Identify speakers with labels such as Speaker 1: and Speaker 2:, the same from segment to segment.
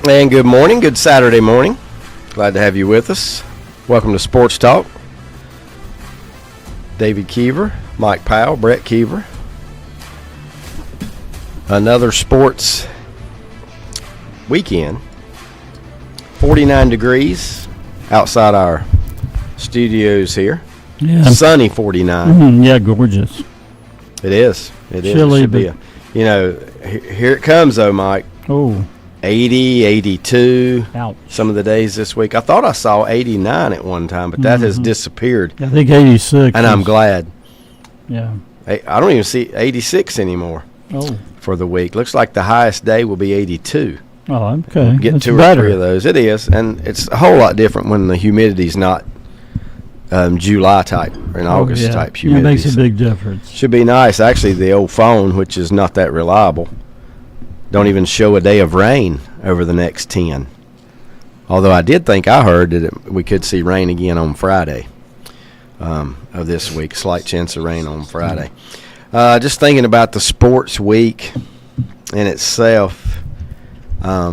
Speaker 1: And good morning, good Saturday morning. Glad to have you with us. Welcome to Sports Talk. David Keever, Mike Powell, Brett Keever. Another sports weekend. 49 degrees outside our studios here.
Speaker 2: Yeah.
Speaker 1: Sunny 49.
Speaker 2: Yeah, gorgeous.
Speaker 1: It is. It is.
Speaker 2: Chilly,
Speaker 1: It should be here it comes though, Mike.
Speaker 2: Oh.
Speaker 1: 80, 82.
Speaker 2: Ouch.
Speaker 1: Some of the days this week. I thought I saw 89 at one time, but that has disappeared.
Speaker 2: I think 86.
Speaker 1: And I'm glad.
Speaker 2: Yeah.
Speaker 1: I don't even see 86 anymore for the week. Looks like the highest day will be 82.
Speaker 2: Oh, okay.
Speaker 1: Get
Speaker 2: That's
Speaker 1: 2
Speaker 2: better.
Speaker 1: or 3 of those. It is, and it's a whole lot different when the humidity's not July type or an August type humidity.
Speaker 2: It makes a big difference.
Speaker 1: Should be nice. Actually, the old phone, which is not that reliable, don't even show a day of rain over the next 10. Although I did think I heard that we could see rain again on Friday of this week. Slight chance of rain on Friday. Just thinking about the sports week in itself. A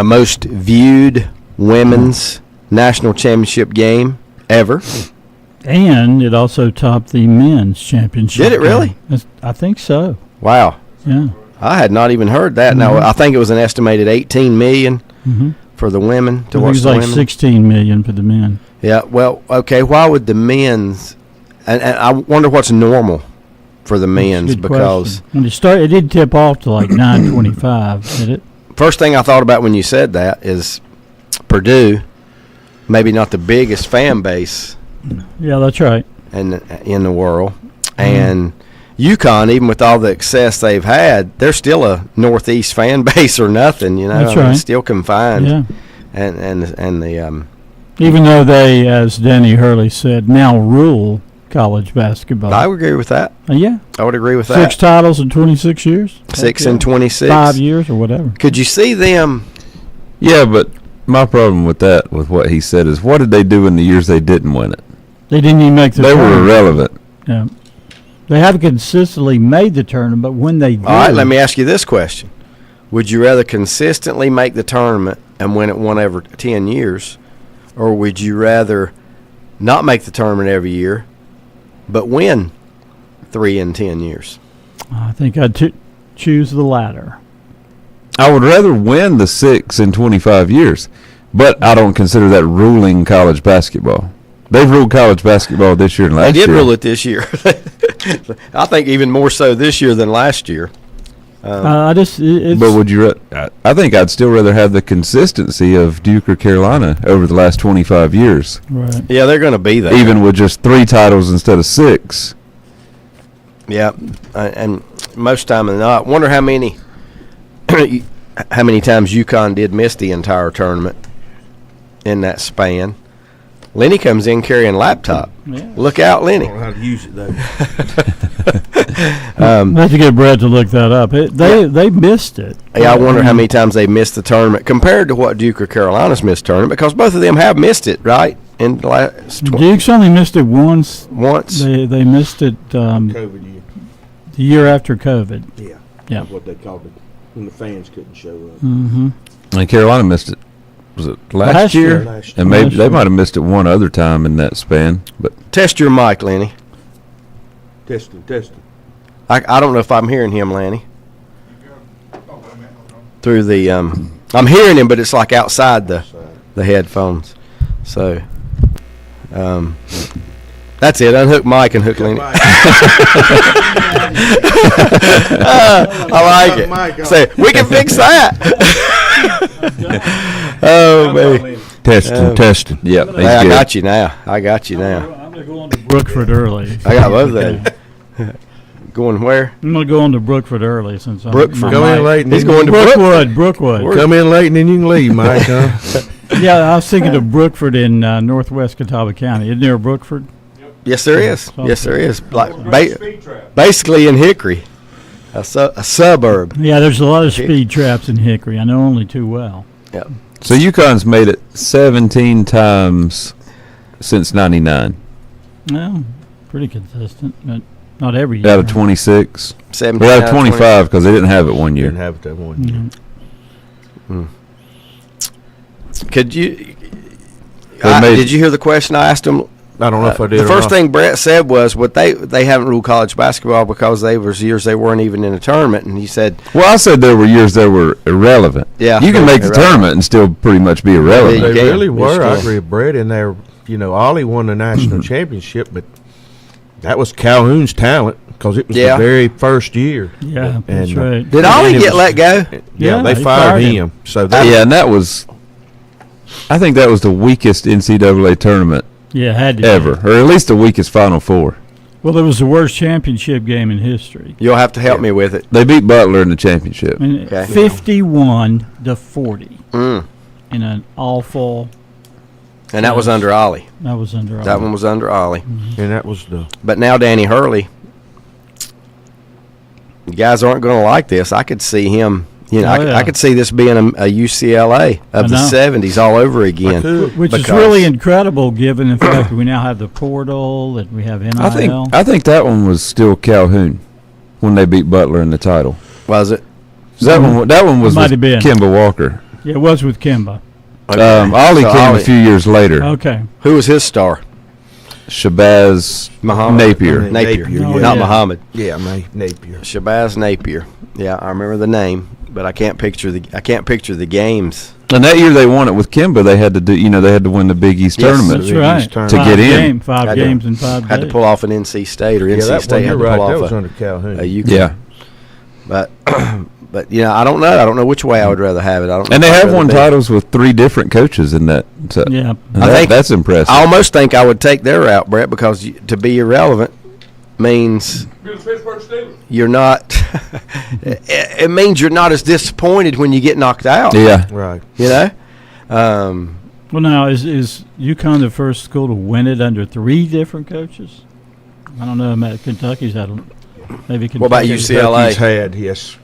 Speaker 1: most viewed women's national championship game ever.
Speaker 2: And it also topped the men's championship.
Speaker 1: Did it really?
Speaker 2: I think so.
Speaker 1: Wow.
Speaker 2: Yeah.
Speaker 1: I had not even heard that.
Speaker 2: Mm-hmm.
Speaker 1: Now, I think it was an estimated $18 million for the women to watch the women.
Speaker 2: It was like $16 million for the men.
Speaker 1: Yeah, well, okay, why would the men's and I wonder what's normal for the men's because
Speaker 2: when it did tip off to like 9:25, did it?
Speaker 1: First thing I thought about when you said that is Purdue, maybe not the biggest fan base
Speaker 2: Yeah, that's right.
Speaker 1: in the world, and UConn, even with all the success they've had, they're still a Northeast fan base or nothing.
Speaker 2: That's right.
Speaker 1: Still confined.
Speaker 2: Yeah.
Speaker 1: And the
Speaker 2: even though they, as Danny Hurley said, now rule college basketball.
Speaker 1: I would agree with that.
Speaker 2: Yeah.
Speaker 1: I would agree with
Speaker 2: 6
Speaker 1: that.
Speaker 2: titles in 26 years.
Speaker 1: 6 in 26.
Speaker 2: 5 years or whatever.
Speaker 1: Could you see them?
Speaker 3: Yeah, but my problem with that, with what he said, is what did they do in the years they didn't win it?
Speaker 2: They didn't even make the
Speaker 3: They
Speaker 2: tournament.
Speaker 3: were irrelevant.
Speaker 2: Yeah. They haven't consistently made the tournament, but when they do.
Speaker 1: All right, let me ask you this question. Would you rather consistently make the tournament and win it 1 every 10 years, or would you rather not make the tournament every year but win 3 in 10 years?
Speaker 2: I think I'd choose the latter.
Speaker 3: I would rather win the 6 in 25 years, but I don't consider that ruling college basketball. They've ruled college basketball this year and last
Speaker 1: They
Speaker 3: year.
Speaker 1: did rule it this year. I think even more so this year than last year.
Speaker 3: But would you? I think I'd still rather have the consistency of Duke or Carolina over the last 25 years.
Speaker 2: Right.
Speaker 1: Yeah, they're going to be there.
Speaker 3: Even with just 3 titles instead of 6.
Speaker 1: Yeah, and most time than not. Wonder how many times UConn did miss the entire tournament in that span. Lenny comes in carrying a laptop.
Speaker 2: Yeah.
Speaker 1: Look out, Lenny.
Speaker 4: I don't know how to use it, though.
Speaker 2: I have to get Brad to look that up. They missed it.
Speaker 1: Yeah, I wonder how many times they missed the tournament compared to what Duke or Carolina's missed tournament, because both of them have missed it, right? In the last
Speaker 2: Duke's only missed it once.
Speaker 1: Once.
Speaker 2: They missed it
Speaker 4: COVID year.
Speaker 2: the year after COVID.
Speaker 4: Yeah.
Speaker 2: Yeah.
Speaker 4: That's what they called it when the fans couldn't show up.
Speaker 2: Mm-hmm.
Speaker 3: And Carolina missed it. Was it last year?
Speaker 4: Last year.
Speaker 3: And maybe
Speaker 2: Last
Speaker 3: they
Speaker 2: year.
Speaker 3: might have missed it one other time in that span. But
Speaker 1: Test your mic, Lenny.
Speaker 4: Testing.
Speaker 1: I don't know if I'm hearing him, Lenny. Through the I'm hearing him, but it's like outside the headphones. So that's it. Unhook Mike and hook Lenny. I like it. Say we can fix that. Oh man.
Speaker 3: testing. Yep.
Speaker 1: Hey, I got you now.
Speaker 2: I'm going to go on to Brookford early.
Speaker 1: I got both of them. Going where?
Speaker 2: I'm going to go on to Brookford early since I'm
Speaker 1: Brookford.
Speaker 4: Go in late. And
Speaker 1: He's
Speaker 4: then
Speaker 1: going to
Speaker 2: Brookwood.
Speaker 4: Come in late and then you can leave, Mike. Huh?
Speaker 2: Yeah, I was thinking of Brookford in northwest Catawba County. Isn't there Brookford?
Speaker 1: Yes, there is. Yes, there is. Like basically in Hickory, a suburb.
Speaker 2: Yeah, there's a lot of speed traps in Hickory. I know only too well.
Speaker 1: Yep.
Speaker 3: So UConn's made it 17 times since '99
Speaker 2: Well, pretty consistent, but not every year.
Speaker 3: out of 26.
Speaker 1: 17
Speaker 3: Well, out of 25 because they didn't have it one year.
Speaker 4: Didn't have it that one year.
Speaker 2: Mhm.
Speaker 1: Could you?
Speaker 3: They
Speaker 1: Did you hear the question I asked them?
Speaker 4: I don't know if I did.
Speaker 1: The
Speaker 4: or
Speaker 1: first
Speaker 4: not.
Speaker 1: thing Brett said was, "What they haven't ruled college basketball because they was years they weren't even in a tournament." And he said,
Speaker 3: Well, I said there were years that were irrelevant.
Speaker 1: Yeah,
Speaker 3: You can make the
Speaker 1: irrelevant.
Speaker 3: tournament and still pretty much be irrelevant.
Speaker 1: Yeah,
Speaker 4: They
Speaker 1: you
Speaker 4: really
Speaker 1: can.
Speaker 4: were. I
Speaker 1: Yes,
Speaker 4: agree with Brett in there. You know, Ollie won the national championship, but that was Calhoun's talent because it was
Speaker 1: Yeah.
Speaker 4: the very first year.
Speaker 2: Yeah, that's
Speaker 4: And,
Speaker 2: right.
Speaker 1: "Did
Speaker 4: And
Speaker 1: Ollie
Speaker 4: it
Speaker 1: get
Speaker 4: was-
Speaker 1: let go?"
Speaker 4: Yeah, they
Speaker 2: he
Speaker 4: fired
Speaker 2: fired
Speaker 4: him. So they,
Speaker 3: Yeah, and that was, I think that was the weakest NCAA tournament
Speaker 2: Yeah, had to be.
Speaker 3: ever, or at least the weakest Final Four.
Speaker 2: Well, it was the worst championship game in history.
Speaker 1: You'll have to help me with it.
Speaker 3: They beat Butler in the championship.
Speaker 2: I mean,
Speaker 1: Okay.
Speaker 2: 51-40
Speaker 1: Mm.
Speaker 2: in an awful.
Speaker 1: And that was under Ollie.
Speaker 2: That was under.
Speaker 1: That
Speaker 2: Ollie.
Speaker 1: one was under Ollie.
Speaker 4: and that was the
Speaker 1: But now Danny Hurley, you guys aren't going to like this. I could see him. You know,
Speaker 2: Oh, yeah.
Speaker 1: I could see this being a UCLA of
Speaker 2: I
Speaker 1: the
Speaker 2: know.
Speaker 1: 's all over again.
Speaker 2: Which is
Speaker 1: because-
Speaker 2: really incredible, given the fact that we now have the portal, that we have NIL.
Speaker 3: I think that one was still Calhoun when they beat Butler in the title.
Speaker 1: Was it?
Speaker 3: That one was
Speaker 2: Might
Speaker 3: with
Speaker 2: have been.
Speaker 3: Kimba Walker.
Speaker 2: Yeah, it was with Kimba.
Speaker 3: Ollie
Speaker 1: So
Speaker 3: came
Speaker 1: Ollie-
Speaker 3: a few years later.
Speaker 2: Okay.
Speaker 1: Who was his star?
Speaker 3: Shabazz
Speaker 1: Muhammad
Speaker 3: Napier.
Speaker 1: Napier,
Speaker 2: Oh,
Speaker 1: not
Speaker 2: yeah.
Speaker 1: Muhammad.
Speaker 4: yeah, Napier.
Speaker 1: Shabazz Napier. Yeah, I remember the name, but I can't picture the games.
Speaker 3: And that year they won it with Kimba. They had to they had to win the Big East
Speaker 1: Yes.
Speaker 3: tournament.
Speaker 2: That's
Speaker 4: Big
Speaker 2: right.
Speaker 4: East tournament.
Speaker 3: To get in.
Speaker 2: Five
Speaker 1: Had to-
Speaker 2: games in 5 days.
Speaker 1: Had to pull off an NC State, or
Speaker 4: Yeah,
Speaker 1: NC
Speaker 4: that
Speaker 1: State
Speaker 4: one,
Speaker 1: had
Speaker 4: you're
Speaker 1: to
Speaker 4: right.
Speaker 1: pull
Speaker 4: That
Speaker 1: off
Speaker 4: was
Speaker 1: a
Speaker 4: under Calhoun.
Speaker 1: UConn.
Speaker 3: Yeah.
Speaker 1: But but you know, I don't know. I don't know which way I would rather have it. I don't. know
Speaker 3: And they
Speaker 1: if I'd
Speaker 3: have
Speaker 1: rather
Speaker 3: won
Speaker 1: be-
Speaker 3: titles with 3 different coaches in that. So
Speaker 2: Yeah.
Speaker 3: and
Speaker 1: I think-
Speaker 3: that's impressive.
Speaker 1: I almost think I would take their route, Brett, because to be irrelevant means you're not. It means you're not as disappointed when you get knocked out.
Speaker 3: yeah.
Speaker 4: Right.
Speaker 1: You know.
Speaker 2: Well, now, is UConn the first school to win it under 3 different coaches? I don't know. Kentucky's had maybe Kentucky.
Speaker 1: What about UCLA?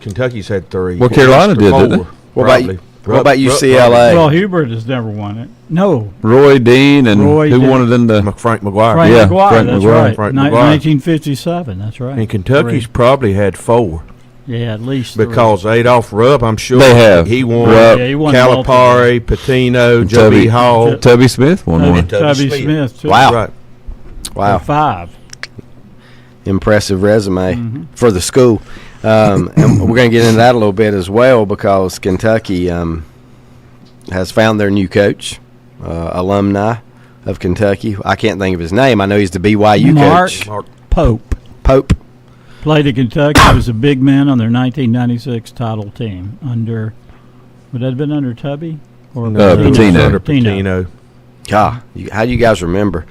Speaker 4: Kentucky's had 3.
Speaker 3: Well, Carolina did,
Speaker 4: Four,
Speaker 3: didn't they?
Speaker 1: What about-
Speaker 4: probably.
Speaker 1: what about
Speaker 4: Rupp-
Speaker 1: UCLA?
Speaker 2: Well, Hubert has never won it. No.
Speaker 3: Roy Dean and
Speaker 2: Roy
Speaker 3: who
Speaker 2: Dean.
Speaker 3: won it in the
Speaker 4: Frank McGuire.
Speaker 2: Frank
Speaker 3: Yeah,
Speaker 2: McGuire,
Speaker 3: Frank
Speaker 2: that's
Speaker 3: McGuire.
Speaker 2: right.
Speaker 4: Frank
Speaker 2: Ni-
Speaker 4: McGuire.
Speaker 2: 1957, that's right.
Speaker 4: And Kentucky's
Speaker 2: 3.
Speaker 4: probably had 4
Speaker 2: Yeah, at least 3.
Speaker 4: because Adolph Rupp, I'm sure
Speaker 3: They have.
Speaker 4: he won.
Speaker 3: Rupp.
Speaker 2: Yeah, he won
Speaker 4: Calipari, Patino,
Speaker 3: And
Speaker 4: Joe B.
Speaker 3: Tubby.
Speaker 4: Hall.
Speaker 3: Tubby Smith won
Speaker 2: Tubby,
Speaker 3: one.
Speaker 4: Tubby
Speaker 2: Tubby Smith, too.
Speaker 1: Wow.
Speaker 4: Right.
Speaker 1: Wow,
Speaker 2: 5.
Speaker 1: impressive resume
Speaker 2: Mm-hmm.
Speaker 1: for the school. And we're going to get into that a little bit as well, because Kentucky has found their new coach, alumni of Kentucky. I can't think of his name. I know he's the BYU
Speaker 2: Mark
Speaker 1: coach.
Speaker 4: Mark
Speaker 2: Pope
Speaker 1: Pope.
Speaker 2: played at Kentucky. He was a big man on their 1996 title team under, would that have been under Tubby? Or
Speaker 3: Patino.
Speaker 4: Under Patino.
Speaker 1: God, how do you guys remember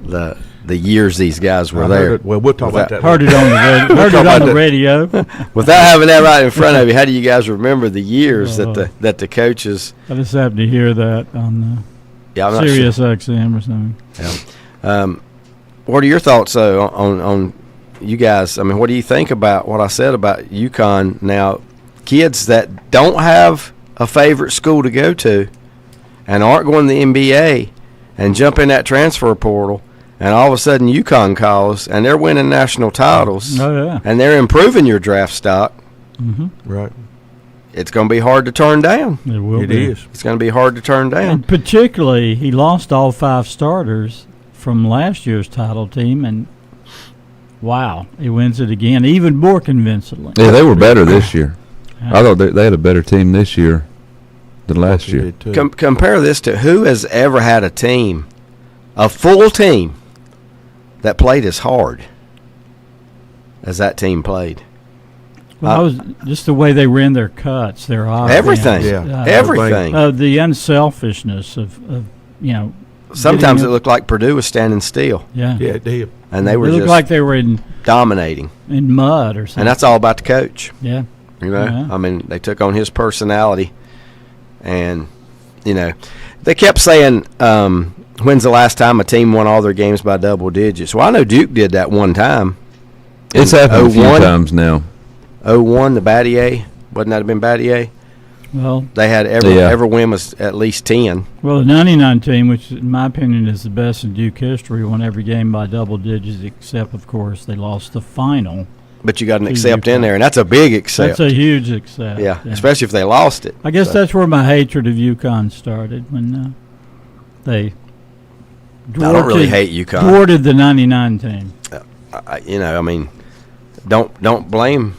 Speaker 1: the years these guys were
Speaker 4: I
Speaker 1: there?
Speaker 4: heard it. Well, we'll talk about that.
Speaker 2: Heard it on the radio. Heard it
Speaker 4: talk
Speaker 2: on
Speaker 4: about
Speaker 2: the
Speaker 4: that.
Speaker 2: radio.
Speaker 1: Without having that right in front of you, how do you guys remember the years that the coaches?
Speaker 2: I just happened to hear that on
Speaker 1: Yeah, I'm not
Speaker 2: Sirius XM or something.
Speaker 1: sure. What are your thoughts though on you guys? I mean, what do you think about what I said about UConn? Now, kids that don't have a favorite school to go to and aren't going to the NBA and jump in that transfer portal, and all of a sudden UConn calls and they're winning national titles
Speaker 2: Oh, yeah.
Speaker 1: and they're improving your draft stock.
Speaker 4: Right.
Speaker 1: It's going to be hard to turn down.
Speaker 2: It will
Speaker 4: It
Speaker 2: be.
Speaker 4: is.
Speaker 1: It's going to be hard to turn down.
Speaker 2: And particularly, he lost all 5 starters from last year's title team, and wow, he wins it again, even more convincingly.
Speaker 3: Yeah, they were better this year. I thought they had a better team this year than last
Speaker 4: He
Speaker 3: year.
Speaker 4: did too.
Speaker 1: Compare this to who has ever had a team, a full team, that played as hard as that team played.
Speaker 2: Well, that was just the way they ran their cuts, their offense.
Speaker 1: Everything.
Speaker 4: Yeah.
Speaker 1: Everything.
Speaker 2: The unselfishness of
Speaker 1: Sometimes it
Speaker 2: getting
Speaker 1: looked like Purdue was standing still,
Speaker 2: Yeah.
Speaker 4: Yeah, it did.
Speaker 1: and they
Speaker 2: It
Speaker 1: were
Speaker 2: looked
Speaker 1: just
Speaker 2: like they were in
Speaker 1: dominating.
Speaker 2: mud or something.
Speaker 1: And that's all about the coach.
Speaker 2: Yeah.
Speaker 1: You know,
Speaker 2: Yeah.
Speaker 1: I mean, they took on his personality, and they kept saying, "When's the last time a team won all their games by double digits?" Well, I know Duke did that one time.
Speaker 3: It's
Speaker 1: In
Speaker 3: happened a few
Speaker 1: 01.
Speaker 3: times now.
Speaker 1: 01, the Battier, wouldn't that have been Battier?
Speaker 2: Well,
Speaker 1: They had every win was at least 10.
Speaker 2: the 99 team, which in my opinion is the best in Duke history, won every game by double digits, except, of course, they lost the final
Speaker 1: But you got an
Speaker 2: To
Speaker 1: accept
Speaker 2: UConn.
Speaker 1: in there, and that's a big accept.
Speaker 2: That's a huge accept.
Speaker 1: yeah, especially if they lost it.
Speaker 2: I guess
Speaker 1: So,
Speaker 2: that's where my hatred of UConn started when they
Speaker 1: I don't really hate UConn.
Speaker 2: thwarted the '99 team.
Speaker 1: I mean, don't blame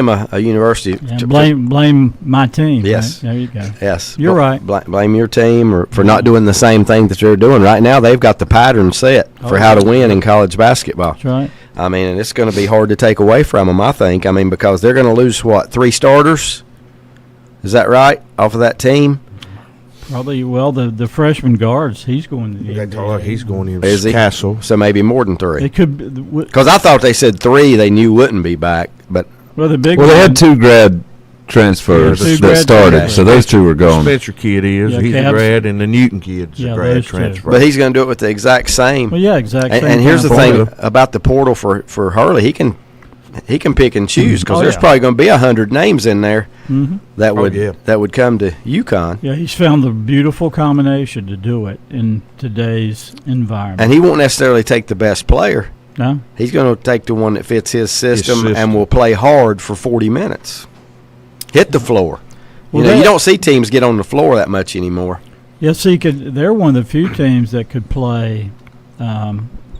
Speaker 1: a university.
Speaker 2: Yeah, blame my team.
Speaker 1: Yes.
Speaker 2: Right? There you go.
Speaker 1: Yes,
Speaker 2: You're right.
Speaker 1: Blame your team or for not doing the same thing that they're doing right now. They've got the pattern set for how to win in college basketball.
Speaker 2: That's right.
Speaker 1: I mean, and it's going to be hard to take away from them, I think. I mean, because they're going to lose, 3 starters? Is that right, off of that team?
Speaker 2: Probably. Well, the freshman guards, he's going to the
Speaker 4: They talk like
Speaker 2: NBA.
Speaker 4: he's going in
Speaker 1: Is he?
Speaker 4: Castle.
Speaker 1: So maybe more than 3.
Speaker 2: It could be,
Speaker 1: Because I thought they said 3 they knew wouldn't be back. But
Speaker 2: well, the big
Speaker 3: Well, they
Speaker 2: one,
Speaker 3: had 2 grad transfers
Speaker 2: Yeah, 2
Speaker 3: that
Speaker 2: grad
Speaker 3: started,
Speaker 1: transfers.
Speaker 3: so those 2 were gone.
Speaker 4: Spencer kid is.
Speaker 2: Yeah,
Speaker 4: He's a
Speaker 2: Cavs.
Speaker 4: grad, and the Newton kid's
Speaker 2: Yeah,
Speaker 4: a grad
Speaker 2: those two.
Speaker 4: transfer.
Speaker 1: but he's going to do it with the exact same.
Speaker 2: Well, yeah, exactly.
Speaker 1: And here's the thing about the portal for Hurley. He can pick and choose because
Speaker 2: Oh,
Speaker 1: there's
Speaker 2: yeah.
Speaker 1: probably going to be 100 names in there
Speaker 2: Hmm.
Speaker 1: that
Speaker 4: Oh, yeah.
Speaker 1: would come to UConn.
Speaker 2: Yeah, he's found the beautiful combination to do it in today's environment.
Speaker 1: And he won't necessarily take the best player.
Speaker 2: No?
Speaker 1: He's going to take the one that fits his system,
Speaker 4: system.
Speaker 1: and will play hard for 40 minutes. Hit the floor.
Speaker 2: Well,
Speaker 1: You don't see teams get on the floor that much anymore.
Speaker 2: Yes, they're one of the few teams that could play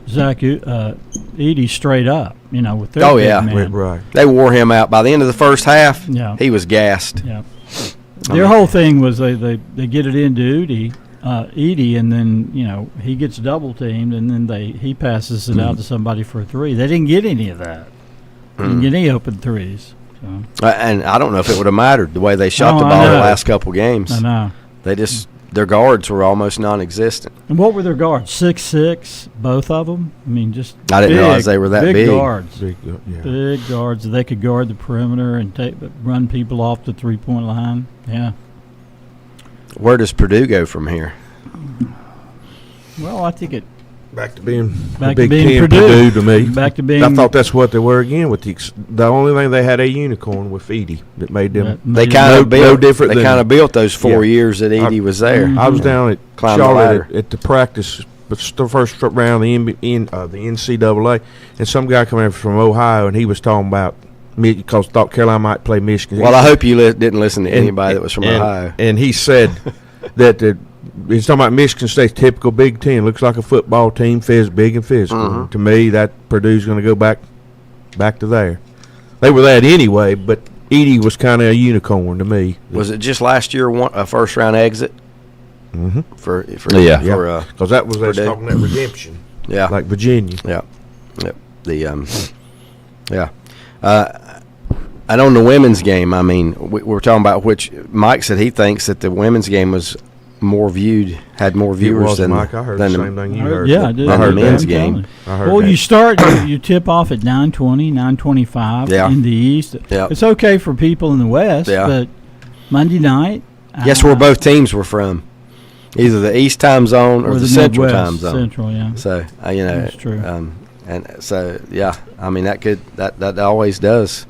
Speaker 2: Zach Edey straight up, with their
Speaker 1: Oh,
Speaker 2: big
Speaker 1: yeah.
Speaker 2: man.
Speaker 4: Right.
Speaker 1: They wore him out. By the end of the first half,
Speaker 2: Yeah.
Speaker 1: he was gassed.
Speaker 2: Yeah. Their whole thing was they get it into Edey, and then he gets double teamed, and then he passes it out to somebody for a 3. They didn't get any of that. Didn't get any open threes. So.
Speaker 1: And I don't know if it would have mattered the way they shot
Speaker 2: Oh,
Speaker 1: the
Speaker 2: I
Speaker 1: ball the
Speaker 2: know.
Speaker 1: last couple games.
Speaker 2: I know.
Speaker 1: Their guards were almost non-existent.
Speaker 2: And what were their guards? 6'6", both of them. I mean, just
Speaker 1: I didn't
Speaker 2: big,
Speaker 1: realize they were that big.
Speaker 2: guards.
Speaker 4: Big, yeah.
Speaker 2: Big guards. They could guard the perimeter and run people off the 3-point line. Yeah.
Speaker 1: Where does Purdue go from here?
Speaker 2: Well, I think it
Speaker 4: Back to being
Speaker 2: Back
Speaker 4: the
Speaker 2: to
Speaker 4: Big
Speaker 2: being
Speaker 4: Ten
Speaker 2: Purdue.
Speaker 4: to me.
Speaker 2: back to being.
Speaker 4: I thought that's what they were again. With the only thing they had a unicorn with Edey that made them.
Speaker 2: that
Speaker 1: They
Speaker 2: made
Speaker 1: kind
Speaker 2: it-
Speaker 1: of built.
Speaker 4: different
Speaker 1: They
Speaker 4: than-
Speaker 1: kind of built those 4
Speaker 4: Yeah.
Speaker 1: years that Edie was there.
Speaker 2: Mhm.
Speaker 4: I was down at
Speaker 1: Climb the
Speaker 4: Charlotte
Speaker 1: ladder.
Speaker 4: at the practice, but the first round of the NCAA, and some guy coming in from Ohio, and he was talking about because thought Carolina might play Michigan.
Speaker 1: Well, I hope you didn't listen to
Speaker 4: And-
Speaker 1: anybody that was from Ohio.
Speaker 4: And he said that he's talking about Michigan State's typical Big Ten. Looks like a football team, big and physical.
Speaker 1: Mhm.
Speaker 4: To me, that Purdue's going to go back to there. They were that anyway, but Edey was kind of a unicorn to me.
Speaker 1: Was it just last year a first round exit
Speaker 4: Mm-hmm.
Speaker 1: for
Speaker 3: Yeah.
Speaker 4: Because that was
Speaker 1: Purdue.
Speaker 4: talking that redemption,
Speaker 1: yeah.
Speaker 4: like Virginia.
Speaker 1: Yeah. Yep. Yeah. And on the women's game, I mean, we're talking about which Mike said he thinks that the women's game was had more
Speaker 4: It
Speaker 1: viewers
Speaker 4: was,
Speaker 1: than
Speaker 4: Mike. I heard the same thing you heard.
Speaker 2: Yeah, I did.
Speaker 1: I heard
Speaker 2: Yeah,
Speaker 1: men's
Speaker 2: I'm
Speaker 1: game.
Speaker 2: telling you.
Speaker 4: I heard
Speaker 2: Well,
Speaker 4: that.
Speaker 2: you tip off at 9:20, 9:25
Speaker 1: Yeah.
Speaker 2: in the East.
Speaker 1: Yeah.
Speaker 2: It's okay for people in the West,
Speaker 1: Yeah.
Speaker 2: but Monday night.
Speaker 1: Guess where both teams were from? Either the East time zone or the Central
Speaker 2: Midwest,
Speaker 1: time zone.
Speaker 2: Central, yeah.
Speaker 1: So
Speaker 2: That's true.
Speaker 1: And so I mean that always does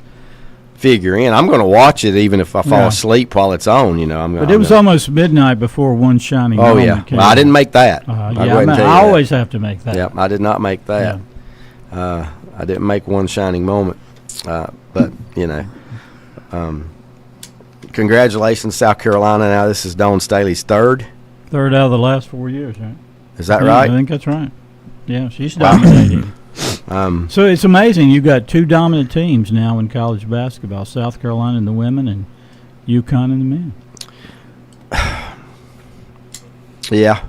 Speaker 1: figure in. I'm going to watch it even if I fall
Speaker 2: Yeah.
Speaker 1: asleep while it's on. I'm going.
Speaker 2: But it was almost midnight before one shining
Speaker 1: Oh
Speaker 2: moment
Speaker 1: yeah,
Speaker 2: came.
Speaker 1: well, I didn't make that. I'll
Speaker 2: Yeah,
Speaker 1: go ahead and tell you
Speaker 2: I
Speaker 1: that.
Speaker 2: always have to make that.
Speaker 1: Yeah, I did not make that. I didn't make one shining moment, but congratulations, South Carolina. Now this is Dawn Staley's third.
Speaker 2: Third out of the last 4 years, right?
Speaker 1: Is that
Speaker 2: Yeah,
Speaker 1: right?
Speaker 2: I think that's right. Yeah, she's dominating. So it's amazing. You've got 2 dominant teams now in college basketball: South Carolina in the women and UConn in the men.
Speaker 1: Yeah.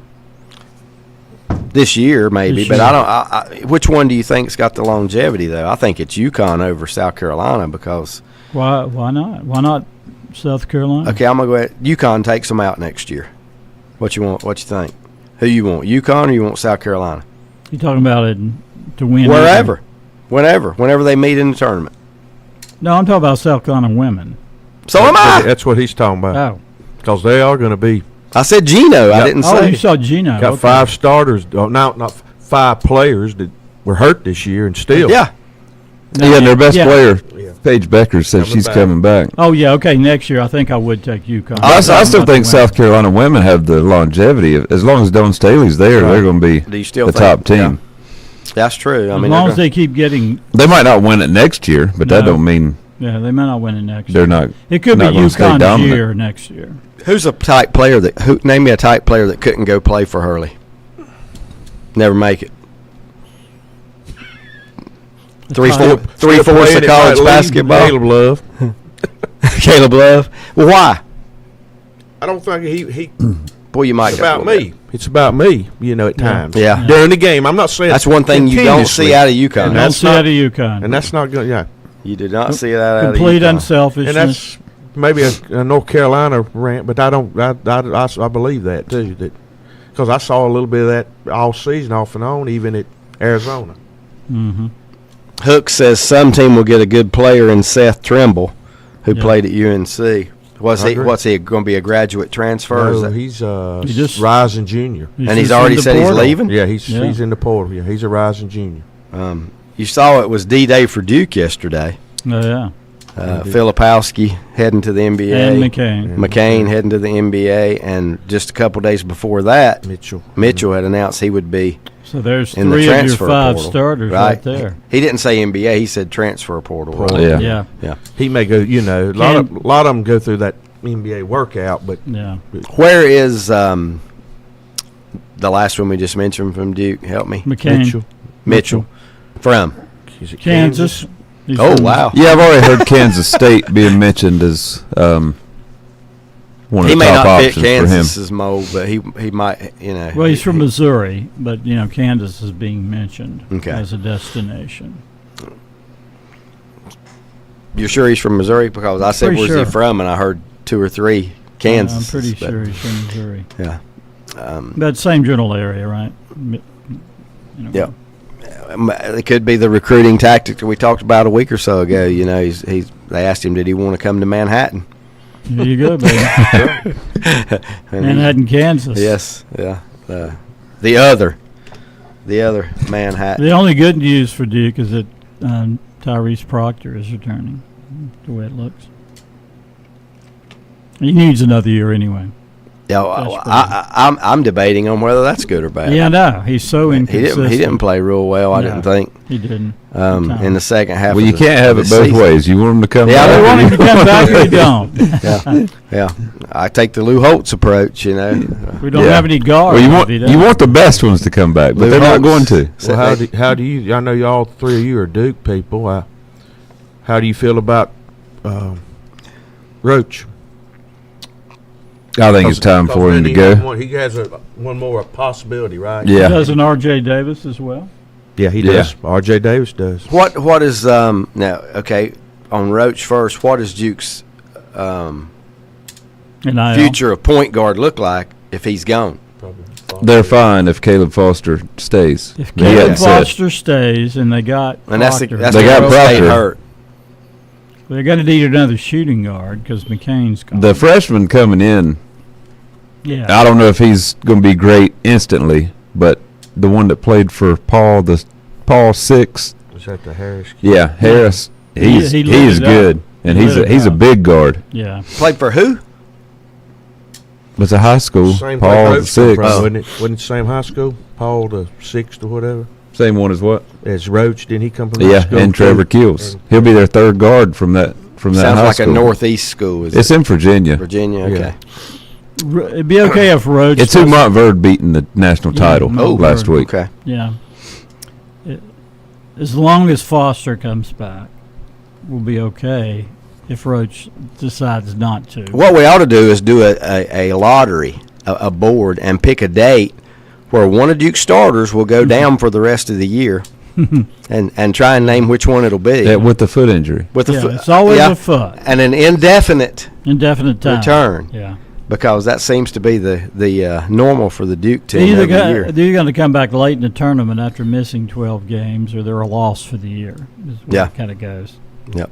Speaker 1: This year, maybe,
Speaker 2: This
Speaker 1: but
Speaker 2: year.
Speaker 1: I don't. Which one do you think's got the longevity, though? I think it's UConn over South Carolina because.
Speaker 2: Why not? Why not South Carolina?
Speaker 1: Okay, I'm gonna go ahead. UConn takes them out next year. What you want? What you think? Who you want? UConn or you want South Carolina?
Speaker 2: You talking about it to win?
Speaker 1: Wherever, whenever they meet in the tournament.
Speaker 2: No, I'm talking about South Carolina women.
Speaker 1: So am I.
Speaker 4: That's what he's talking about.
Speaker 2: Oh,
Speaker 4: Because they are going to be
Speaker 1: I said Gino. I didn't
Speaker 2: oh,
Speaker 1: say.
Speaker 2: you saw Gino.
Speaker 4: got
Speaker 2: Okay.
Speaker 4: 5 starters. Not 5 players that were hurt this year, and still.
Speaker 1: Yeah.
Speaker 3: Yeah, and their best
Speaker 2: Yeah.
Speaker 3: player,
Speaker 4: Yeah.
Speaker 3: Paige Becker, said
Speaker 4: Coming
Speaker 3: she's
Speaker 4: back.
Speaker 3: coming back.
Speaker 2: Oh yeah, okay. Next year, I think I would take UConn.
Speaker 3: I still
Speaker 2: About
Speaker 3: think
Speaker 2: the women.
Speaker 3: South Carolina women have the longevity. As long as Dawn Staley's there,
Speaker 1: Right.
Speaker 3: they're going to be
Speaker 1: Do you still
Speaker 3: the
Speaker 1: think,
Speaker 3: top team.
Speaker 1: That's true. I
Speaker 2: As
Speaker 1: mean,
Speaker 2: long as they keep getting,
Speaker 3: They might not win it next year, but that
Speaker 2: No.
Speaker 3: don't mean
Speaker 2: yeah, they may not win it next
Speaker 3: they're
Speaker 2: year.
Speaker 3: not.
Speaker 2: It could be
Speaker 3: not gonna stay
Speaker 2: UConn's
Speaker 3: dominant.
Speaker 2: year next year.
Speaker 1: who's a type player name me a type player that couldn't go play for Hurley? Never make it. Three-fourths of college basketball.
Speaker 4: Caleb Love.
Speaker 1: Caleb Love. Well, why?
Speaker 4: I don't think he.
Speaker 1: Boy, you might
Speaker 4: It's
Speaker 1: go
Speaker 4: about
Speaker 1: a little
Speaker 4: me. It's about me. At times.
Speaker 1: Yeah.
Speaker 4: During the game, I'm not saying
Speaker 1: That's one thing you don't see out of UConn.
Speaker 4: And
Speaker 2: Don't
Speaker 4: that's
Speaker 2: see
Speaker 4: not-
Speaker 2: out of UConn.
Speaker 4: and that's not good. Yeah,
Speaker 1: You did not see that out of
Speaker 2: Complete
Speaker 1: UConn.
Speaker 2: unselfishness.
Speaker 4: and that's maybe a North Carolina rant, but I don't. I believe that too. That because I saw a little bit of that all season, off and on, even at Arizona.
Speaker 2: Mm-hmm.
Speaker 1: Hook says some team will get a good player in Seth Trimble, who
Speaker 2: Yeah.
Speaker 1: played at UNC.
Speaker 4: I agree.
Speaker 1: What's he going to be, a graduate transfer? Or is
Speaker 4: No,
Speaker 1: that-
Speaker 4: he's
Speaker 2: He just-
Speaker 4: rising junior.
Speaker 1: and he's
Speaker 2: just
Speaker 1: already
Speaker 2: in the
Speaker 1: said he's
Speaker 2: portal.
Speaker 1: leaving?
Speaker 4: Yeah, he's
Speaker 2: Yeah.
Speaker 4: in the portal. Yeah, he's a rising junior.
Speaker 1: You saw it was D-Day for Duke yesterday.
Speaker 2: Oh, yeah.
Speaker 1: Filipowski heading to the NBA.
Speaker 2: And McCain.
Speaker 1: McCain heading to the NBA. And just a couple days before that,
Speaker 4: Mitchell
Speaker 1: had announced he would be
Speaker 2: So there's
Speaker 1: in the
Speaker 2: three of your
Speaker 1: transfer
Speaker 2: five
Speaker 1: portal,
Speaker 2: starters right there.
Speaker 1: He didn't say NBA. He said transfer portal.
Speaker 4: Portal.
Speaker 3: Yeah.
Speaker 2: Yeah.
Speaker 1: Yeah.
Speaker 4: He may go. A lot of them go through that NBA workout, but
Speaker 2: Yeah.
Speaker 1: Where is the last one we just mentioned from Duke? Help me.
Speaker 2: McCain.
Speaker 1: Mitchell. From?
Speaker 4: is it
Speaker 2: Kansas. He's
Speaker 1: Oh,
Speaker 2: from-
Speaker 1: wow.
Speaker 3: Yeah, I've already heard Kansas State being mentioned as one of
Speaker 1: He
Speaker 3: the
Speaker 1: may
Speaker 3: top
Speaker 1: not fit
Speaker 3: options for him.
Speaker 1: Kansas's mold, but he might,
Speaker 2: Well, he's from Missouri, but, Kansas is being mentioned
Speaker 1: Okay.
Speaker 2: as a destination.
Speaker 1: You're sure he's from Missouri? Because I said,
Speaker 2: Pretty
Speaker 1: where's
Speaker 2: sure.
Speaker 1: he from? And I heard 2 or 3 Kansas.
Speaker 2: I'm pretty sure he's from Missouri.
Speaker 1: Yeah.
Speaker 2: That same general area, right?
Speaker 1: Yeah. It could be the recruiting tactic that we talked about a week or so ago. They asked him, did he want to come to Manhattan?
Speaker 2: There you go, baby.
Speaker 1: And he-
Speaker 2: Manhattan, Kansas.
Speaker 1: Yes. Yeah. The other Manhattan.
Speaker 2: The only good news for Duke is that Tyrese Proctor is returning, the way it looks. He needs another year anyway.
Speaker 1: Yeah, I'm debating on whether that's good or bad.
Speaker 2: Yeah, no, he's so inconsistent.
Speaker 1: He didn't play real well. I
Speaker 2: No.
Speaker 1: didn't think
Speaker 2: He didn't.
Speaker 1: in the second half.
Speaker 3: Well,
Speaker 1: of
Speaker 3: you can't have
Speaker 1: of
Speaker 3: it
Speaker 1: the
Speaker 3: both
Speaker 1: season.
Speaker 3: ways. You want him to come
Speaker 1: Yeah,
Speaker 3: back.
Speaker 2: They
Speaker 1: I
Speaker 2: want him to come back or we don't.
Speaker 1: Yeah, I take the Lou Holtz approach.
Speaker 2: We don't
Speaker 3: Yeah.
Speaker 2: have any guards.
Speaker 3: Well,
Speaker 2: if he
Speaker 3: you
Speaker 2: doesn't.
Speaker 3: want the best ones to come back, but
Speaker 1: Lou
Speaker 3: they're not
Speaker 1: Holtz.
Speaker 3: going to.
Speaker 1: So
Speaker 4: Well,
Speaker 1: they-
Speaker 4: how do you? I know you all three of you are Duke people. How do you feel about Roach?
Speaker 3: I think it's time for him to go.
Speaker 4: He has one more possibility, right?
Speaker 3: Yeah.
Speaker 2: Doesn't R.J. Davis as well?
Speaker 4: Yeah, he
Speaker 3: Yeah.
Speaker 4: does. R.J. Davis does.
Speaker 1: What is now? Okay, on Roach first. What does Duke's
Speaker 2: And
Speaker 1: future of point guard look like if he's gone?
Speaker 3: They're fine if Caleb Foster stays.
Speaker 2: If
Speaker 3: He
Speaker 2: Caleb
Speaker 3: hadn't said.
Speaker 2: Foster stays and they got
Speaker 1: And that's
Speaker 2: Proctor,
Speaker 1: that's
Speaker 3: They got
Speaker 1: Carroll State
Speaker 3: Proctor.
Speaker 1: hurt.
Speaker 2: they're going to need another shooting guard because McCain's gone.
Speaker 3: The freshman coming in,
Speaker 2: yeah.
Speaker 3: I don't know if he's going to be great instantly, but the one that played for Paul 6,
Speaker 4: Is that the Harris?
Speaker 3: yeah, Harris, he's
Speaker 2: he lit
Speaker 3: he's
Speaker 2: it
Speaker 3: good,
Speaker 2: up.
Speaker 3: and
Speaker 2: He
Speaker 3: he's
Speaker 2: lit it
Speaker 3: he's a
Speaker 2: up.
Speaker 3: big guard.
Speaker 2: Yeah.
Speaker 1: Played for who?
Speaker 3: Was a high school,
Speaker 4: Same
Speaker 3: Paul
Speaker 4: Roach come
Speaker 3: 6,
Speaker 4: from, wasn't it? Wasn't it the same high school? Paul the 6th or whatever.
Speaker 3: same one as what?
Speaker 4: As Roach, didn't he come from? high
Speaker 3: Yeah,
Speaker 4: school
Speaker 3: and
Speaker 4: too?
Speaker 3: Trevor Keels.
Speaker 4: And-
Speaker 3: He'll be their third guard from that
Speaker 1: Sounds
Speaker 3: high
Speaker 1: like
Speaker 3: school.
Speaker 1: a Northeast school. Is
Speaker 3: It's
Speaker 1: it?
Speaker 3: in Virginia.
Speaker 1: Virginia. Okay.
Speaker 2: It'd be okay if Roach.
Speaker 3: It's who
Speaker 2: doesn't-
Speaker 3: Montverde beating the national
Speaker 2: Yeah,
Speaker 3: title
Speaker 2: Montverde.
Speaker 3: last week.
Speaker 1: Okay.
Speaker 2: Yeah. As long as Foster comes back, we'll be okay. If Roach decides not to.
Speaker 1: What we ought to do is do a lottery, a board, and pick a date where one of Duke's starters will go down for the rest of the year, and try and name which one it'll be.
Speaker 3: Yeah, with the foot injury.
Speaker 1: With the
Speaker 2: Yeah,
Speaker 1: foot,
Speaker 2: it's always
Speaker 1: yeah,
Speaker 2: a foot.
Speaker 1: and an indefinite
Speaker 2: Indefinite time.
Speaker 1: return,
Speaker 2: Yeah.
Speaker 1: because that seems to be the normal for the Duke
Speaker 2: They're
Speaker 1: team
Speaker 2: either,
Speaker 1: every year.
Speaker 2: they're going to come back late in the tournament after missing 12 games, or they're a loss for the year. Is where
Speaker 1: Yeah.
Speaker 2: it kind of goes.
Speaker 1: Yep.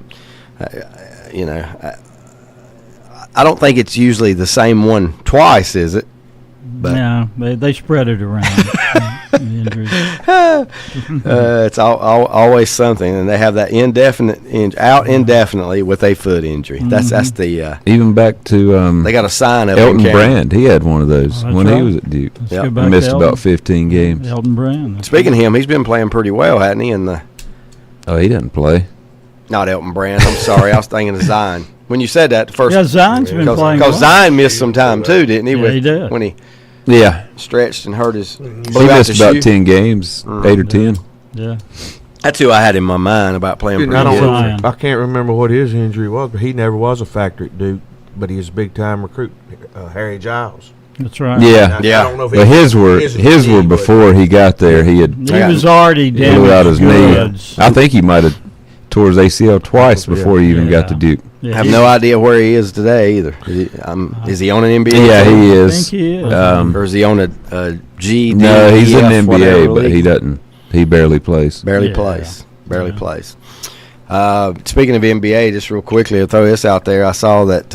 Speaker 1: I don't think it's usually the same one twice, is it? But
Speaker 2: Yeah, they spread it around. The injuries.
Speaker 1: It's always something, and they have that out indefinitely with a foot injury. That's the
Speaker 3: even back to
Speaker 1: they got a sign up.
Speaker 3: Elton
Speaker 1: in Canton.
Speaker 3: Brand. He had one of those
Speaker 2: Oh,
Speaker 3: when
Speaker 2: that's
Speaker 3: he
Speaker 2: right.
Speaker 3: was at Duke.
Speaker 2: Let's
Speaker 1: Yep.
Speaker 2: go
Speaker 3: He
Speaker 2: back
Speaker 3: missed
Speaker 2: to
Speaker 3: about 15 games.
Speaker 2: Elton Brand.
Speaker 1: Speaking of him, he's been playing pretty well, hasn't he?
Speaker 3: Oh, he doesn't play.
Speaker 1: Not Elton Brand. I'm sorry, I was thinking of Zion. When you said that, the first
Speaker 2: Yeah, Zion's been playing
Speaker 1: because
Speaker 2: well.
Speaker 1: Zion missed some time too, didn't he?
Speaker 2: Yeah, he did.
Speaker 1: When he
Speaker 3: Yeah,
Speaker 1: stretched and hurt his.
Speaker 3: he
Speaker 1: blew out
Speaker 3: missed
Speaker 1: the
Speaker 3: about
Speaker 1: shoe.
Speaker 3: 10 games, 8 or 10.
Speaker 2: Yeah.
Speaker 1: That's who I had in my mind about playing
Speaker 4: I
Speaker 1: pretty
Speaker 4: don't
Speaker 1: good.
Speaker 4: know.
Speaker 2: Zion.
Speaker 4: I can't remember what his injury was, but he never was a factor at Duke. But he was a big time recruit, Harry Giles.
Speaker 2: That's right.
Speaker 3: Yeah.
Speaker 4: I don't know if
Speaker 3: But his were
Speaker 4: but-
Speaker 3: before he got there. He had
Speaker 2: He was already
Speaker 3: blew out his
Speaker 2: damaged
Speaker 3: knee.
Speaker 2: goods.
Speaker 3: I think he might have tore his ACL twice before he even got to
Speaker 2: Yeah.
Speaker 3: Duke.
Speaker 2: Yeah,
Speaker 1: I have
Speaker 2: he-
Speaker 1: no idea where he is today either. Is he on an NBA?
Speaker 3: Yeah,
Speaker 1: team?
Speaker 3: he
Speaker 2: I
Speaker 3: is.
Speaker 2: think he is.
Speaker 1: Or is he on a G?
Speaker 3: No, he's in the
Speaker 1: DEF, whatever
Speaker 3: NBA, but
Speaker 1: league?
Speaker 3: he doesn't. He barely plays.
Speaker 1: Barely
Speaker 2: Yeah.
Speaker 1: plays. Barely
Speaker 2: Yeah.
Speaker 1: plays. Speaking of NBA, just real quickly, I'll throw this out there. I saw that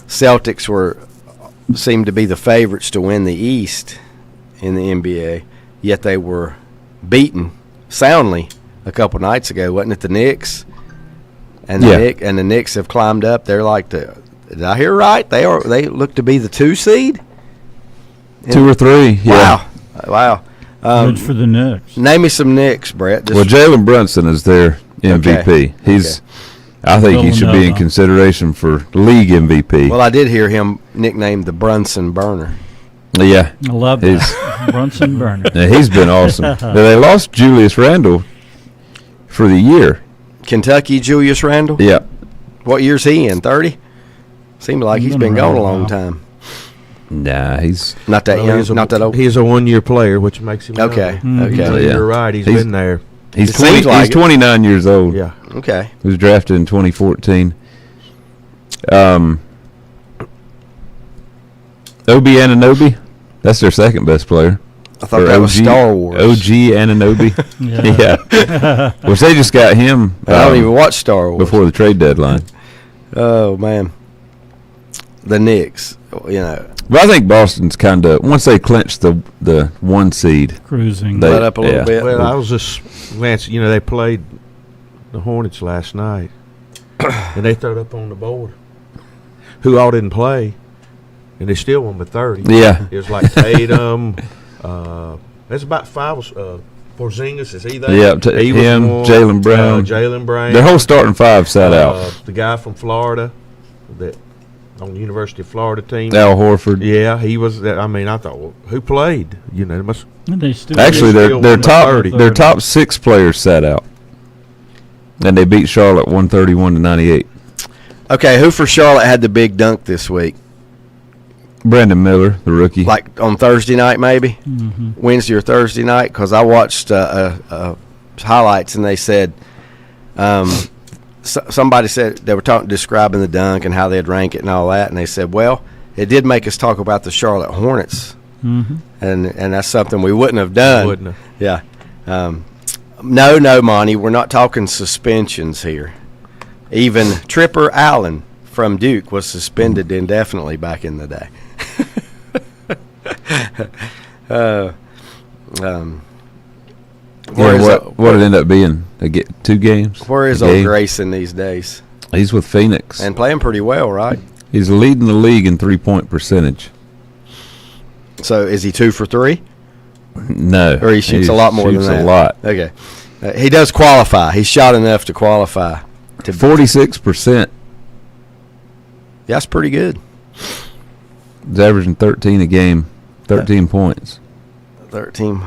Speaker 1: Celtics seemed to be the favorites to win the East in the NBA, yet they were beaten soundly a couple nights ago, wasn't it? The Knicks and the Knicks have climbed up. They're like did I hear right? They look to be the 2 seed.
Speaker 3: 2 or 3. Yeah.
Speaker 1: Wow.
Speaker 2: Good for the Knicks.
Speaker 1: Name me some Knicks, Brett.
Speaker 3: Well, Jalen Brunson is their MVP.
Speaker 1: Okay.
Speaker 3: He's. I think he should be in
Speaker 2: Villanova.
Speaker 3: consideration for league MVP.
Speaker 1: Well, I did hear him nicknamed the Brunson Burner.
Speaker 3: Yeah.
Speaker 2: I love that. Brunson Burner.
Speaker 3: Yeah, he's been awesome. Now, they lost Julius Randle for the year.
Speaker 1: Kentucky Julius Randle.
Speaker 3: Yeah.
Speaker 1: What year's he in? 30? Seems like he's been gone a long time.
Speaker 3: Nah, he's
Speaker 1: Not that young. Not that old.
Speaker 4: He's a 1-year player, which makes him
Speaker 1: Okay.
Speaker 4: younger.
Speaker 1: Okay.
Speaker 3: So, yeah.
Speaker 4: You're right. He's
Speaker 3: He's-
Speaker 4: been there.
Speaker 3: he's
Speaker 1: It
Speaker 3: 20,
Speaker 1: seems like
Speaker 3: he's
Speaker 1: it.
Speaker 3: 29 years old.
Speaker 4: Yeah.
Speaker 1: Okay.
Speaker 3: He was drafted in 2014. Obi Anunoby, that's their second best player.
Speaker 1: I thought
Speaker 3: Or
Speaker 1: that was Star Wars.
Speaker 3: OG Anunoby. Yeah. Which they just got him
Speaker 1: I don't even watch Star Wars.
Speaker 3: before the trade deadline.
Speaker 1: Oh man. The Knicks. You know.
Speaker 3: But I think Boston's kind of, once they clinch the 1 seed,
Speaker 2: Cruising.
Speaker 3: They-
Speaker 1: Let up a little
Speaker 3: yeah.
Speaker 1: bit.
Speaker 4: Well, I was just glancing. You know, they played the Hornets last night, and they threw it up on the board. Who all didn't play, and they still won by 30.
Speaker 3: yeah.
Speaker 4: It was like Tatum. There's about 5. Porzingis, is he there?
Speaker 3: Yeah,
Speaker 4: He was
Speaker 3: him,
Speaker 4: one.
Speaker 3: Jaylen Brown.
Speaker 4: Jaylen Brown.
Speaker 3: Their whole starting 5 sat out.
Speaker 4: The guy from Florida, that on the University of Florida team.
Speaker 3: Al Horford.
Speaker 4: Yeah, he was. I mean, I thought, well, who played? You know, it must.
Speaker 2: And they still
Speaker 3: Actually,
Speaker 4: Still
Speaker 3: their
Speaker 4: won by
Speaker 3: top
Speaker 4: 30.
Speaker 3: their top 6 players sat out, and they beat Charlotte 131-98.
Speaker 1: Okay, who for Charlotte had the big dunk this week?
Speaker 3: Brandon Miller, the rookie.
Speaker 1: Like on Thursday night, maybe
Speaker 2: Mhm.
Speaker 1: Wednesday or Thursday night, because I watched highlights and they said somebody said they were describing the dunk and how they'd rank it and all that, and they said, well, it did make us talk about the Charlotte Hornets,
Speaker 2: Mhm.
Speaker 1: and that's something we wouldn't have done.
Speaker 4: Wouldn't have.
Speaker 1: Yeah. No, Monty, we're not talking suspensions here. Even Tripper Allen from Duke was suspended indefinitely back in the day. Where is
Speaker 3: what it ended up being? They get 2 games.
Speaker 1: where is
Speaker 3: A
Speaker 1: old
Speaker 3: game?
Speaker 1: Grayson these days?
Speaker 3: He's with Phoenix.
Speaker 1: And playing pretty well, right?
Speaker 3: He's leading the league in 3-point percentage.
Speaker 1: So is he 2 for 3?
Speaker 3: No,
Speaker 1: Or he shoots a lot more than
Speaker 3: shoots
Speaker 1: that?
Speaker 3: a lot.
Speaker 1: Okay. He does qualify. He's shot enough to qualify.
Speaker 3: 46%.
Speaker 1: That's pretty good.
Speaker 3: He's averaging 13 a game, 13 points,
Speaker 1: 13.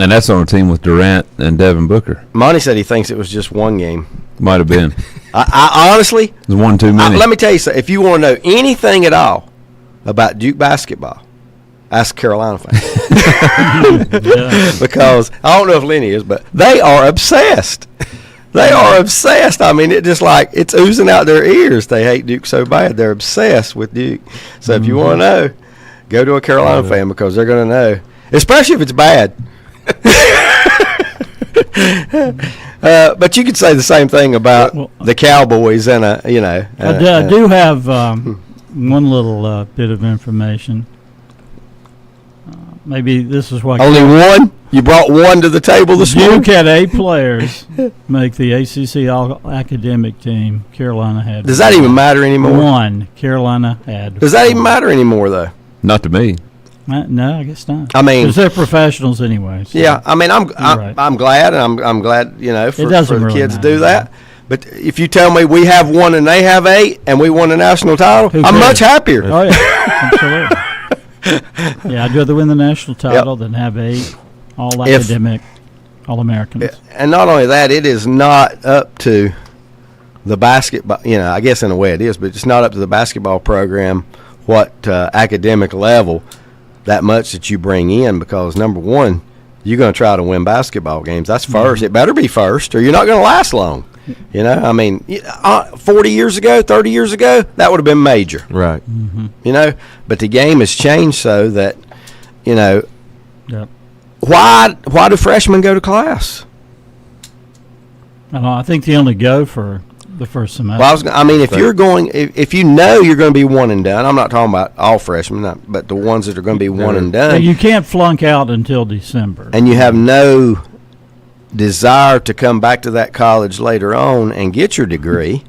Speaker 3: and that's on a team with Durant and Devin Booker.
Speaker 1: Monty said he thinks it was just one game.
Speaker 3: Might have been.
Speaker 1: I honestly,
Speaker 3: It was 1 too many.
Speaker 1: let me tell you something. If you want to know anything at all about Duke basketball, ask Carolina fans.
Speaker 2: Yeah.
Speaker 1: Because I don't know if Lenny is, but they are obsessed. They are obsessed. I mean, it just like it's oozing out their ears. They hate Duke so bad. They're obsessed with Duke. So if you want to know, go to a Carolina fan because they're going to know, especially if it's bad. But you could say the same thing about the Cowboys and
Speaker 2: I do have one little bit of information. maybe this is why
Speaker 1: Only one? You brought one to the table this morning?
Speaker 2: Duke had 8 players make the ACC All-Academic team. Carolina had
Speaker 1: Does that even matter anymore?
Speaker 2: 1. Carolina had.
Speaker 1: Does that even matter anymore, though?
Speaker 3: Not to me.
Speaker 2: No, I guess not.
Speaker 1: I mean,
Speaker 2: because they're professionals anyway. So.
Speaker 1: yeah. I mean, I'm
Speaker 2: right.
Speaker 1: I'm glad, and I'm glad, you know, for
Speaker 2: doesn't
Speaker 1: the
Speaker 2: really
Speaker 1: kids to
Speaker 2: matter.
Speaker 1: do that. But if you tell me we have 1 and they have 8, and we won a national title,
Speaker 2: Who
Speaker 1: I'm
Speaker 2: cares?
Speaker 1: much happier.
Speaker 2: Oh yeah, absolutely. Yeah, I'd rather win the national title than have 8 all-academic, all-Americans.
Speaker 1: And not only that, it is not up to the basketball. You know, I guess in a way it is, but it's not up to the basketball program what academic level that much that you bring in, because number one, you're going to try to win basketball games. That's first. It better be first, or you're not going to last long. You know, I mean, 40 years ago, 30 years ago, that would have been major.
Speaker 4: Right.
Speaker 1: You know, but the game has changed so that, you know,
Speaker 2: Yep.
Speaker 1: why do freshmen go to class?
Speaker 2: I think they only go for the first semester.
Speaker 1: Well, I mean, if you're going, if you know you're going to be one and done, I'm not talking about all freshmen, but the ones that are going to be one and
Speaker 2: Yeah,
Speaker 1: done,
Speaker 2: you can't flunk out until December.
Speaker 1: and you have no desire to come back to that college later on and get your degree.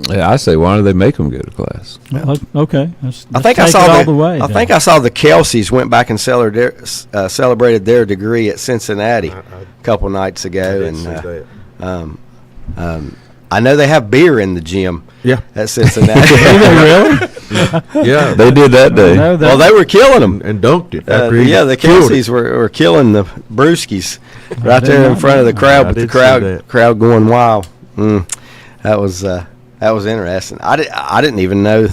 Speaker 3: Yeah, I say, why do they make them go to class?
Speaker 2: Well, okay. Let's
Speaker 1: I think I
Speaker 2: take
Speaker 1: saw
Speaker 2: it all
Speaker 1: the,
Speaker 2: the way.
Speaker 1: I think I saw the Kelseys went back and celebrated their degree at Cincinnati a couple nights ago, and I know they have beer in the gym.
Speaker 4: Yeah.
Speaker 1: At Cincinnati.
Speaker 2: Do they really?
Speaker 4: Yeah.
Speaker 3: They did that day.
Speaker 2: No,
Speaker 1: Well, they were killing them.
Speaker 4: and dunked it. After he
Speaker 1: Yeah, the
Speaker 4: killed it.
Speaker 1: Kelseys were killing the Brewskis right there in front of the crowd,
Speaker 4: I
Speaker 1: with the
Speaker 4: did see that.
Speaker 1: crowd going wild. That was interesting. I didn't even know.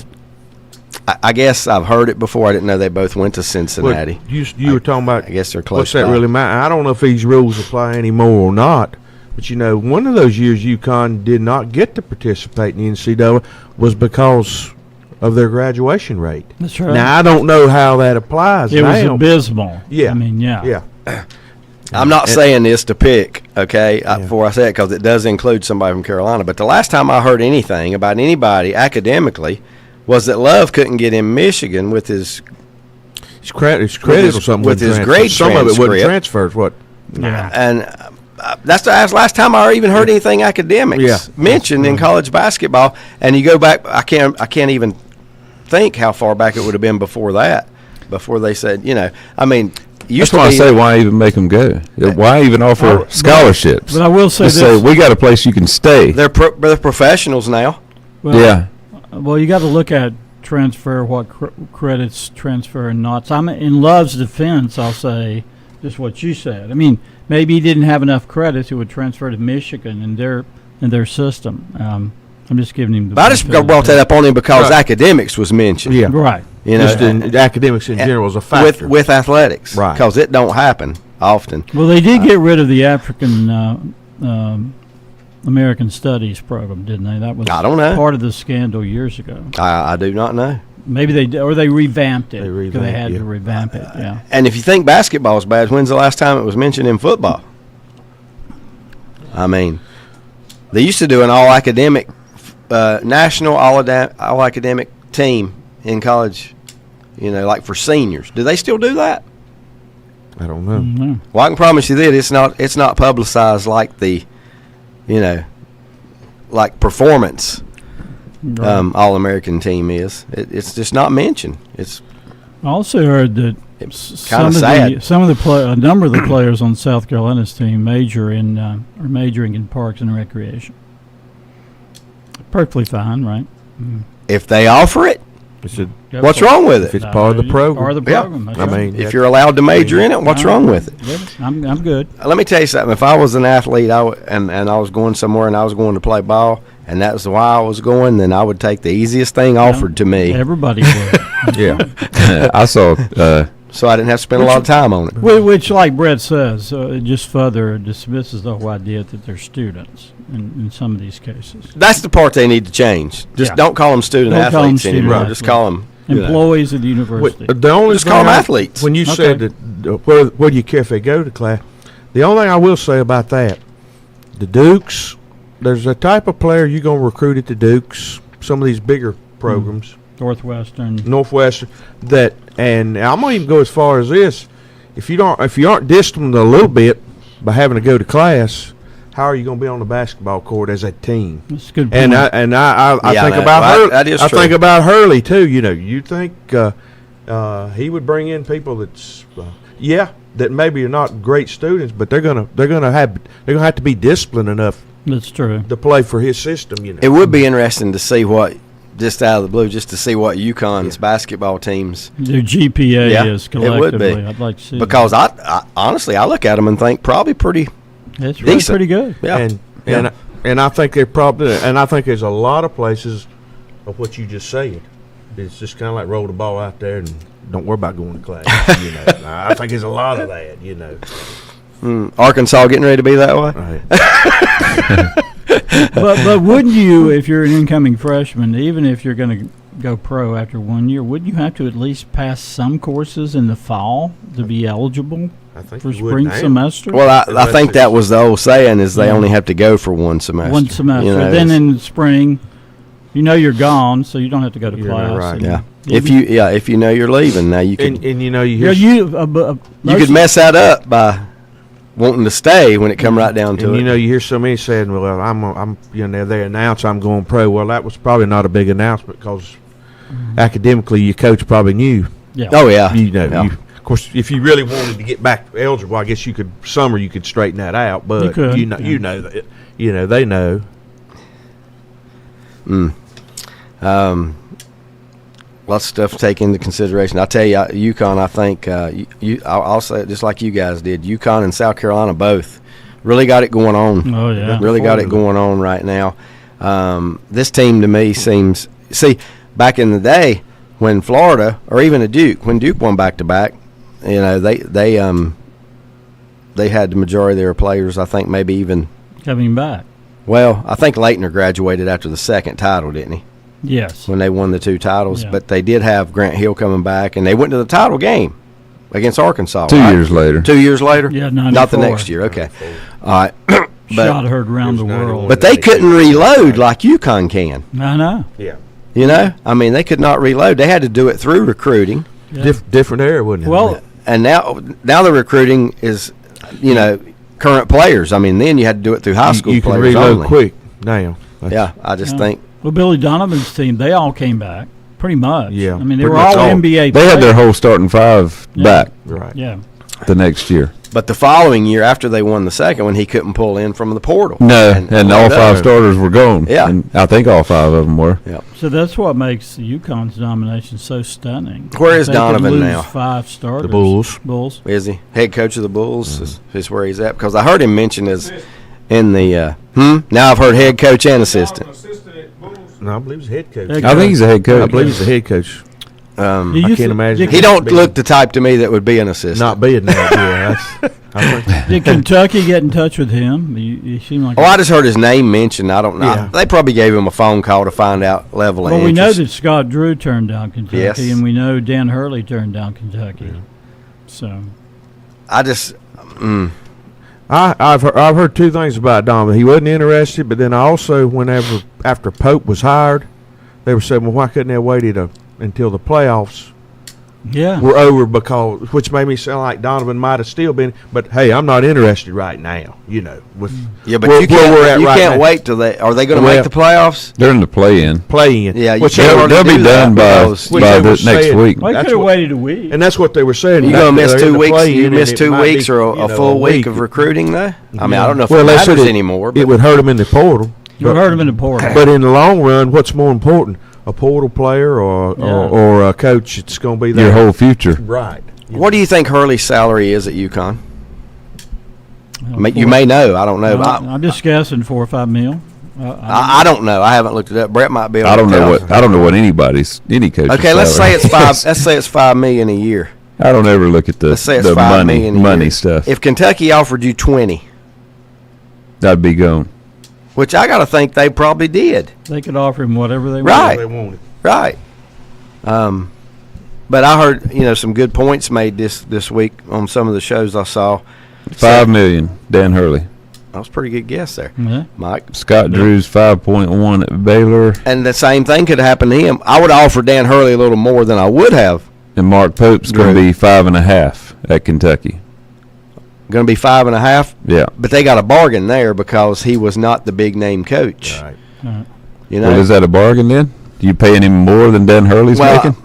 Speaker 1: I guess I've heard it before. I didn't know they both went to Cincinnati.
Speaker 4: Well, you were talking about.
Speaker 1: I guess they're close.
Speaker 4: What's that
Speaker 1: by.
Speaker 4: really matter? I don't know if these rules apply anymore or not. But you know, one of those years UConn did not get to participate in the NCAA was because of their graduation rate.
Speaker 2: That's right.
Speaker 4: Now I don't know how that applies.
Speaker 2: It was
Speaker 4: now.
Speaker 2: abysmal.
Speaker 4: Yeah.
Speaker 2: I mean, yeah.
Speaker 4: Yeah.
Speaker 1: I'm not saying this to pick, okay,
Speaker 4: Yeah.
Speaker 1: before I say it, because it does include somebody from Carolina. But the last time I heard anything about anybody academically was that Love couldn't get in Michigan with his
Speaker 4: His credit
Speaker 1: his-
Speaker 4: or something
Speaker 1: with his
Speaker 4: wasn't
Speaker 1: grade
Speaker 4: Some of it wasn't
Speaker 1: transcript.
Speaker 4: transferred. What?
Speaker 2: Yeah.
Speaker 1: and that's the last time I even heard anything academics
Speaker 4: Yeah.
Speaker 1: mentioned in college basketball. And you go back, I can't even think how far back it would have been before that, before they said, you know, I mean, used
Speaker 3: That's why I
Speaker 1: to
Speaker 3: say,
Speaker 1: be,
Speaker 3: why even make them go? Why even offer scholarships?
Speaker 2: But I will say
Speaker 3: Just
Speaker 2: this.
Speaker 3: say, we got a place you can stay.
Speaker 1: they're professionals now.
Speaker 2: Well,
Speaker 3: Yeah.
Speaker 2: Well, you got to look at transfer, what credits transfer and not. So I'm in Love's defense. I'll say just what you said. I mean, maybe he didn't have enough credits. He would transfer to Michigan in their system. I'm just giving him the.
Speaker 1: But I just
Speaker 2: benefit of
Speaker 1: brought
Speaker 2: the
Speaker 1: that up only because
Speaker 4: Right.
Speaker 1: academics was mentioned.
Speaker 4: Yeah.
Speaker 2: Right.
Speaker 1: You know,
Speaker 4: Just in academics in general is a factor.
Speaker 1: with athletics,
Speaker 4: Right.
Speaker 1: Because it don't happen often.
Speaker 2: Well, they did get rid of the African American Studies program, didn't they? That was
Speaker 1: I don't know.
Speaker 2: part of the scandal years ago.
Speaker 1: I do not know.
Speaker 2: Maybe they did, or they revamped it.
Speaker 4: They
Speaker 2: 'cause
Speaker 4: revamped,
Speaker 2: they had
Speaker 4: yeah.
Speaker 2: to revamp it. Yeah.
Speaker 1: And if you think basketball is bad, when's the last time it was mentioned in football? I mean, they used to do an all-academic, national all-academic team in college, you know, like for seniors. Do they still do that?
Speaker 4: I don't know.
Speaker 2: Mhm.
Speaker 1: Well, I can promise you that it's not publicized like the, you know, like performance
Speaker 2: Right.
Speaker 1: all-American team is. It's just not mentioned. It's
Speaker 2: I also heard that
Speaker 1: It's kinda sad.
Speaker 2: a number of the players on South Carolina's team are majoring in parks and recreation. Perfectly fine, right?
Speaker 1: if they offer it,
Speaker 4: It's a,
Speaker 2: Yep.
Speaker 1: what's wrong with
Speaker 4: if
Speaker 1: it?
Speaker 4: it's part of the program.
Speaker 2: Part of the
Speaker 1: Yeah.
Speaker 2: program. That's
Speaker 4: I
Speaker 2: right.
Speaker 4: mean,
Speaker 1: If you're allowed to major in it, what's
Speaker 2: All
Speaker 1: wrong
Speaker 2: right.
Speaker 1: with it?
Speaker 2: Good. I'm good.
Speaker 1: Let me tell you something. If I was an athlete, and I was going somewhere and I was going to play ball, and that was why I was going, then I would take the easiest thing offered to me,
Speaker 2: Everybody would.
Speaker 4: Yeah.
Speaker 3: I saw
Speaker 1: so I didn't have to spend a lot of time on it.
Speaker 2: Which, like Brett says, it just further dismisses the whole idea that they're students in some of these cases.
Speaker 1: That's the part they need to change. Just
Speaker 2: Yeah.
Speaker 1: don't call them student
Speaker 2: Don't call 'em
Speaker 1: athletes
Speaker 2: student
Speaker 1: anymore. Just
Speaker 2: athletes.
Speaker 1: call them
Speaker 2: Employees of the university.
Speaker 4: The only
Speaker 1: Just
Speaker 4: thing
Speaker 1: call 'em
Speaker 4: I-
Speaker 1: athletes.
Speaker 4: When you
Speaker 2: Okay.
Speaker 4: said that, where do you care if they go to class? The only thing I will say about that, the Dukes, there's a type of player you're going to recruit at the Dukes, some of these bigger programs,
Speaker 2: Northwestern.
Speaker 4: Northwestern, and I'm going to even go as far as this. if you aren't disciplined a little bit by having to go to class, how are you going to be on the basketball court as a team?
Speaker 2: That's a good point.
Speaker 4: And I
Speaker 1: Yeah,
Speaker 4: think
Speaker 1: no,
Speaker 4: about
Speaker 1: well,
Speaker 4: Hurley.
Speaker 1: that is
Speaker 4: I
Speaker 1: true.
Speaker 4: think about Hurley too. You know, you think he would bring in people that's that maybe are not great students, but they're gonna have to be disciplined enough
Speaker 2: That's true.
Speaker 4: to play for his system. You know,
Speaker 1: It would be interesting to see what, just out of the blue, just to see what UConn's basketball teams,
Speaker 2: Their GPA
Speaker 1: Yeah,
Speaker 2: is
Speaker 1: it would be.
Speaker 2: collectively. I'd like to see
Speaker 1: because I honestly I look at them and think probably pretty
Speaker 2: that. It's really
Speaker 1: decent.
Speaker 2: pretty good.
Speaker 1: yeah.
Speaker 4: and I think they're probably, and I think there's a lot of places of what you just said. It's just kind of like roll the ball out there and don't worry about going to class. You know, I think there's a lot of that. You know,
Speaker 1: Arkansas getting ready to be that way.
Speaker 4: right.
Speaker 2: But wouldn't you, if you're an incoming freshman, even if you're going to go pro after 1 year, wouldn't you have to at least pass some courses in the fall to be eligible
Speaker 4: I think
Speaker 2: for
Speaker 4: you would
Speaker 2: spring
Speaker 4: now.
Speaker 2: semester?
Speaker 1: Well, I
Speaker 4: Unless
Speaker 1: think that
Speaker 4: it's-
Speaker 1: was the old saying is they
Speaker 2: Yeah.
Speaker 1: only have to go for one semester.
Speaker 2: One semester.
Speaker 1: You know,
Speaker 2: Then
Speaker 1: it's-
Speaker 2: in the spring, you're gone, so you don't have to go to
Speaker 4: You're
Speaker 2: class.
Speaker 4: right.
Speaker 2: and
Speaker 1: yeah.
Speaker 2: even-
Speaker 1: If you know you're leaving, now you can
Speaker 4: And you know you
Speaker 2: Yeah,
Speaker 4: hear
Speaker 1: you could mess that up by wanting to stay when it come right down to
Speaker 4: and
Speaker 1: it.
Speaker 4: you know you hear so many saying, "Well, I'm you know they announce I'm going pro." Well, that was probably not a big announcement because academically your coach probably knew.
Speaker 2: Yeah.
Speaker 1: Oh yeah.
Speaker 4: You know,
Speaker 1: Yeah.
Speaker 4: of course, if you really wanted to get back eligible, I guess you could straighten that out. But
Speaker 2: You could,
Speaker 4: you know,
Speaker 2: yeah.
Speaker 4: you know that, you know they know.
Speaker 1: Lots of stuff to take into consideration. I tell you, UConn. I think I'll say it just like you guys did. UConn and South Carolina both really got it going on.
Speaker 2: Oh, yeah.
Speaker 1: Really got it going on right now. This team to me seems. See, back in the day when Florida or even when Duke won back to back, you know they had the majority of their players. I think maybe even.
Speaker 2: Coming back.
Speaker 1: Well, I think Leitner graduated after the second title, didn't he?
Speaker 2: Yes.
Speaker 1: When they won the two titles,
Speaker 2: Yeah.
Speaker 1: but they did have Grant Hill coming back, and they went to the title game against Arkansas.
Speaker 3: 2
Speaker 1: right?
Speaker 3: years later.
Speaker 1: 2 years later?
Speaker 2: Yeah,
Speaker 1: Not the
Speaker 2: 94.
Speaker 1: next year. Okay. All right.
Speaker 2: Shot heard around the
Speaker 4: It was
Speaker 2: world.
Speaker 4: 91.
Speaker 1: But they couldn't reload like UConn can.
Speaker 2: I know.
Speaker 4: Yeah,
Speaker 1: You know? I mean, they could not reload. They had to do it through recruiting.
Speaker 2: Yeah.
Speaker 4: different era, wouldn't it?
Speaker 2: Well,
Speaker 1: And now the recruiting is, you know, current players. I mean, then you had to do it through high school
Speaker 4: you can
Speaker 1: players
Speaker 4: reload
Speaker 1: only.
Speaker 4: quick now. That's-
Speaker 1: Yeah, I just
Speaker 2: Yeah.
Speaker 1: think.
Speaker 2: Well, Billy Donovan's team, they all came back, pretty much.
Speaker 4: Yeah,
Speaker 2: I mean, they
Speaker 4: pretty
Speaker 2: were
Speaker 4: much
Speaker 2: all
Speaker 4: all.
Speaker 2: NBA
Speaker 3: They had their
Speaker 2: players.
Speaker 3: whole starting five
Speaker 2: Yeah.
Speaker 3: back
Speaker 4: right.
Speaker 2: Yeah.
Speaker 3: the next year.
Speaker 1: But the following year, after they won the second one, he couldn't pull in from the portal.
Speaker 3: No, and all
Speaker 1: that-
Speaker 3: five starters were gone.
Speaker 1: Yeah.
Speaker 3: And I think all five of them were.
Speaker 2: So that's what makes UConn's domination so stunning.
Speaker 1: Where is
Speaker 2: They could
Speaker 1: Donovan
Speaker 2: lose
Speaker 1: now?
Speaker 2: 5 starters.
Speaker 4: The Bulls.
Speaker 2: Bulls.
Speaker 1: Is he head coach of the Bulls? Is where he's at? Because I heard him mentioned as in the. Now I've heard head coach and assistant.
Speaker 4: No, I believe he's head coach.
Speaker 2: Head
Speaker 3: I think he's a head coach.
Speaker 4: I believe he's the head coach.
Speaker 2: You
Speaker 4: I
Speaker 2: used
Speaker 4: can't
Speaker 2: to-
Speaker 4: imagine.
Speaker 1: He don't look the type to me that would be an assistant.
Speaker 4: Not being that. Yeah, that's, I think.
Speaker 2: Did Kentucky get in touch with him? You seem like.
Speaker 1: Oh, I just heard his name mentioned. I don't know.
Speaker 4: Yeah.
Speaker 1: They probably gave him a phone call to find out level of
Speaker 2: Well, we know
Speaker 1: interest.
Speaker 2: that Scott Drew turned down Kentucky,
Speaker 1: Yes.
Speaker 2: and we know Dan Hurley turned down Kentucky. So
Speaker 1: I just.
Speaker 4: I've heard two things about Donovan. He wasn't interested, but then I also, whenever after Pope was hired, they were saying, "Well, why couldn't they have waited until the playoffs
Speaker 2: yeah,
Speaker 4: were over?" Because which made me sound like Donovan might have still been. But hey, I'm not interested right now. You know, with
Speaker 1: Yeah, but
Speaker 4: where-
Speaker 1: you
Speaker 4: where we're at
Speaker 1: can't. You
Speaker 4: right
Speaker 1: can't
Speaker 4: now.
Speaker 1: wait till they. Are they going to
Speaker 4: Well-
Speaker 1: make the playoffs?
Speaker 3: They're in the play-in.
Speaker 4: playing.
Speaker 1: Yeah, you
Speaker 4: which
Speaker 1: can't
Speaker 4: they were-
Speaker 1: hardly
Speaker 3: They'll be
Speaker 1: do that
Speaker 3: done by
Speaker 1: because-
Speaker 4: Which
Speaker 3: the
Speaker 4: they were
Speaker 3: next
Speaker 4: saying-
Speaker 3: week.
Speaker 2: well,
Speaker 4: That's
Speaker 2: could have
Speaker 4: what-
Speaker 2: waited a week.
Speaker 4: and that's what they were saying.
Speaker 1: You
Speaker 4: that
Speaker 1: gonna miss
Speaker 4: they're in
Speaker 1: 2
Speaker 4: the
Speaker 1: weeks?
Speaker 4: play-in
Speaker 1: You
Speaker 4: and
Speaker 1: miss
Speaker 4: it
Speaker 1: 2
Speaker 4: might be,
Speaker 1: weeks or a
Speaker 4: you know,
Speaker 1: full week
Speaker 4: week.
Speaker 1: of recruiting, though. I mean,
Speaker 2: Yeah.
Speaker 1: I don't know if
Speaker 4: Well,
Speaker 1: it
Speaker 4: they said
Speaker 1: matters
Speaker 4: it-
Speaker 1: anymore.
Speaker 4: It
Speaker 1: But
Speaker 4: would hurt them in the portal.
Speaker 2: You heard him in the portal.
Speaker 4: But in the long run, what's more important, a portal player or a coach that's going to be there?
Speaker 3: Your whole future.
Speaker 4: Right.
Speaker 1: what do you think Hurley's salary is at UConn?
Speaker 2: Well,
Speaker 1: You may know. I don't know.
Speaker 2: Well,
Speaker 1: but
Speaker 2: I'm just guessing 4 or 5 mil.
Speaker 1: I don't know. I haven't looked it up. Brett might be able
Speaker 3: I
Speaker 1: to
Speaker 3: don't know
Speaker 1: tell
Speaker 3: what
Speaker 1: us.
Speaker 3: I don't know what any coach.
Speaker 1: Okay, let's say it's five. Let's say it's $5 million a year.
Speaker 3: I don't ever look at the
Speaker 1: Let's say it's
Speaker 3: the
Speaker 1: $5
Speaker 3: money
Speaker 1: million a year.
Speaker 3: stuff.
Speaker 1: If Kentucky offered you 20,
Speaker 3: That'd be gone.
Speaker 1: which I got to think they probably did.
Speaker 2: They could offer him whatever they
Speaker 1: Right.
Speaker 4: They wanted.
Speaker 1: Right. But I heard some good points made this week on some of the shows I saw.
Speaker 3: $5 million. Dan Hurley.
Speaker 1: That was a pretty good guess there,
Speaker 2: want. Yeah.
Speaker 1: Mike.
Speaker 3: Scott Drew's 5.1 at Baylor.
Speaker 1: And the same thing could happen to him. I would offer Dan Hurley a little more than I would have
Speaker 3: And Mark Pope's going to be 5.5 at Kentucky.
Speaker 1: Going to be 5.5.
Speaker 3: Yeah.
Speaker 1: But they got a bargain there because he was not the big name coach.
Speaker 4: Right.
Speaker 1: You know,
Speaker 3: Well, is that a bargain then? Do you paying him more than Dan Hurley's making?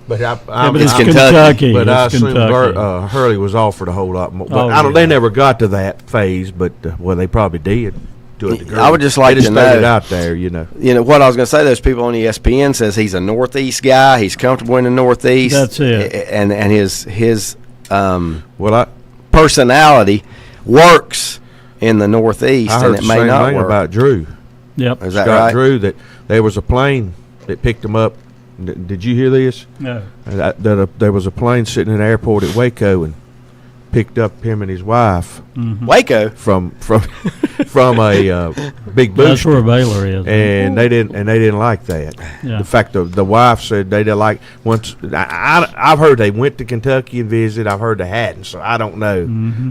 Speaker 4: But
Speaker 2: But
Speaker 1: it's
Speaker 2: it's
Speaker 1: Kentucky.
Speaker 4: But I
Speaker 2: It's
Speaker 4: assume
Speaker 2: Kentucky.
Speaker 4: Hurley was offered a whole lot more. But
Speaker 2: Oh,
Speaker 4: They
Speaker 2: yeah.
Speaker 4: never got to that phase. But well, they probably did to a degree.
Speaker 1: I would just like
Speaker 4: they just
Speaker 1: to
Speaker 4: started
Speaker 1: know-
Speaker 4: out there. You know.
Speaker 1: You know what I was going to say. Those people on ESPN says he's a Northeast guy. He's comfortable in the Northeast.
Speaker 2: That's it.
Speaker 1: And his
Speaker 4: Well,
Speaker 1: personality works in the Northeast,
Speaker 4: I
Speaker 1: and
Speaker 4: heard
Speaker 1: it
Speaker 4: the
Speaker 1: may
Speaker 4: same
Speaker 1: not
Speaker 4: thing
Speaker 1: work.
Speaker 4: about Drew.
Speaker 2: Yep.
Speaker 1: Is that
Speaker 4: Scott
Speaker 1: right?
Speaker 4: Drew, that there was a plane that picked him up. Did you hear this?
Speaker 2: No.
Speaker 4: There was a plane sitting in the airport at Waco and picked up him and his wife
Speaker 1: Waco.
Speaker 4: from from a big
Speaker 2: That's
Speaker 4: booster,
Speaker 2: where Baylor is.
Speaker 4: and they didn't like that.
Speaker 2: Yeah.
Speaker 4: The fact the wife said they didn't like once. I've heard they went to Kentucky and visited. I've heard they hadn't, so I don't know.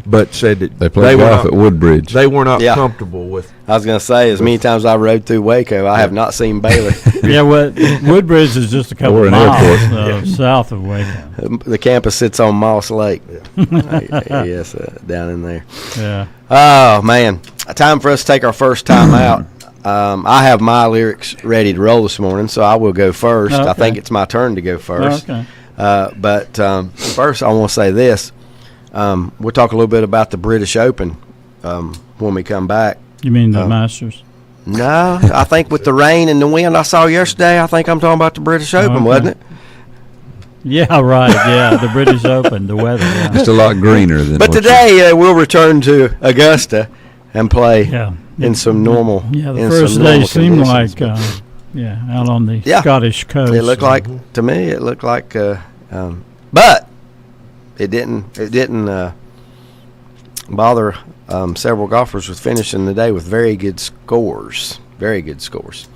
Speaker 4: But said that
Speaker 3: They played
Speaker 4: were
Speaker 3: golf
Speaker 4: not,
Speaker 3: at Woodbridge.
Speaker 4: they were not
Speaker 1: Yeah.
Speaker 4: comfortable with.
Speaker 1: I was going to say, as many times I rode through Waco, I have not seen Baylor.
Speaker 2: Yeah, Woodbridge is just a couple
Speaker 3: Or an
Speaker 2: miles south of Waco.
Speaker 1: The campus sits on Moss Lake. Yes, down in there.
Speaker 2: Yeah.
Speaker 1: Oh, man. Time for us to take our first time out. I have my lyrics ready to roll this morning, so I will go first. I
Speaker 2: Okay.
Speaker 1: think it's my turn to go first.
Speaker 2: Okay.
Speaker 1: But first, I want to say this. We'll talk a little bit about the British Open when we come back.
Speaker 2: You mean the Masters?
Speaker 1: No, I think with the rain and the wind I saw yesterday, I think I'm talking about the British Open,
Speaker 2: Okay.
Speaker 1: wasn't it?
Speaker 2: Yeah, right. Yeah, the British Open, the weather. Yeah.
Speaker 3: Just a lot greener than.
Speaker 1: But
Speaker 3: what you-
Speaker 1: today we'll return to Augusta and play
Speaker 2: Yeah.
Speaker 1: in some normal.
Speaker 2: Yeah, the
Speaker 1: in
Speaker 2: first
Speaker 1: some
Speaker 2: day
Speaker 1: normal
Speaker 2: seemed
Speaker 1: conditions.
Speaker 2: like, out on the
Speaker 1: Yeah.
Speaker 2: Scottish coast.
Speaker 1: It looked like to me. It looked like, but it didn't. It didn't bother several golfers with finishing the day with very good scores. Very good scores.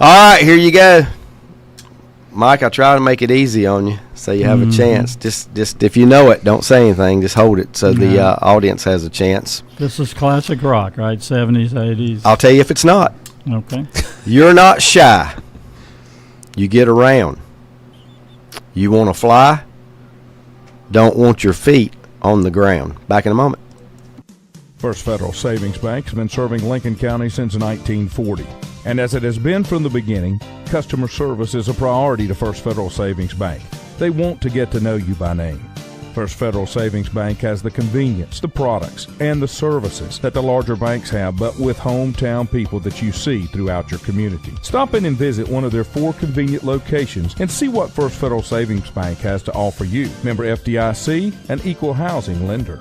Speaker 1: All right, here you go, Mike. I try to make it easy on you, so you have a chance. Just if you know it, don't say anything. Just hold it so the audience has a chance.
Speaker 2: This is classic rock, right? 70s, 80s.
Speaker 1: I'll tell you if it's not.
Speaker 2: Okay.
Speaker 1: You're not shy. You get around. You want to fly. Don't want your feet on the ground. Back in a moment.
Speaker 5: First Federal Savings Bank has been serving Lincoln County since 1940. And as it has been from the beginning, customer service is a priority to First Federal Savings Bank. They want to get to know you by name. First Federal Savings Bank has the convenience, the products, and the services that the larger banks have, but with hometown people that you see throughout your community. Stop in and visit one of their 4 convenient locations and see what First Federal Savings Bank has to offer you. Member FDIC, an equal housing lender.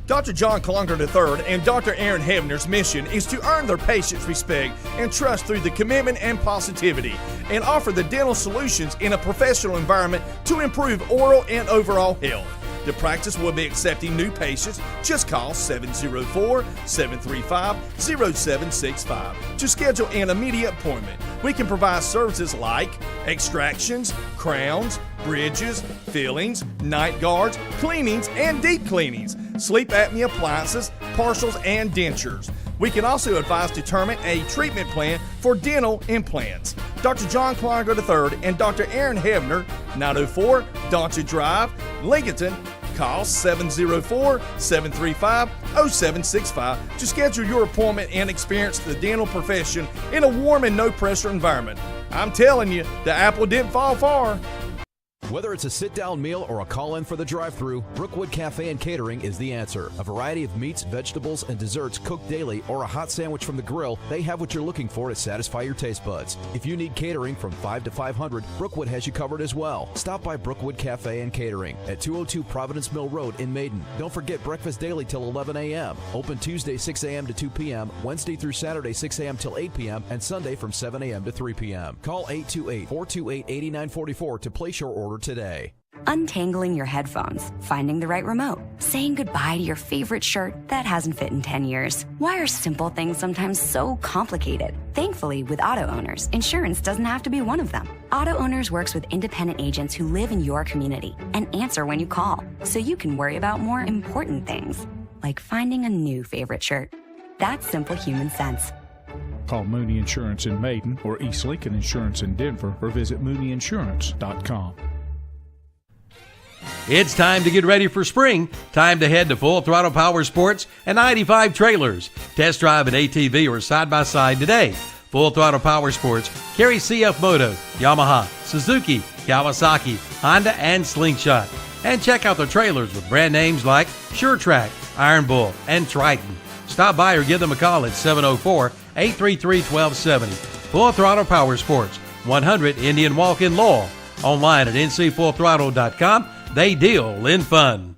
Speaker 6: Dr. John Klunger III and Dr. Aaron Hebner's mission is to earn their patients' respect and trust through the commitment and positivity, and offer the dental solutions in a professional environment to improve oral and overall health. The practice will be accepting new patients. Just call 704-735-0765 to schedule an immediate appointment. We can provide services like extractions, crowns, bridges, fillings, night guards, cleanings, and deep cleanings, sleep apnea appliances, partials, and dentures. We can also advise determine a treatment plan for dental implants. Dr. John Klunger III and Dr. Aaron Hebner, 904 Doncha Drive, Lincolnton. Call 704-735-0765 to schedule your appointment and experience the dental profession in a warm and no-pressure environment. I'm telling you, the apple didn't fall far.
Speaker 7: Whether it's a sit-down meal or a call-in for the drive-thru, Brookwood Cafe and Catering is the answer. A variety of meats, vegetables, and desserts cooked daily, or a hot sandwich from the grill, they have what you're looking for to satisfy your taste buds. If you need catering from 5 to 500, Brookwood has you covered as well. Stop by Brookwood Cafe and Catering at 202 Providence Mill Road in Maiden. Don't forget breakfast daily till 11 a.m. Open Tuesday 6 a.m. to 2 p.m., Wednesday through Saturday 6 a.m. till 8 p.m., and Sunday from 7 a.m. to 3 p.m. Call 828-428-8944 to place your order today.
Speaker 8: Untangling your headphones, finding the right remote, saying goodbye to your favorite shirt that hasn't fit in 10 years. Why are simple things sometimes so complicated? Thankfully, with auto owners, insurance doesn't have to be one of them. Auto Owners works with independent agents who live in your community and answer when you call, so you can worry about more important things, like finding a new favorite shirt. That's simple human sense.
Speaker 5: Call Mooney Insurance in Maiden or East Lincoln Insurance in Denver or visit mooneyinsurance.com.
Speaker 9: It's time to get ready for spring. Time to head to Full Throttle Power Sports and 95 Trailers. Test drive an ATV or side-by-side today. Full Throttle Power Sports carries CF Moto, Yamaha, Suzuki, Kawasaki, Honda, and Slingshot. And check out the trailers with brand names like SureTrack, Iron Bull, and Triton. Stop by or give them a call at 704-833-1270. Full Throttle Power Sports, 100 Indian Walk in Lowell. Online at ncfullthrottle.com. They deal in fun.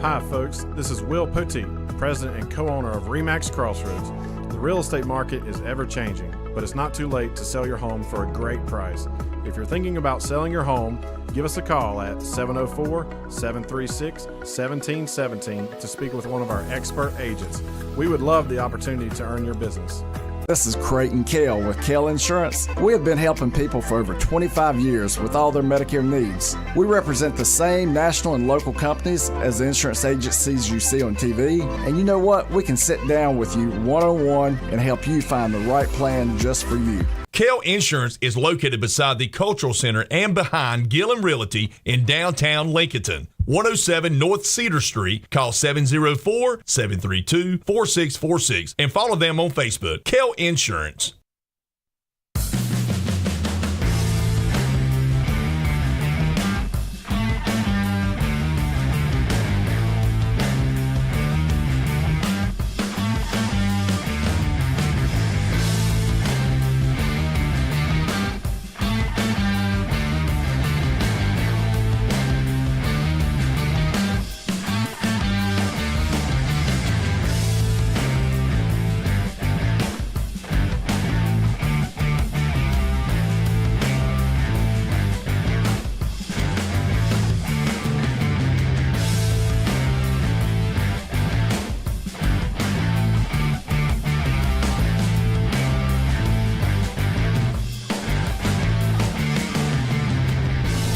Speaker 10: Hi, folks. This is Will Poteet, president and co-owner of Remax Crossroads. The real estate market is ever-changing, but it's not too late to sell your home for a great price. If you're thinking about selling your home, give us a call at 704-736-1717 to speak with one of our expert agents. We would love the opportunity to earn your business.
Speaker 11: This is Creighton Kell with Kell Insurance. We have been helping people for over 25 years with all their Medicare needs. We represent the same national and local companies as the insurance agencies you see on TV. And you know what? We can sit down with you one-on-one and help you find the right plan just for you.
Speaker 6: Kell Insurance is located beside the Cultural Center and behind Gillum Realty in downtown Lincolnton. 107 North Cedar Street. Call 704-732-4646 and follow them on Facebook. Kell Insurance.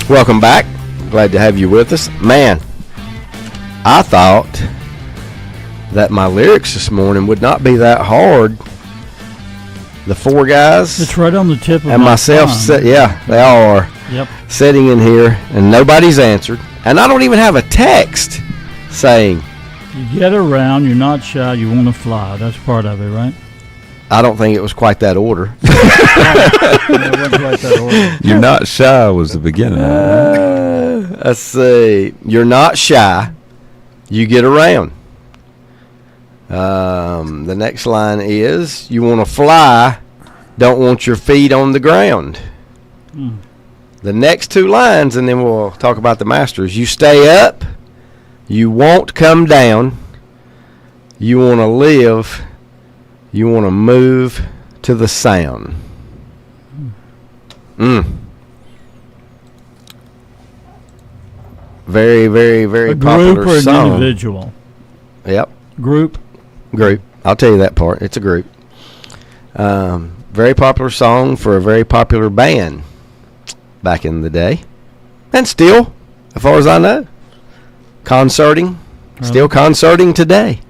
Speaker 1: Welcome back. Glad to have you with us. Man, I thought that my lyrics this morning would not be that hard. The four guys.
Speaker 2: It's right on the tip of
Speaker 1: and
Speaker 2: my
Speaker 1: myself.
Speaker 2: tongue.
Speaker 1: Yeah, they all are.
Speaker 2: Yep.
Speaker 1: Sitting in here, and nobody's answered. And I don't even have a text saying.
Speaker 2: You get around, you're not shy, you want to fly. That's part of it, right?
Speaker 1: I don't think it was quite that order.
Speaker 3: You're not shy was the beginning.
Speaker 1: Let's see. You're not shy. You get around. The next line is, you want to fly, don't want your feet on the ground. The next two lines, and then we'll talk about the masters. You stay up, you won't come down, you want to live, you want to move to the sound. Very, very, very
Speaker 2: a
Speaker 1: popular
Speaker 2: group or
Speaker 1: song.
Speaker 2: an individual?
Speaker 1: Yep.
Speaker 2: Group.
Speaker 1: I'll tell you that part. It's a group. Very popular song for a very popular band back in the day. And still, as far as I know, concerting. Still concerting today.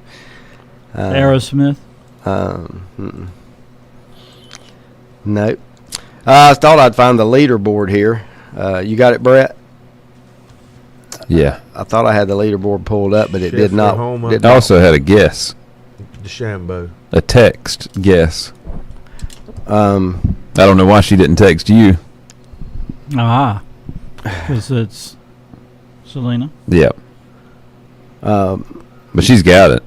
Speaker 2: Aerosmith?
Speaker 1: No. I thought I'd find the leaderboard here. You got it, Brett?
Speaker 3: Yeah.
Speaker 1: I thought I had the leaderboard pulled up, but it did not.
Speaker 3: I also had a guess.
Speaker 4: DeChambeau.
Speaker 3: A text guess. I don't know why she didn't text you.
Speaker 2: Because it's Selena.
Speaker 3: Yep. But she's got it.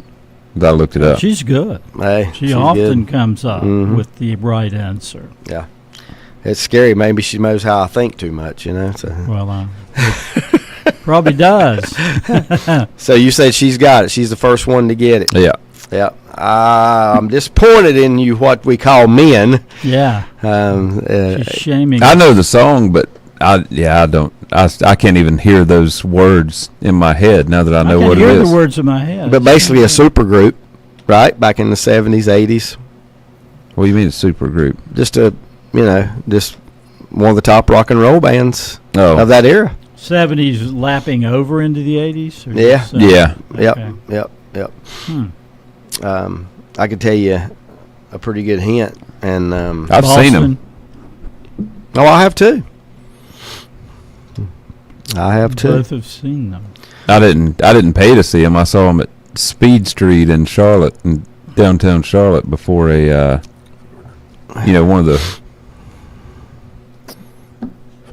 Speaker 3: I looked it up.
Speaker 2: She's good.
Speaker 1: Hey,
Speaker 2: she often comes up with the right answer.
Speaker 1: Yeah. It's scary. Maybe she knows how I think too much, you know. So.
Speaker 2: Well, probably does.
Speaker 1: So you said she's got it. She's the first one to get it.
Speaker 3: Yeah.
Speaker 1: Yeah. I'm disappointed in you, what we call men.
Speaker 2: Yeah. She's shaming.
Speaker 3: I know the song, but I don't. I can't even hear those words in my head now that I know what it is.
Speaker 2: I can hear the words in my head.
Speaker 1: But basically a super group, right? Back in the 70s, 80s.
Speaker 3: What do you mean a super group?
Speaker 1: Just just one of the top rock and roll bands of that era.
Speaker 2: 70s lapping over into the 80s?
Speaker 1: Yeah.
Speaker 2: Okay.
Speaker 1: Yep. I could tell you a pretty good hint. And
Speaker 3: I've seen them.
Speaker 1: Oh, I have too. I have too.
Speaker 2: Both have seen them.
Speaker 3: I didn't pay to see him. I saw him at Speed Street in Charlotte, in downtown Charlotte, before a one of the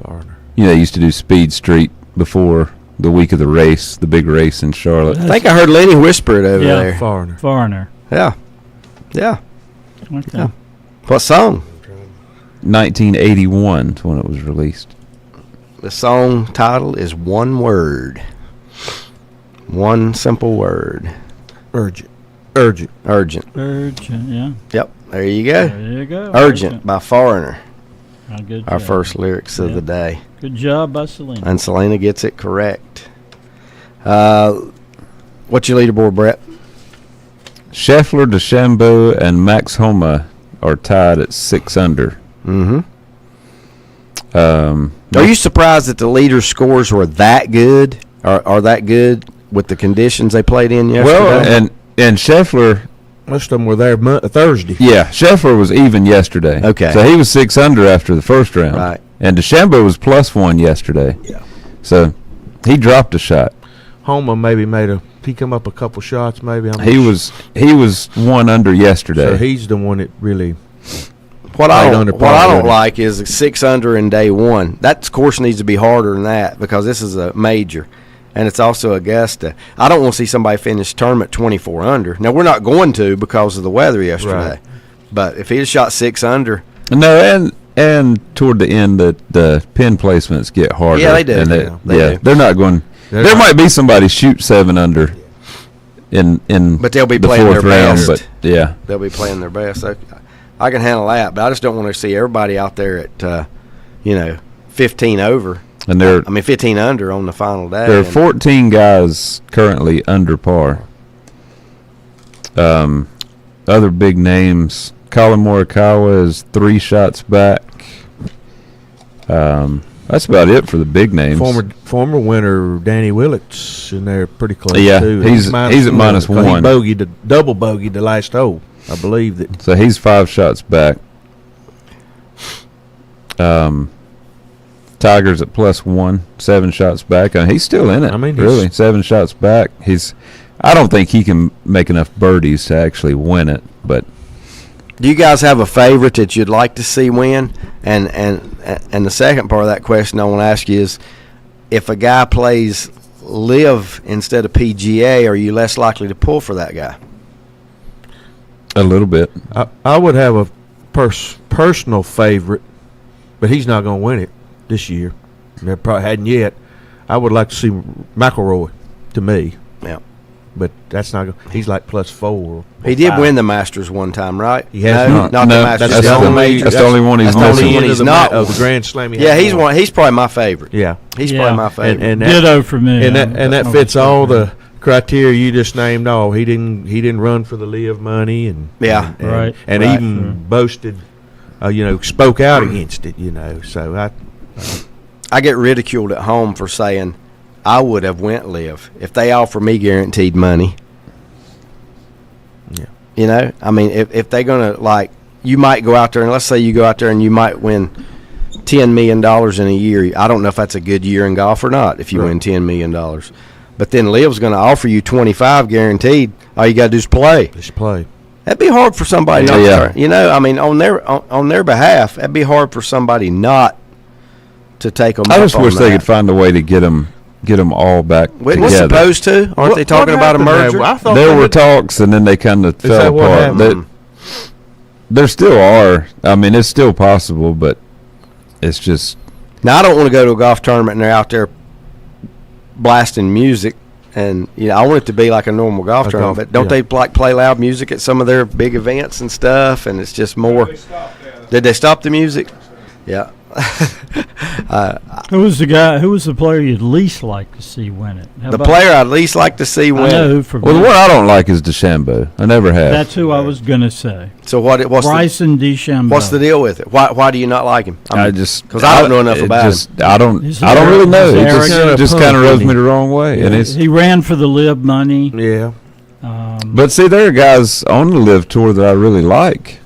Speaker 4: Foreigner.
Speaker 3: they used to do Speed Street before the week of the race, the big race in Charlotte.
Speaker 1: I think I heard Lenny whisper it over there.
Speaker 4: Foreigner.
Speaker 1: Yeah. Yeah.
Speaker 2: Okay.
Speaker 1: Yeah. What song?
Speaker 3: 1981 is when it was released.
Speaker 1: The song title is one word. One simple word.
Speaker 4: Urgent.
Speaker 1: Urgent.
Speaker 2: Urgent, yeah.
Speaker 1: Yep. There you go.
Speaker 2: There you go.
Speaker 1: Urgent by Foreigner.
Speaker 2: Good
Speaker 1: Our
Speaker 2: job.
Speaker 1: first lyrics of the day.
Speaker 2: Good job by Selena.
Speaker 1: And Selena gets it correct. What's your leaderboard, Brett?
Speaker 3: Scheffler, DeChambeau, and Max Homa are tied at 6 under.
Speaker 1: Mm-hmm. Are you surprised that the leader scores were that good? Are that good with the conditions they played in yesterday?
Speaker 3: Well, and Scheffler,
Speaker 4: most of them were there Thursday.
Speaker 3: yeah, Scheffler was even yesterday.
Speaker 1: Okay.
Speaker 3: So he was 6 under after the first round.
Speaker 1: Right.
Speaker 3: And DeChambeau was +1 yesterday.
Speaker 1: Yeah.
Speaker 3: So he dropped a shot.
Speaker 4: Homa maybe he come up a couple shots maybe.
Speaker 3: He was 1 under yesterday.
Speaker 4: So he's the one that really.
Speaker 1: What I don't
Speaker 4: already.
Speaker 1: like is 6 under in day one. That course needs to be harder than that because this is a major, and it's also Augusta. I don't want to see somebody finish tournament 24 under. Now we're not going to because of the weather yesterday,
Speaker 4: Right.
Speaker 1: but if he had shot 6 under,
Speaker 3: No, and toward the end, the pin placements get harder.
Speaker 1: Yeah, they do.
Speaker 3: And
Speaker 1: They do.
Speaker 3: they're not going. There might be somebody shoot 7 under in
Speaker 1: but they'll be
Speaker 3: the
Speaker 1: playing
Speaker 3: fourth
Speaker 1: their
Speaker 3: round.
Speaker 1: best.
Speaker 3: But yeah,
Speaker 1: They'll be playing their best. So I can handle that, but I just don't want to see everybody out there at 15 over.
Speaker 3: and
Speaker 1: 15 under on the final day.
Speaker 3: there are
Speaker 1: and
Speaker 3: 14 guys currently under par. Other big names: Colin Morikawa is 3 shots back. That's about it for the big names.
Speaker 4: Former winner Danny Willett's in there pretty close.
Speaker 3: Yeah,
Speaker 4: too.
Speaker 3: he's at -1.
Speaker 4: He double bogeyed the last hole. I believe that.
Speaker 3: So he's 5 shots back. Tiger's at +1, 7 shots back. He's still in it.
Speaker 4: I mean,
Speaker 3: really, 7 shots back. I don't think he can make enough birdies to actually win it. But
Speaker 1: do you guys have a favorite that you'd like to see win? And the second part of that question I want to ask you is, if a guy plays Live instead of PGA, are you less likely to pull for that guy?
Speaker 3: a little bit.
Speaker 4: I would have a personal favorite, but he's not going to win it this year. They probably hadn't yet. I would like to see McIlroy, to me.
Speaker 1: Yeah.
Speaker 4: But that's not. He's like +4.
Speaker 1: He did win the Masters one time, right?
Speaker 4: He has
Speaker 1: no,
Speaker 4: not.
Speaker 1: not
Speaker 3: No,
Speaker 1: the Masters.
Speaker 3: that's
Speaker 1: the
Speaker 3: the
Speaker 1: only
Speaker 3: only-
Speaker 1: major.
Speaker 3: that's the only one he's
Speaker 1: that's the only
Speaker 3: missing.
Speaker 1: one he's not
Speaker 4: of
Speaker 1: won.
Speaker 4: the Grand Slam.
Speaker 1: Yeah, he's one. He's probably my favorite.
Speaker 4: Yeah,
Speaker 1: He's
Speaker 2: Yeah.
Speaker 1: probably my favorite.
Speaker 4: and that,
Speaker 2: Ditto for me.
Speaker 4: and that fits all the criteria you just named. All he didn't run for the Live money, and
Speaker 1: Yeah.
Speaker 2: Right.
Speaker 4: and
Speaker 1: Right.
Speaker 4: even boasted, spoke out against it. So
Speaker 1: I get ridiculed at home for saying I would have went Live if they offer me guaranteed money.
Speaker 4: Yeah.
Speaker 1: I mean, if they're gonna you might go out there and let's say you go out there and you might win $10 million in a year. I don't know if that's a good year in golf or not. If you win $10 million, but then Live's going to offer you 25 guaranteed. All you got to do is play.
Speaker 4: just play.
Speaker 1: That'd be hard for somebody.
Speaker 3: Yeah.
Speaker 1: Not I mean, on their behalf, that'd be hard for somebody not to take them.
Speaker 3: I
Speaker 1: up
Speaker 3: just
Speaker 1: on
Speaker 3: wish they
Speaker 1: that.
Speaker 3: could find a way to get them all back
Speaker 1: We're
Speaker 3: together.
Speaker 1: supposed to. Aren't they talking about a merger?
Speaker 4: I thought
Speaker 3: There
Speaker 4: they
Speaker 3: were
Speaker 4: did-
Speaker 3: talks, and then they kind of
Speaker 4: that
Speaker 3: fell
Speaker 4: what
Speaker 3: apart.
Speaker 4: happened?
Speaker 3: There still are. I mean, it's still possible, but it's just
Speaker 1: Now I don't want to go to a golf tournament and they're out there blasting music, and I want it to be like a normal golf tournament. But don't they play loud music at some of their big events and stuff? And it's just more. Did they stop the music? Yeah.
Speaker 2: Who was the player you'd least like to see win it? How
Speaker 1: The
Speaker 2: about-
Speaker 1: player I'd least like to see
Speaker 2: I
Speaker 1: win.
Speaker 2: know who for
Speaker 3: well. The
Speaker 2: me.
Speaker 3: one I don't like is DeChambeau. I never have.
Speaker 2: That's who I was gonna say.
Speaker 1: So what's
Speaker 2: Bryson DeChambeau.
Speaker 1: what's the deal with it? Why do you not like him?
Speaker 3: I just
Speaker 1: because I don't know enough
Speaker 3: it
Speaker 1: about
Speaker 3: just,
Speaker 1: him.
Speaker 3: I don't
Speaker 2: He's
Speaker 3: really know. He
Speaker 2: arrogant.
Speaker 3: just kind of rubs me the wrong way, and it's.
Speaker 2: He ran for the Live money.
Speaker 4: Yeah.
Speaker 3: But see, there are guys on the Live Tour that I really like.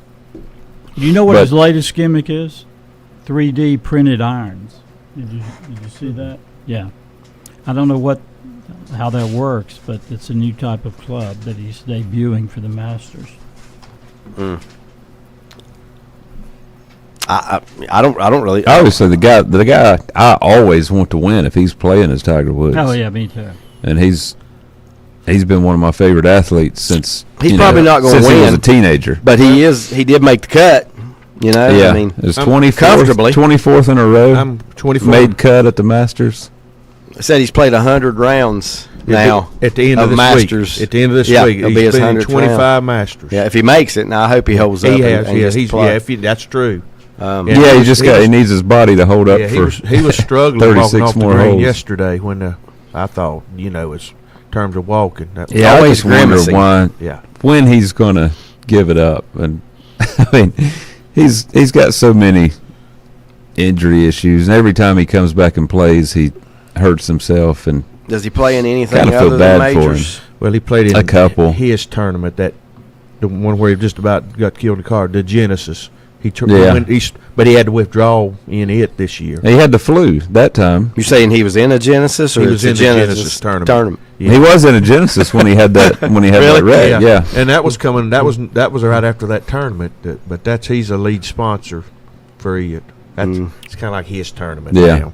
Speaker 2: You know what
Speaker 3: But-
Speaker 2: his latest gimmick is? 3D printed irons. Did you see that? Yeah. I don't know how that works, but it's a new type of club that he's debuting for the Masters.
Speaker 1: I don't really.
Speaker 3: Obviously, the guy I always want to win if he's playing is Tiger Woods.
Speaker 2: Oh yeah, me too.
Speaker 3: And he's been one of my favorite athletes since
Speaker 1: He's probably not going to win.
Speaker 3: He was a teenager.
Speaker 1: But he did make the cut. You know,
Speaker 3: Yeah,
Speaker 1: I mean,
Speaker 3: it was
Speaker 1: comfortably.
Speaker 3: 24th in a row.
Speaker 4: I'm 24.
Speaker 3: Made cut at the Masters.
Speaker 1: I said he's played 100 rounds now
Speaker 4: at the end of this
Speaker 1: Masters.
Speaker 4: week. At the end of this
Speaker 1: Yeah,
Speaker 4: week,
Speaker 1: it'll
Speaker 4: he's
Speaker 1: be his
Speaker 4: been in
Speaker 1: 100th
Speaker 4: 25
Speaker 1: round.
Speaker 4: Masters.
Speaker 1: Yeah, if he makes it, now I hope he holds up.
Speaker 4: He has.
Speaker 1: and
Speaker 4: Yeah,
Speaker 1: gets to
Speaker 4: he's.
Speaker 1: play.
Speaker 4: Yeah, that's true.
Speaker 3: He needs his body to hold up
Speaker 4: Yeah,
Speaker 3: for.
Speaker 4: he was struggling walking off the
Speaker 3: more
Speaker 4: green
Speaker 3: holes.
Speaker 4: yesterday when I thought, as terms of walking. That
Speaker 3: Yeah, I
Speaker 1: always
Speaker 3: always wonder
Speaker 1: grimacing.
Speaker 3: why.
Speaker 4: Yeah.
Speaker 3: When he's gonna give it up, and I mean, he's got so many injury issues, and every time he comes back and plays, he hurts himself. And
Speaker 1: Does he play in anything
Speaker 3: Kinda feel
Speaker 1: other than
Speaker 3: bad for him.
Speaker 1: majors?
Speaker 4: Well, he played in
Speaker 3: A couple.
Speaker 4: his tournament, the one where he just about got killed in the car, the Genesis.
Speaker 3: Yeah.
Speaker 4: But he had to withdraw in it this year.
Speaker 3: he had the flu that time.
Speaker 1: You're saying he was in a Genesis, or
Speaker 4: He
Speaker 1: it's
Speaker 4: was in
Speaker 1: a
Speaker 4: the
Speaker 1: Genesis
Speaker 4: Genesis tournament. Yeah.
Speaker 3: He was in a Genesis when he had that that wreck. Yeah.
Speaker 4: And that was coming. That was right after that tournament. But he's a lead sponsor for it. It's kind of like his tournament
Speaker 3: Yeah.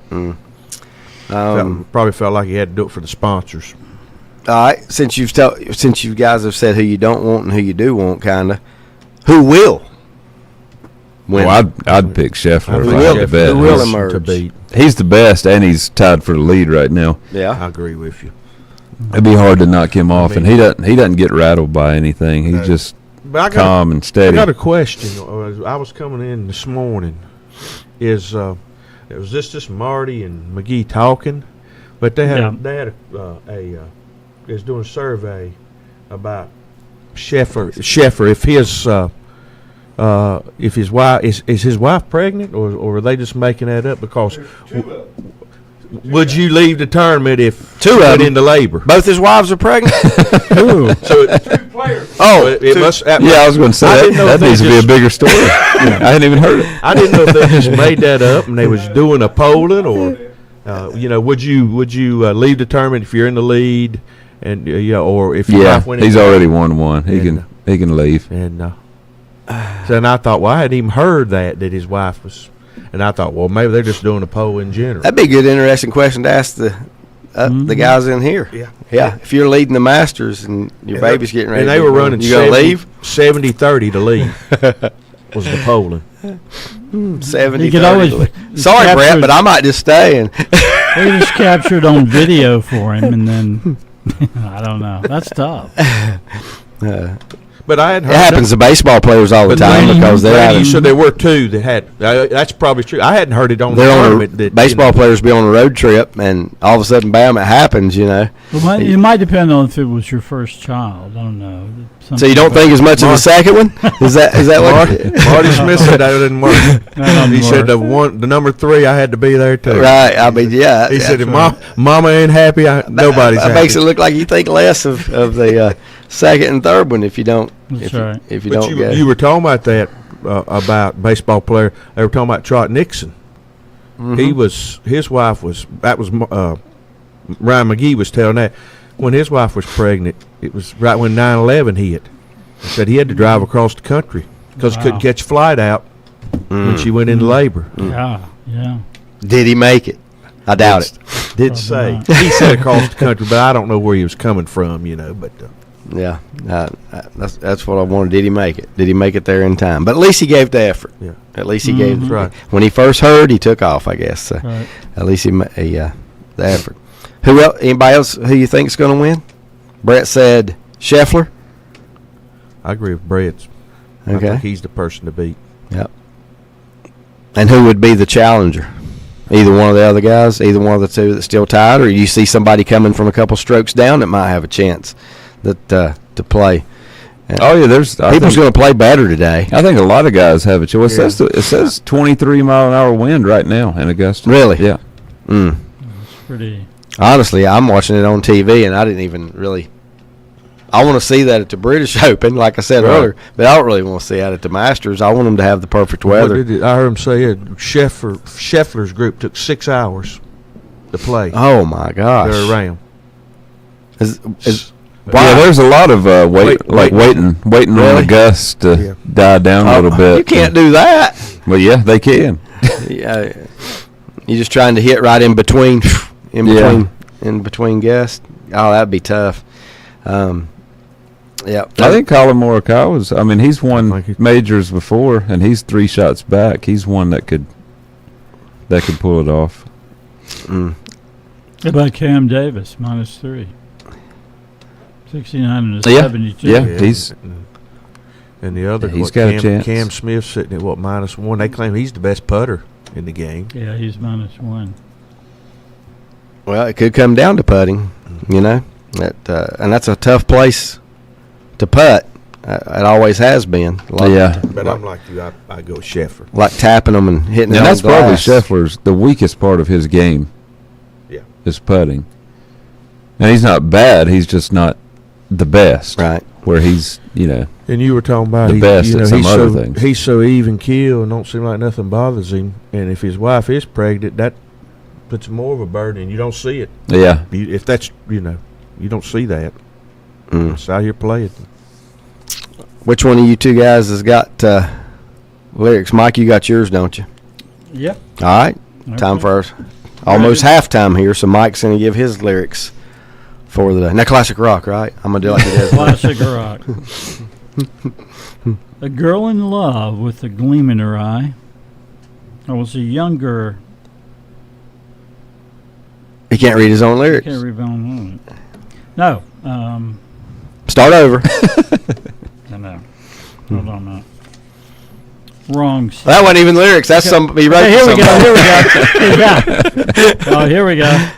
Speaker 4: now. Probably felt like he had to do it for the sponsors.
Speaker 1: All right, since you guys have said who you don't want and who you do want, kind of, who will win?
Speaker 3: Well, I'd pick Scheffler.
Speaker 1: Who
Speaker 3: if I
Speaker 1: will-
Speaker 3: had to bet.
Speaker 1: who will
Speaker 3: He's-
Speaker 1: emerge?
Speaker 4: To beat.
Speaker 3: He's the best, and he's tied for the lead right now.
Speaker 1: Yeah,
Speaker 4: I agree with you.
Speaker 3: It'd be hard to knock him off,
Speaker 4: mean-
Speaker 3: and he doesn't get rattled by anything. He's just
Speaker 4: But I got
Speaker 3: calm and
Speaker 4: I
Speaker 3: steady.
Speaker 4: got a question. I was coming in this morning. It was just Marty and McGee talking, but they had they was doing a survey about Scheffler if his wife is his wife pregnant, or are they just making that up? Because would you leave the tournament if
Speaker 1: Two
Speaker 4: she
Speaker 1: of
Speaker 4: went
Speaker 1: them.
Speaker 4: into labor?
Speaker 1: both his wives are pregnant.
Speaker 2: Ooh.
Speaker 4: So it must.
Speaker 3: Yeah, I was going to
Speaker 4: I
Speaker 3: say
Speaker 4: didn't know
Speaker 3: that
Speaker 4: if they
Speaker 3: needs to be a
Speaker 4: just-
Speaker 3: bigger story. I hadn't even heard it.
Speaker 4: I didn't know if they just made that up and they was doing a polling, or would you leave the tournament if you're in the lead, and or if your
Speaker 3: Yeah,
Speaker 4: wife went
Speaker 3: he's
Speaker 4: in
Speaker 3: already won one. He
Speaker 4: And,
Speaker 3: can leave.
Speaker 4: and so then I thought, well, I hadn't even heard that his wife was, and I thought, well, maybe they're just doing a poll in general.
Speaker 1: That'd be a good, interesting question to ask the guys in here.
Speaker 4: Yeah.
Speaker 1: If you're leading the Masters and your baby's getting ready,
Speaker 4: and they
Speaker 1: to
Speaker 4: were
Speaker 1: get born,
Speaker 4: running
Speaker 1: you gonna leave
Speaker 4: 70-30 to leave was the polling.
Speaker 1: 70.
Speaker 2: You could always
Speaker 1: Sorry,
Speaker 2: capture-
Speaker 1: Brett, but I might just stay. And
Speaker 2: They just captured on video for him, and then I don't know. That's tough.
Speaker 4: But I hadn't
Speaker 1: it
Speaker 4: heard
Speaker 1: happens to baseball players all the time
Speaker 2: Lane-
Speaker 1: because they're out
Speaker 4: you
Speaker 1: of,
Speaker 4: said there were two that had. That's probably true. I hadn't heard it on the
Speaker 1: they're on
Speaker 4: tournament.
Speaker 1: a,
Speaker 4: that,
Speaker 1: baseball players be on a road trip, and all of a sudden, bam, it happens.
Speaker 2: It might depend on if it was your first child. I don't know.
Speaker 1: So you don't think as much of the second one? Is that what?
Speaker 4: Marty Smith said that didn't work.
Speaker 2: doesn't
Speaker 4: He said
Speaker 2: work.
Speaker 4: the number 3, I had to be there too.
Speaker 1: Right. I mean, yeah.
Speaker 4: He said,
Speaker 1: that's
Speaker 4: if
Speaker 1: right.
Speaker 4: Mama ain't happy, nobody's
Speaker 1: That
Speaker 4: happy.
Speaker 1: makes it look like you think less of the second and third one if you don't.
Speaker 2: That's right.
Speaker 1: If you
Speaker 4: But
Speaker 1: don't go.
Speaker 4: you were talking about that about baseball player. They were talking about Trot Nixon.
Speaker 1: Mm-hmm.
Speaker 4: His wife was Ryan McGee was telling that when his wife was pregnant, it was right when 9/11 hit. He said he had to drive across the country because he couldn't
Speaker 2: Wow.
Speaker 4: catch a flight out when she went into labor.
Speaker 2: Yeah.
Speaker 1: Did he make it? I doubt it.
Speaker 4: Did
Speaker 2: Probably
Speaker 4: say
Speaker 2: not.
Speaker 4: he said across the country, but I don't know where he was coming from. But
Speaker 1: Yeah, that's what I wanted. Did he make it? Did he make it there in time? But at least he gave the effort.
Speaker 4: Yeah.
Speaker 1: At least he gave.
Speaker 4: That's right.
Speaker 1: When he first heard, he took off. I guess. So
Speaker 2: Right.
Speaker 1: at least he the effort. Who else? Anybody else who you think's going to win? Brett said Scheffler.
Speaker 4: I agree with Brett. I
Speaker 1: Okay.
Speaker 4: think he's the person to beat.
Speaker 1: Yep. And who would be the challenger? Either one of the other guys, either one of the two that's still tied, or you see somebody coming from a couple strokes down that might have a chance to play.
Speaker 3: Oh yeah,
Speaker 1: People's going to play better today.
Speaker 3: I think a lot of guys have a choice. It says 23 mile an hour wind right now in Augusta.
Speaker 1: Really?
Speaker 3: Yeah.
Speaker 1: Mm.
Speaker 2: It's pretty.
Speaker 1: Honestly, I'm watching it on TV, and I didn't even really. I want to see that at the British Open, like I said earlier, but I don't really want to see that at the Masters. I want them to have the perfect weather.
Speaker 4: I heard him say Scheffler's group took 6 hours. the play.
Speaker 1: Oh my gosh!
Speaker 4: They're around.
Speaker 1: Wow.
Speaker 3: Yeah, there's a lot of waiting
Speaker 1: Really?
Speaker 3: on the gust to die down a little bit.
Speaker 1: You can't do that.
Speaker 3: Well, yeah, they can.
Speaker 1: Yeah, you're just trying to hit right in between, in between guests. Oh, that'd be tough. Yeah,
Speaker 3: I think Colin Morikawa's. I mean, he's won majors before, and he's 3 shots back. He's one that could pull it off.
Speaker 2: How about Cam Davis, -3? 69 and a 72.
Speaker 3: Yeah, he's.
Speaker 4: And the other,
Speaker 3: he's got a chance.
Speaker 4: Cam Smith sitting at -1. They claim he's the best putter in the game.
Speaker 2: Yeah, he's -1.
Speaker 1: Well, it could come down to putting, you know, and that's a tough place to putt. It always has been.
Speaker 4: But I'm like you. I go Scheffler.
Speaker 1: Like tapping them and hitting.
Speaker 3: And that's probably
Speaker 1: glass.
Speaker 3: Scheffler's the weakest part of his game.
Speaker 4: Yeah,
Speaker 3: is putting. And he's not bad. He's just not the best.
Speaker 1: Right.
Speaker 3: Where he's, you know.
Speaker 4: And you were talking about
Speaker 3: the best at some other things.
Speaker 4: He's so even keel and don't seem like nothing bothers him. And if his wife is pregnant, that puts more of a burden. You don't see it.
Speaker 3: Yeah.
Speaker 4: If that's, you don't see that. It's out here playing.
Speaker 1: Which one of you two guys has got lyrics? Mike, you got yours, don't you?
Speaker 2: Yep.
Speaker 1: All right.
Speaker 2: Okay.
Speaker 1: Time for almost halftime here, so Mike's going to give his lyrics for the day. Now, classic rock, right? I'm going to do like it is.
Speaker 2: Classic rock. A girl in love with a gleam in her eye. I was a younger.
Speaker 1: He can't read his own lyrics.
Speaker 2: Can't read his own lyrics. No.
Speaker 1: Start over.
Speaker 2: I know. Hold on now. Wrong.
Speaker 1: That wasn't even lyrics. That's somebody wrote.
Speaker 2: Here we go. Oh, here we go.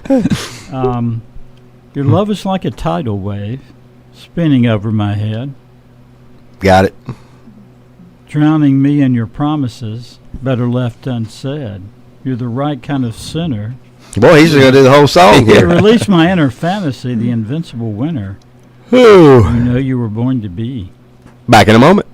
Speaker 2: Your love is like a tidal wave spinning over my head.
Speaker 1: Got it.
Speaker 2: Drowning me in your promises, better left unsaid. You're the right kind of sinner.
Speaker 1: Boy, he's going to do the whole song here.
Speaker 2: Release my inner fantasy, the invincible winner.
Speaker 1: Ooh.
Speaker 2: You know you were born to be.
Speaker 1: Back in a moment.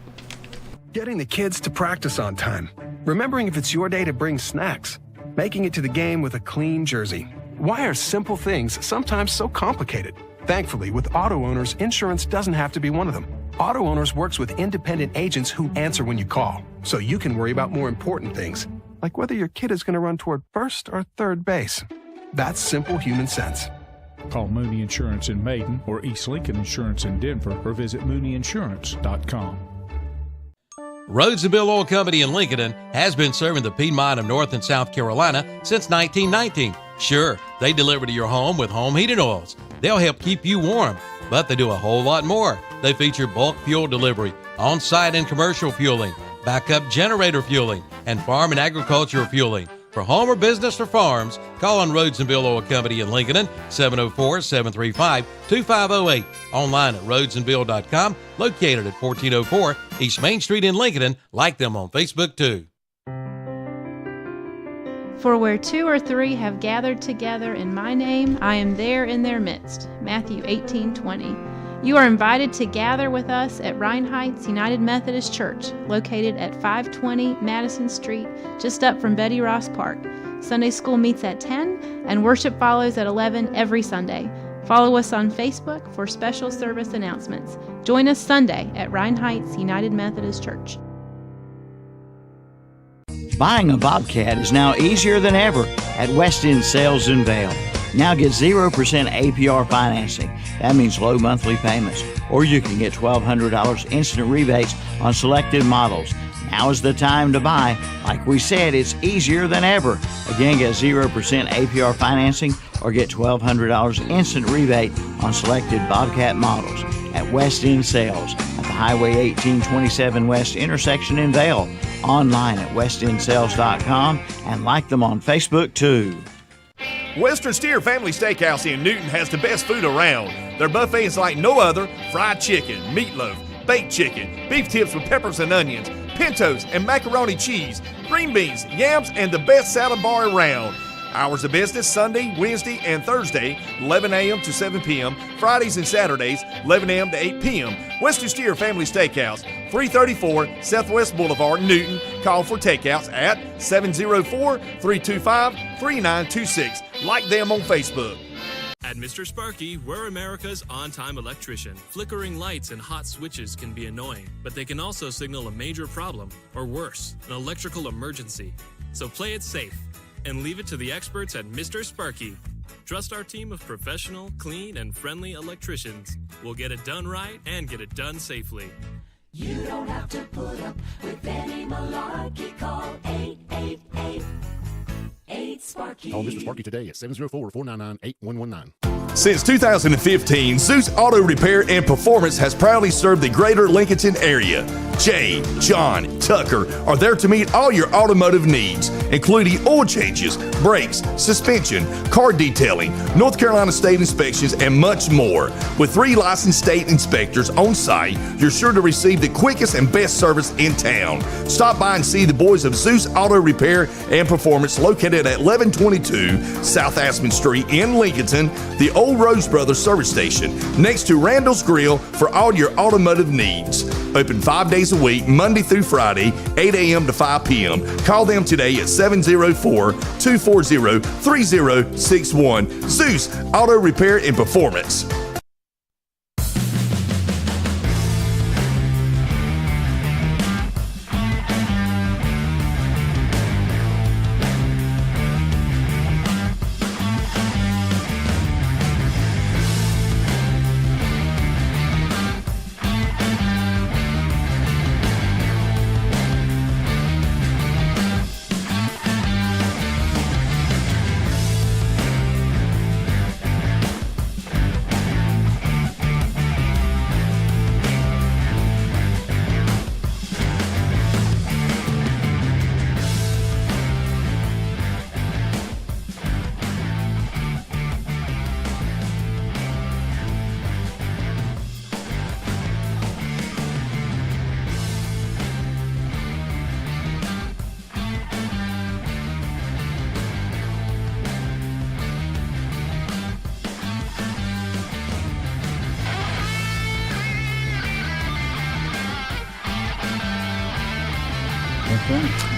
Speaker 12: Getting the kids to practice on time. Remembering if it's your day to bring snacks. Making it to the game with a clean jersey. Why are simple things sometimes so complicated? Thankfully, with Auto Owners, insurance doesn't have to be one of them. Auto Owners works with independent agents who answer when you call, so you can worry about more important things, like whether your kid is going to run toward first or third base. That's simple human sense.
Speaker 5: Call Mooney Insurance in Maiden or East Lincoln Insurance in Denver or visit MooneyInsurance.com.
Speaker 9: Rhodes & Bill Oil Company in Lincoln has been serving the Piedmont of North and South Carolina since 1919. Sure, they deliver to your home with home heating oils. They'll help keep you warm, but they do a whole lot more. They feature bulk fuel delivery, on-site and commercial fueling, backup generator fueling, and farm and agricultural fueling. For home or business or farms, call on Rhodes & Bill Oil Company in Lincoln, 704-735-2508. Online at rhodesandbill.com, located at 1404 East Main Street in Lincoln. Like them on Facebook, too.
Speaker 13: For where 2 or 3 have gathered together in my name, I am there in their midst. Matthew 18:20. You are invited to gather with us at Rhine Heights United Methodist Church, located at 520 Madison Street, just up from Betty Ross Park. Sunday school meets at 10, and worship follows at 11 every Sunday. Follow us on Facebook for special service announcements. Join us Sunday at Rhine Heights United Methodist Church.
Speaker 14: Buying a Bobcat is now easier than ever at West End Sales in Vail. Now get 0% APR financing. That means low monthly payments. Or you can get $1,200 instant rebates on selected models. Now is the time to buy. Like we said, it's easier than ever. Again, get 0% APR financing or get $1,200 instant rebate on selected Bobcat models at West End Sales at the Highway 1827 West intersection in Vail. Online at westendsales.com and like them on Facebook too.
Speaker 6: Western Steer Family Steakhouse in Newton has the best food around. Their buffet is like no other. Fried chicken, meatloaf, baked chicken, beef tips with peppers and onions, pintos and macaroni cheese, green beans, yams, and the best salad bar around. Hours of business Sunday, Wednesday, and Thursday, 11 a.m. to 7 p.m. Fridays and Saturdays, 11 a.m. to 8 p.m. Western Steer Family Steakhouse, 334 Southwest Boulevard, Newton. Call for takeouts at 704-325-3926. Like them on Facebook.
Speaker 15: At Mr. Sparky, we're America's on-time electrician. Flickering lights and hot switches can be annoying, but they can also signal a major problem, or worse, an electrical emergency. So play it safe and leave it to the experts at Mr. Sparky. Trust our team of professional, clean, and friendly electricians. We'll get it done right and get it done safely.
Speaker 16: You don't have to put up with any malarkey. Call 888-8-SPARKY.
Speaker 17: Call Mr. Sparky today at 704-499-8119.
Speaker 6: Since 2015, Zeus Auto Repair and Performance has proudly served the greater Lincolnton area. Jay, John, Tucker are there to meet all your automotive needs, including oil changes, brakes, suspension, car detailing, North Carolina state inspections, and much more. With 3 licensed state inspectors on site, you're sure to receive the quickest and best service in town. Stop by and see the boys of Zeus Auto Repair and Performance located at 1122 South Aspen Street in Lincolnton, the old Rose Brothers service station, next to Randall's Grill for all your automotive needs. Open 5 days a week, Monday through Friday, 8 a.m. to 5 p.m. Call them today at 704-240-3061. Zeus Auto Repair and Performance.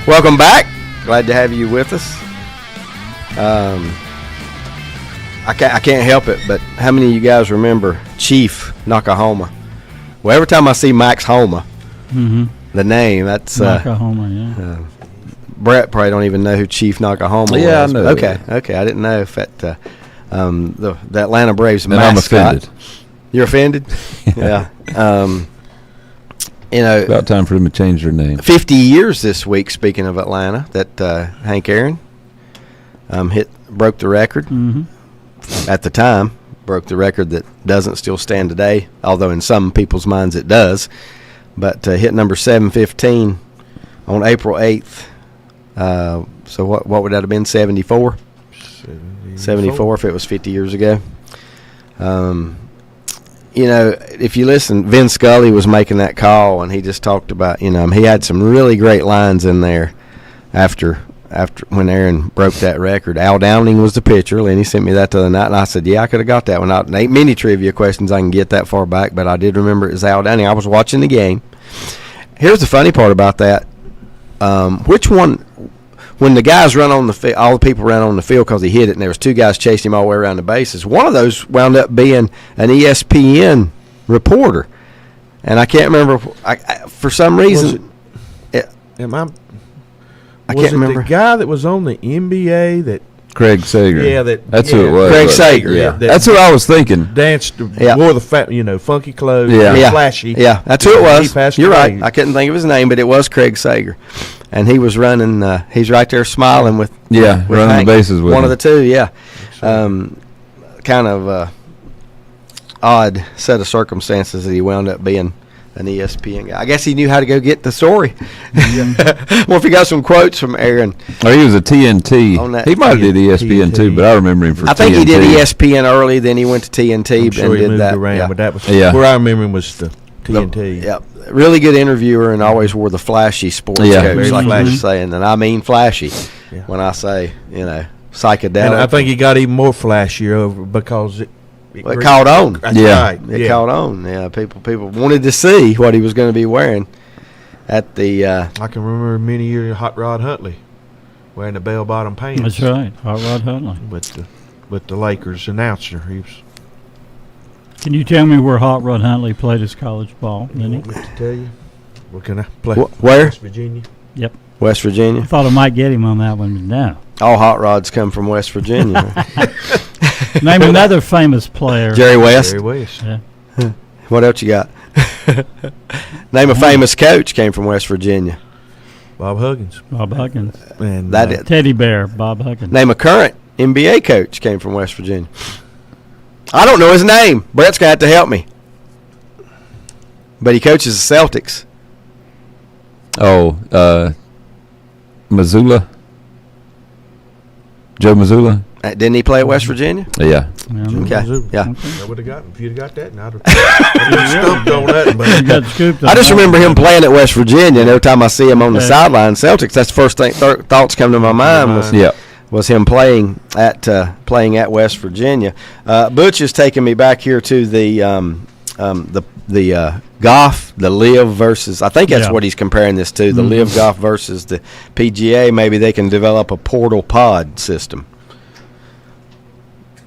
Speaker 1: Welcome back. Glad to have you with us. I can't help it, but how many of you guys remember Chief Nakahoma? Well, every time I see Max Homa, the name, that's
Speaker 2: Nakahoma, yeah.
Speaker 1: Brett probably don't even know who Chief Nakahoma was.
Speaker 3: Yeah, I know.
Speaker 1: Okay, I didn't know if that the Atlanta Braves
Speaker 3: And
Speaker 1: mascot.
Speaker 3: I'm offended.
Speaker 1: You're offended? Yeah. You know,
Speaker 3: About time for them to change their name.
Speaker 1: 50 years this week, speaking of Atlanta, that Hank Aaron broke the record. At the time, broke the record that doesn't still stand today, although in some people's minds it does. But hit number 715 on April 8th. So what would that have been, 74? 74 if it was 50 years ago. You know, if you listen, Vin Scully was making that call, and he just talked about, you know, he had some really great lines in there after when Aaron broke that record. Al Downing was the pitcher. Lenny sent me that the other night, and I said, yeah, I could have got that one. Ain't many trivia questions I can get that far back, but I did remember it was Al Downing. I was watching the game. Here's the funny part about that. Which one, when the guys run on the field, all the people ran on the field because he hit it, and there was 2 guys chasing him all the way around the bases. One of those wound up being an ESPN reporter, and I can't remember. For some reason,
Speaker 4: I
Speaker 1: can't remember
Speaker 4: the guy that was on the NBA that
Speaker 3: Craig Sager.
Speaker 4: Yeah,
Speaker 3: that's who it was.
Speaker 1: Craig Sager.
Speaker 3: Yeah, that's what I was thinking.
Speaker 4: Danced, wore the funky clothes, flashy.
Speaker 1: Yeah, that's who it was.
Speaker 4: He passed
Speaker 1: You're
Speaker 4: away.
Speaker 1: right. I couldn't think of his name, but it was Craig Sager, and he was running. He's right there smiling with
Speaker 3: running
Speaker 1: Hank.
Speaker 3: the bases with
Speaker 1: one
Speaker 3: him.
Speaker 1: of the two. Yeah, kind of odd set of circumstances that he wound up being an ESPN guy. I guess he knew how to go get the story. Well, if you got some quotes from Aaron.
Speaker 3: Oh, he was a TNT. He might have did ESPN too, but I remember him for
Speaker 1: I think
Speaker 3: TNT.
Speaker 1: he did ESPN early, then he went to TNT
Speaker 4: I'm sure
Speaker 1: and
Speaker 4: he
Speaker 1: did
Speaker 4: moved
Speaker 1: that.
Speaker 4: around,
Speaker 1: Yeah.
Speaker 4: but that was where I remember him was the TNT.
Speaker 1: Yeah, really good interviewer, and always wore the flashy sports coats,
Speaker 4: very
Speaker 1: like
Speaker 4: flashy.
Speaker 1: he was saying, and I mean flashy when I say, you know, psychedelic.
Speaker 4: And I think he got even more flashier over because it
Speaker 1: caught on.
Speaker 4: That's right.
Speaker 1: It caught on. Yeah, people wanted to see what he was going to be wearing at the.
Speaker 4: I can remember many years Hot Rod Huntley wearing the bell-bottom pants.
Speaker 2: That's right, Hot Rod Huntley.
Speaker 4: With the Lakers announcer. He was.
Speaker 2: Can you tell me where Hot Rod Huntley played his college ball?
Speaker 4: You want me to tell you? Where can I play?
Speaker 1: Where?
Speaker 4: West Virginia.
Speaker 2: Yep.
Speaker 1: West Virginia.
Speaker 2: I thought I might get him on that one, but no.
Speaker 1: All hot rods come from West Virginia.
Speaker 2: Name another famous player.
Speaker 1: Jerry West.
Speaker 4: Jerry West.
Speaker 2: Yeah.
Speaker 1: What else you got? Name a famous coach came from West Virginia.
Speaker 4: Bob Huggins.
Speaker 2: Bob Huggins.
Speaker 4: And
Speaker 2: Teddy Bear, Bob Huggins.
Speaker 1: Name a current NBA coach came from West Virginia. I don't know his name. Brett's going to have to help me. But he coaches the Celtics.
Speaker 3: Oh, Missoula. Joe Missoula.
Speaker 1: Didn't he play at West Virginia?
Speaker 3: Yeah.
Speaker 1: Okay. Yeah.
Speaker 4: I would have got if you'd have got that. I'd have stumped on that. But
Speaker 1: I just remember him playing at West Virginia, and every time I see him on the sideline, Celtics. That's the first thing thoughts come to my mind was him playing at West Virginia. Butch is taking me back here to the golf, the Live versus. I think that's what he's comparing this to. The Live Golf versus the PGA. Maybe they can develop a portal pod system.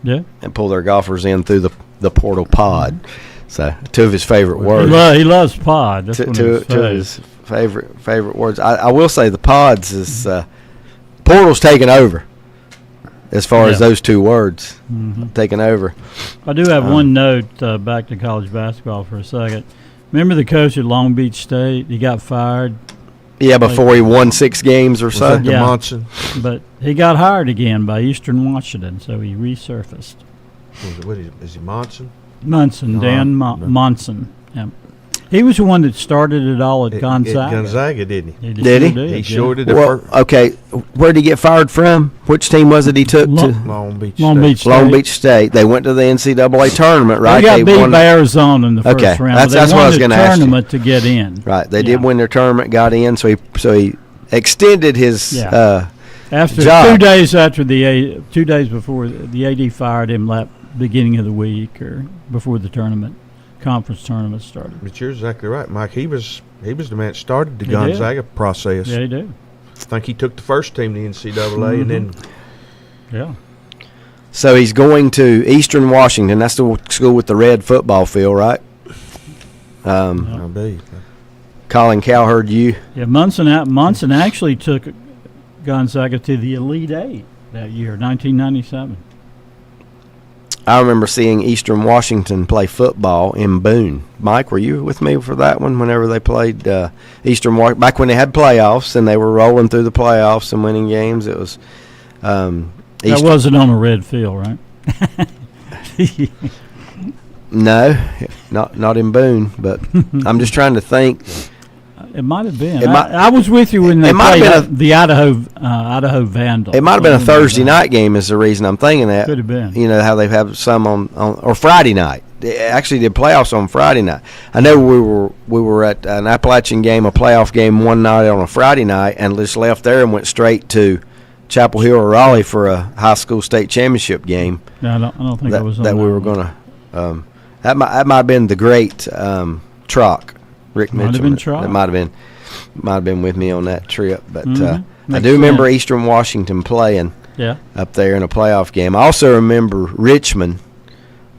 Speaker 2: Yeah.
Speaker 1: And pull their golfers in through the portal pod. So, two of his favorite words.
Speaker 2: He loves pod. That's
Speaker 1: two of his favorite words. I will say the pods is portal's taken over as far as those two words taken over.
Speaker 2: I do have one note back to college basketball for a second. Remember the coach at Long Beach State? He got fired.
Speaker 1: Yeah, before he won 6 games or so.
Speaker 4: Yeah. Monson?
Speaker 2: But he got hired again by Eastern Washington, so he resurfaced.
Speaker 4: Is he Monson?
Speaker 2: Munson, Dan Monson. Yeah. He was the one that started it all at Gonzaga.
Speaker 4: At Gonzaga, didn't he?
Speaker 1: Did he?
Speaker 4: He sure did.
Speaker 1: Okay, where did he get fired from? Which team was it he took to?
Speaker 4: Long Beach
Speaker 2: State.
Speaker 1: Long Beach State. They went to the NCAA tournament, right?
Speaker 2: They got beat by Arizona in the first round.
Speaker 1: That's what I was going to ask you.
Speaker 2: Tournament to get in.
Speaker 1: Right, they did win their tournament, got in, so he extended his
Speaker 2: after
Speaker 1: job.
Speaker 2: 2 days after 2 days before the AD fired him, beginning of the week or before the conference tournament started.
Speaker 4: But you're exactly right, Mike. He was the man that started the Gonzaga process.
Speaker 2: Yeah, he did.
Speaker 4: I think he took the first team to the NCAA and then.
Speaker 2: Yeah.
Speaker 1: So he's going to Eastern Washington. That's the school with the red football field, right?
Speaker 4: I believe.
Speaker 1: Colin Cowherd, you.
Speaker 2: Yeah, Munson actually took Gonzaga to the Elite Eight that year, 1997.
Speaker 1: I remember seeing Eastern Washington play football in Boone. Mike, were you with me for that one whenever they played Eastern Washington? Back when they had playoffs and they were rolling through the playoffs and winning games, it was
Speaker 2: that wasn't on a red field, right?
Speaker 1: No, not in Boone, but I'm just trying to think.
Speaker 2: It might have been. I was with you when they played the Idaho Vandals.
Speaker 1: It might have been a Thursday night game is the reason I'm thinking that.
Speaker 2: Could have been.
Speaker 1: You know how they have some on or Friday night. They actually did playoffs on Friday night. I know we were at an Appalachian game, a playoff game one night on a Friday night, and just left there and went straight to Chapel Hill or Raleigh for a high school state championship game.
Speaker 2: No, I don't think I was on
Speaker 1: that. We were going to. That might have been the great Trock. Rick Mitchell. That might have been with me on that trip. But I do remember Eastern Washington playing up there in a playoff game. I also remember Richmond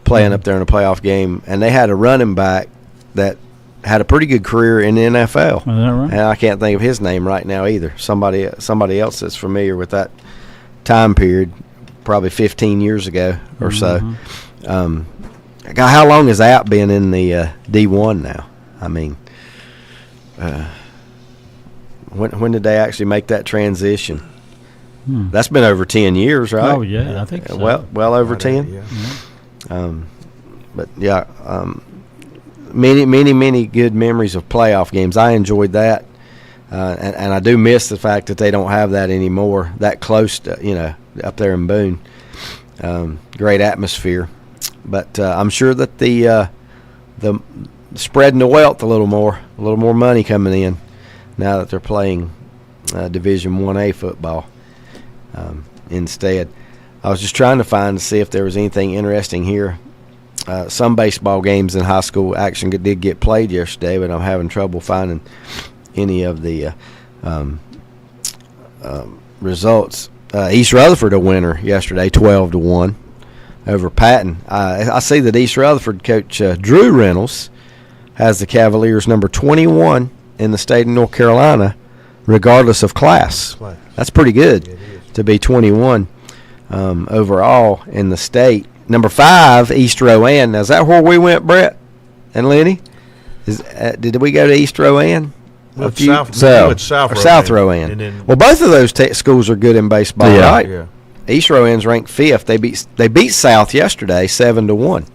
Speaker 1: playing up there in a playoff game, and they had a running back that had a pretty good career in the NFL.
Speaker 2: Is that right?
Speaker 1: And I can't think of his name right now either. Somebody else that's familiar with that time period, probably 15 years ago or so. How long has App been in the D1 now? I mean, when did they actually make that transition? That's been over 10 years, right?
Speaker 2: Oh yeah, I think so.
Speaker 1: Well over 10.
Speaker 4: Yeah.
Speaker 1: But yeah, many good memories of playoff games. I enjoyed that, and I do miss the fact that they don't have that anymore. That close to up there in Boone. Great atmosphere, but I'm sure that the spreading the wealth a little more money coming in now that they're playing Division 1A football instead. I was just trying to see if there was anything interesting here. Some baseball games in high school action did get played yesterday, but I'm having trouble finding any of the results. East Rutherford a winner yesterday, 12-1 over Patton. I see that East Rutherford coach Drew Reynolds has the Cavaliers number 21 in the state of North Carolina, regardless of class. That's pretty good to be 21 overall in the state. Number 5, East Rowan. Now, is that where we went, Brett and Lenny? Did we go to East Rowan? South Rowan. Well, both of those schools are good in baseball, right? Yeah. East Rowan's ranked 5th. They beat South yesterday, 7-1.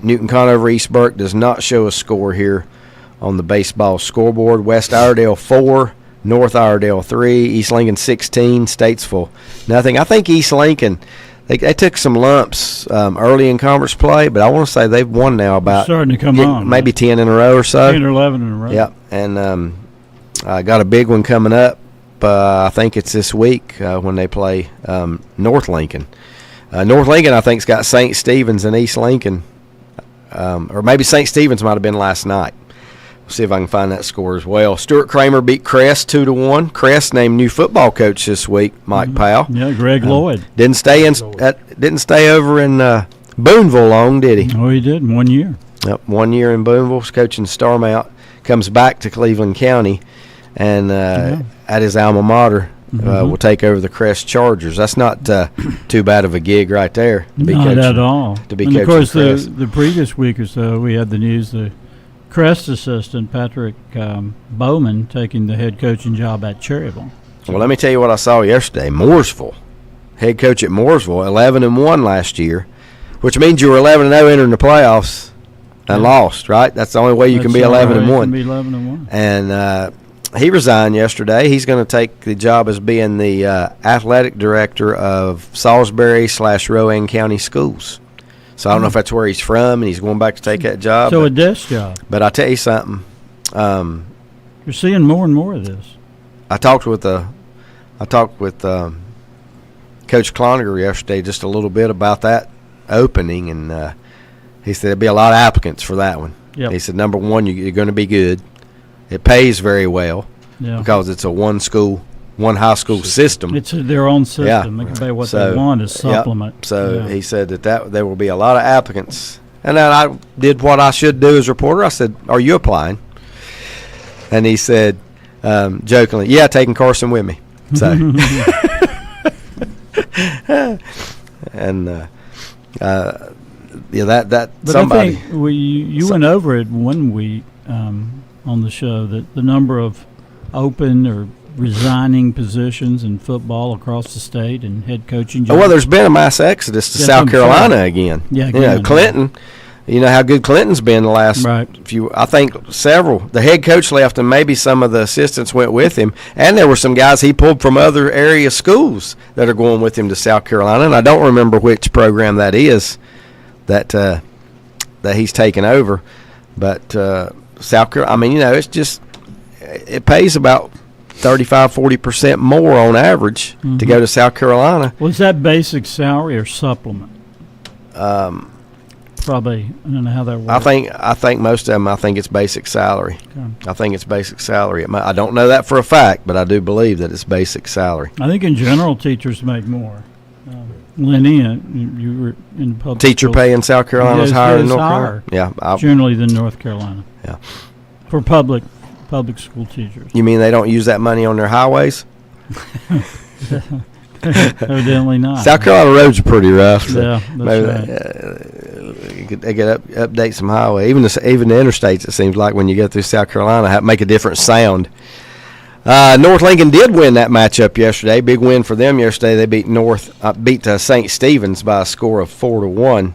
Speaker 1: Newton Conover East Burke does not show a score here on the baseball scoreboard. West Iredale 4, North Iredale 3, East Lincoln 16, Statesville nothing. I think East Lincoln, they took some lumps early in conference play, but I want to say they've won now about
Speaker 2: starting to come on,
Speaker 1: maybe 10 in a row or so.
Speaker 2: 10 or 11 in a row.
Speaker 1: Yep, and I got a big one coming up. I think it's this week when they play North Lincoln. North Lincoln, I think, has got St. Stephen's and East Lincoln. Or maybe St. Stephen's might have been last night. We'll see if I can find that score as well. Stuart Kramer beat Crest 2-1. Crest named new football coach this week, Mike Powell.
Speaker 2: Yeah, Greg Lloyd.
Speaker 1: Didn't stay over in Booneville long, did he?
Speaker 2: Oh, he did in 1 year.
Speaker 1: Yep, 1 year in Booneville. Was coaching Starmount. Comes back to Cleveland County, and at his alma mater, will take over the Crest Chargers. That's not too bad of a gig right there. To be
Speaker 2: not at all.
Speaker 1: To be
Speaker 2: and
Speaker 1: coaching
Speaker 2: of course,
Speaker 1: Crest.
Speaker 2: the previous week or so, we had the news the Crest assistant Patrick Bowman taking the head coaching job at Cherryville.
Speaker 1: Well, let me tell you what I saw yesterday. Mooresville, head coach at Mooresville, 11-1 last year, which means you were 11-0 entering the playoffs and lost. Right? That's the only way you can be 11-1.
Speaker 2: Can be 11-1.
Speaker 1: And he resigned yesterday. He's going to take the job as being the athletic director of Salisbury/Rowan County Schools. So I don't know if that's where he's from, and he's going back to take that job.
Speaker 2: So a desk job.
Speaker 1: But I tell you something.
Speaker 2: You're seeing more and more of this.
Speaker 1: I talked with Coach Cloninger yesterday just a little bit about that opening, and he said there'd be a lot of applicants for that one.
Speaker 2: Yep.
Speaker 1: He said, number one, you're going to be good. It pays very well because it's a one high school system.
Speaker 2: It's their own system. They can pay what they want as supplement.
Speaker 1: Yep. So he said that there will be a lot of applicants. And then I did what I should do as a reporter. I said, "Are you applying?" And he said, jokingly, "Yeah, taking Carson with me." So, and that
Speaker 2: but
Speaker 1: somebody.
Speaker 2: I think you went over it one week on the show that the number of open or resigning positions in football across the state and head coaching jobs.
Speaker 1: Well, there's been a mass exodus to South Carolina again.
Speaker 2: Yeah,
Speaker 1: Clinton. You know how good Clinton's been the last few. I think several. The head coach left, and maybe some of the assistants went with him. And there were some guys he pulled from other area schools that are going with him to South Carolina. And I don't remember which program that is that he's taken over. But South Carolina, I mean, it's just it pays about 35-40% more on average to go to South Carolina.
Speaker 2: Was that basic salary or supplement? Probably. I don't know how that works.
Speaker 1: I think most of them. I think it's basic salary.
Speaker 2: Okay.
Speaker 1: I think it's basic salary. I don't know that for a fact, but I do believe that it's basic salary.
Speaker 2: I think in general teachers make more. Lenny, you were in public
Speaker 1: teacher
Speaker 2: schools.
Speaker 1: Pay in South Carolina is higher than North Carolina. Yeah,
Speaker 2: generally than North Carolina.
Speaker 1: Yeah,
Speaker 2: for public school teachers.
Speaker 1: You mean they don't use that money on their highways?
Speaker 2: Evidently not.
Speaker 1: South Carolina roads are pretty rough. So
Speaker 2: yeah, that's
Speaker 1: maybe
Speaker 2: right.
Speaker 1: They could update some highway. Even the interstates, it seems like when you go through South Carolina, make a different sound. North Lincoln did win that matchup yesterday. Big win for them yesterday. They beat St. Stephen's by a score of 4-1.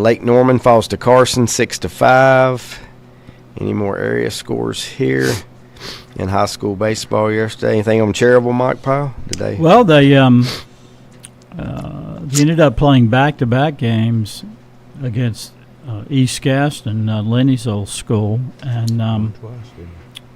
Speaker 1: Lake Norman falls to Carson 6-5. Any more area scores here in high school baseball yesterday? Anything on Cherryville, Mike Powell?
Speaker 2: Well, they ended up playing back-to-back games against East Gaston, Lenny's old school, and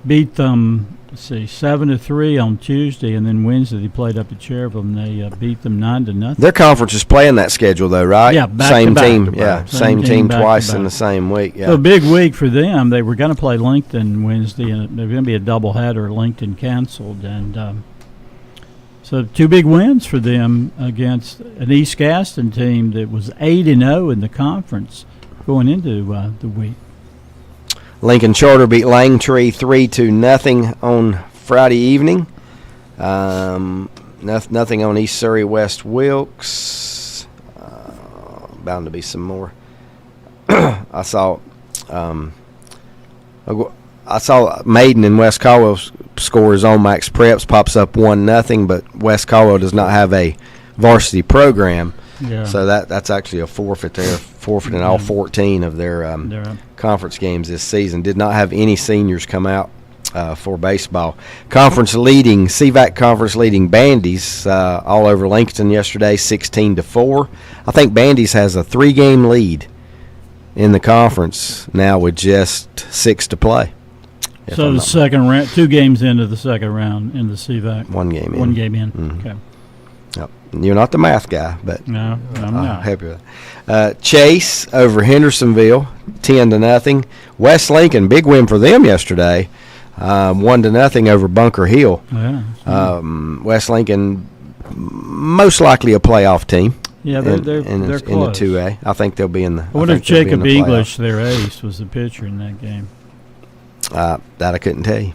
Speaker 2: beat them. Let's see, 7-3 on Tuesday, and then Wednesday they played up at Cherville, and they beat them 9-0.
Speaker 1: Their conference is playing that schedule, though, right?
Speaker 2: Yeah, back
Speaker 1: same
Speaker 2: to back.
Speaker 1: team. Yeah, same team
Speaker 2: back
Speaker 1: twice
Speaker 2: to back.
Speaker 1: in the same week. Yeah,
Speaker 2: So a big week for them. They were going to play Lincoln Wednesday, and they're going to be a doubleheader. Lincoln canceled, and so 2 big wins for them against an East Gaston team that was 8-0 in the conference going into the week.
Speaker 1: Lincoln Charter beat Langtree 3-0 on Friday evening. Nothing on East Surrey West Wilkes. Bound to be some more. I saw Maiden and West Caldwell scores on Max Preps, pops up 1-0, but West Caldwell does not have a varsity program.
Speaker 2: Yeah.
Speaker 1: So that's actually a forfeit there, forfeiting all 14 of their conference games this season. Did not have any seniors come out for baseball. CVAC conference leading Bandy's all over Lincoln yesterday, 16-4. I think Bandy's has a 3-game lead in the conference now with just 6 to play.
Speaker 2: So the second round, 2 games into the second round in the CVAC.
Speaker 1: 1 game in.
Speaker 2: 1 game in.
Speaker 1: Mm-hmm.
Speaker 2: Okay.
Speaker 1: Yep. You're not the math guy, but
Speaker 2: no, I'm not.
Speaker 1: Happy with that. Chase over Hendersonville, 10-0. West Lincoln, big win for them yesterday, 1-0 over Bunker Hill.
Speaker 2: Yeah.
Speaker 1: West Lincoln, most likely a playoff team.
Speaker 2: Yeah, they're
Speaker 1: in the
Speaker 2: close.
Speaker 1: 2A. I think they'll be in the.
Speaker 2: I wonder if Jacob English, their ace, was the pitcher in that game.
Speaker 1: That I couldn't tell you.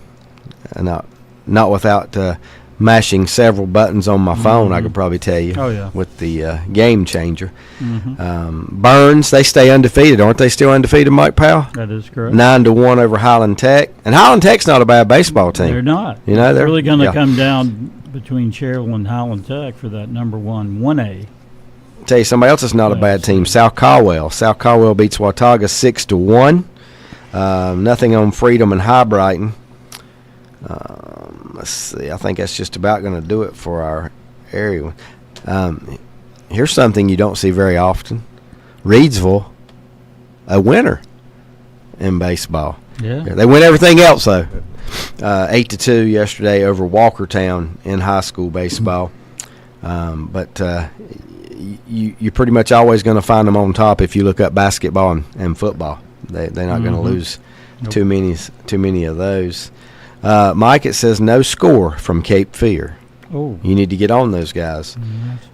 Speaker 1: Not without mashing several buttons on my phone, I could probably tell you.
Speaker 2: Oh, yeah.
Speaker 1: With the game changer.
Speaker 2: Mm-hmm.
Speaker 1: Burns, they stay undefeated. Aren't they still undefeated, Mike Powell?
Speaker 2: That is correct.
Speaker 1: 9-1 over Highland Tech. And Highland Tech's not a bad baseball team.
Speaker 2: They're not.
Speaker 1: You know,
Speaker 2: they're really going to come down between Cherville and Highland Tech for that number 1A.
Speaker 1: Tell you somebody else is not a bad team. South Caldwell. South Caldwell beats Watauga 6-1. Nothing on Freedom and High Brighton. Let's see. I think that's just about going to do it for our area. Here's something you don't see very often. Reidsville, a winner in baseball.
Speaker 2: Yeah.
Speaker 1: They win everything else, though. 8-2 yesterday over Walkertown in high school baseball. But you're pretty much always going to find them on top if you look up basketball and football. They're not going to lose too many of those. Mike, it says no score from Cape Fear.
Speaker 2: Oh,
Speaker 1: you need to get on those guys.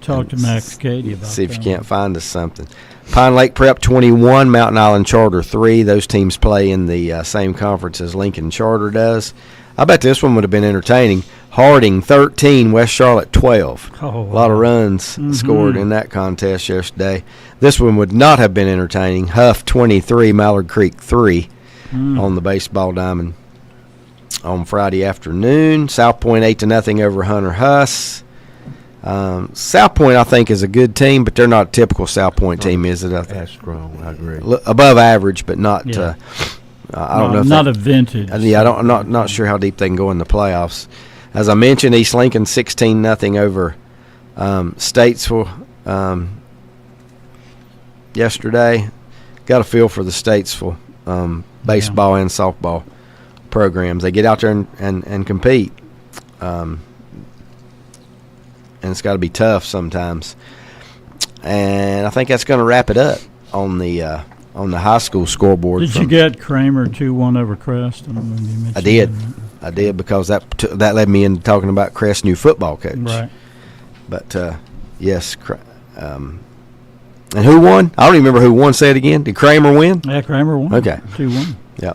Speaker 2: Talk to Max Cady about
Speaker 1: see if you can't find us something. Pine Lake Prep 21, Mountain Island Charter 3. Those teams play in the same conference as Lincoln Charter does. I bet this one would have been entertaining. Harding 13, West Charlotte 12.
Speaker 2: Oh, wow.
Speaker 1: A lot of runs scored in that contest yesterday. This one would not have been entertaining. Huff 23, Mallard Creek 3 on the baseball diamond on Friday afternoon. South Point 8-0 over Hunter Huss. South Point, I think, is a good team, but they're not a typical South Point team, is it?
Speaker 4: That's strong. I agree.
Speaker 1: Above average, but not.
Speaker 2: Yeah.
Speaker 1: I don't know. If
Speaker 2: not a vintage.
Speaker 1: Yeah, I'm not sure how deep they can go in the playoffs. As I mentioned, East Lincoln 16-0 over Statesville yesterday. Got a feel for the Statesville baseball and softball programs. They get out there and compete. And it's got to be tough sometimes. And I think that's going to wrap it up on the high school scoreboard.
Speaker 2: Did you get Kramer 2-1 over Crest?
Speaker 1: I did. I did, because that led me into talking about Crest's new football coach.
Speaker 2: Right.
Speaker 1: But yes, and who won? I don't even remember who won. Say it again. Did Kramer win?
Speaker 2: Yeah, Kramer won.
Speaker 1: Okay.
Speaker 2: 2-1.
Speaker 1: Yeah.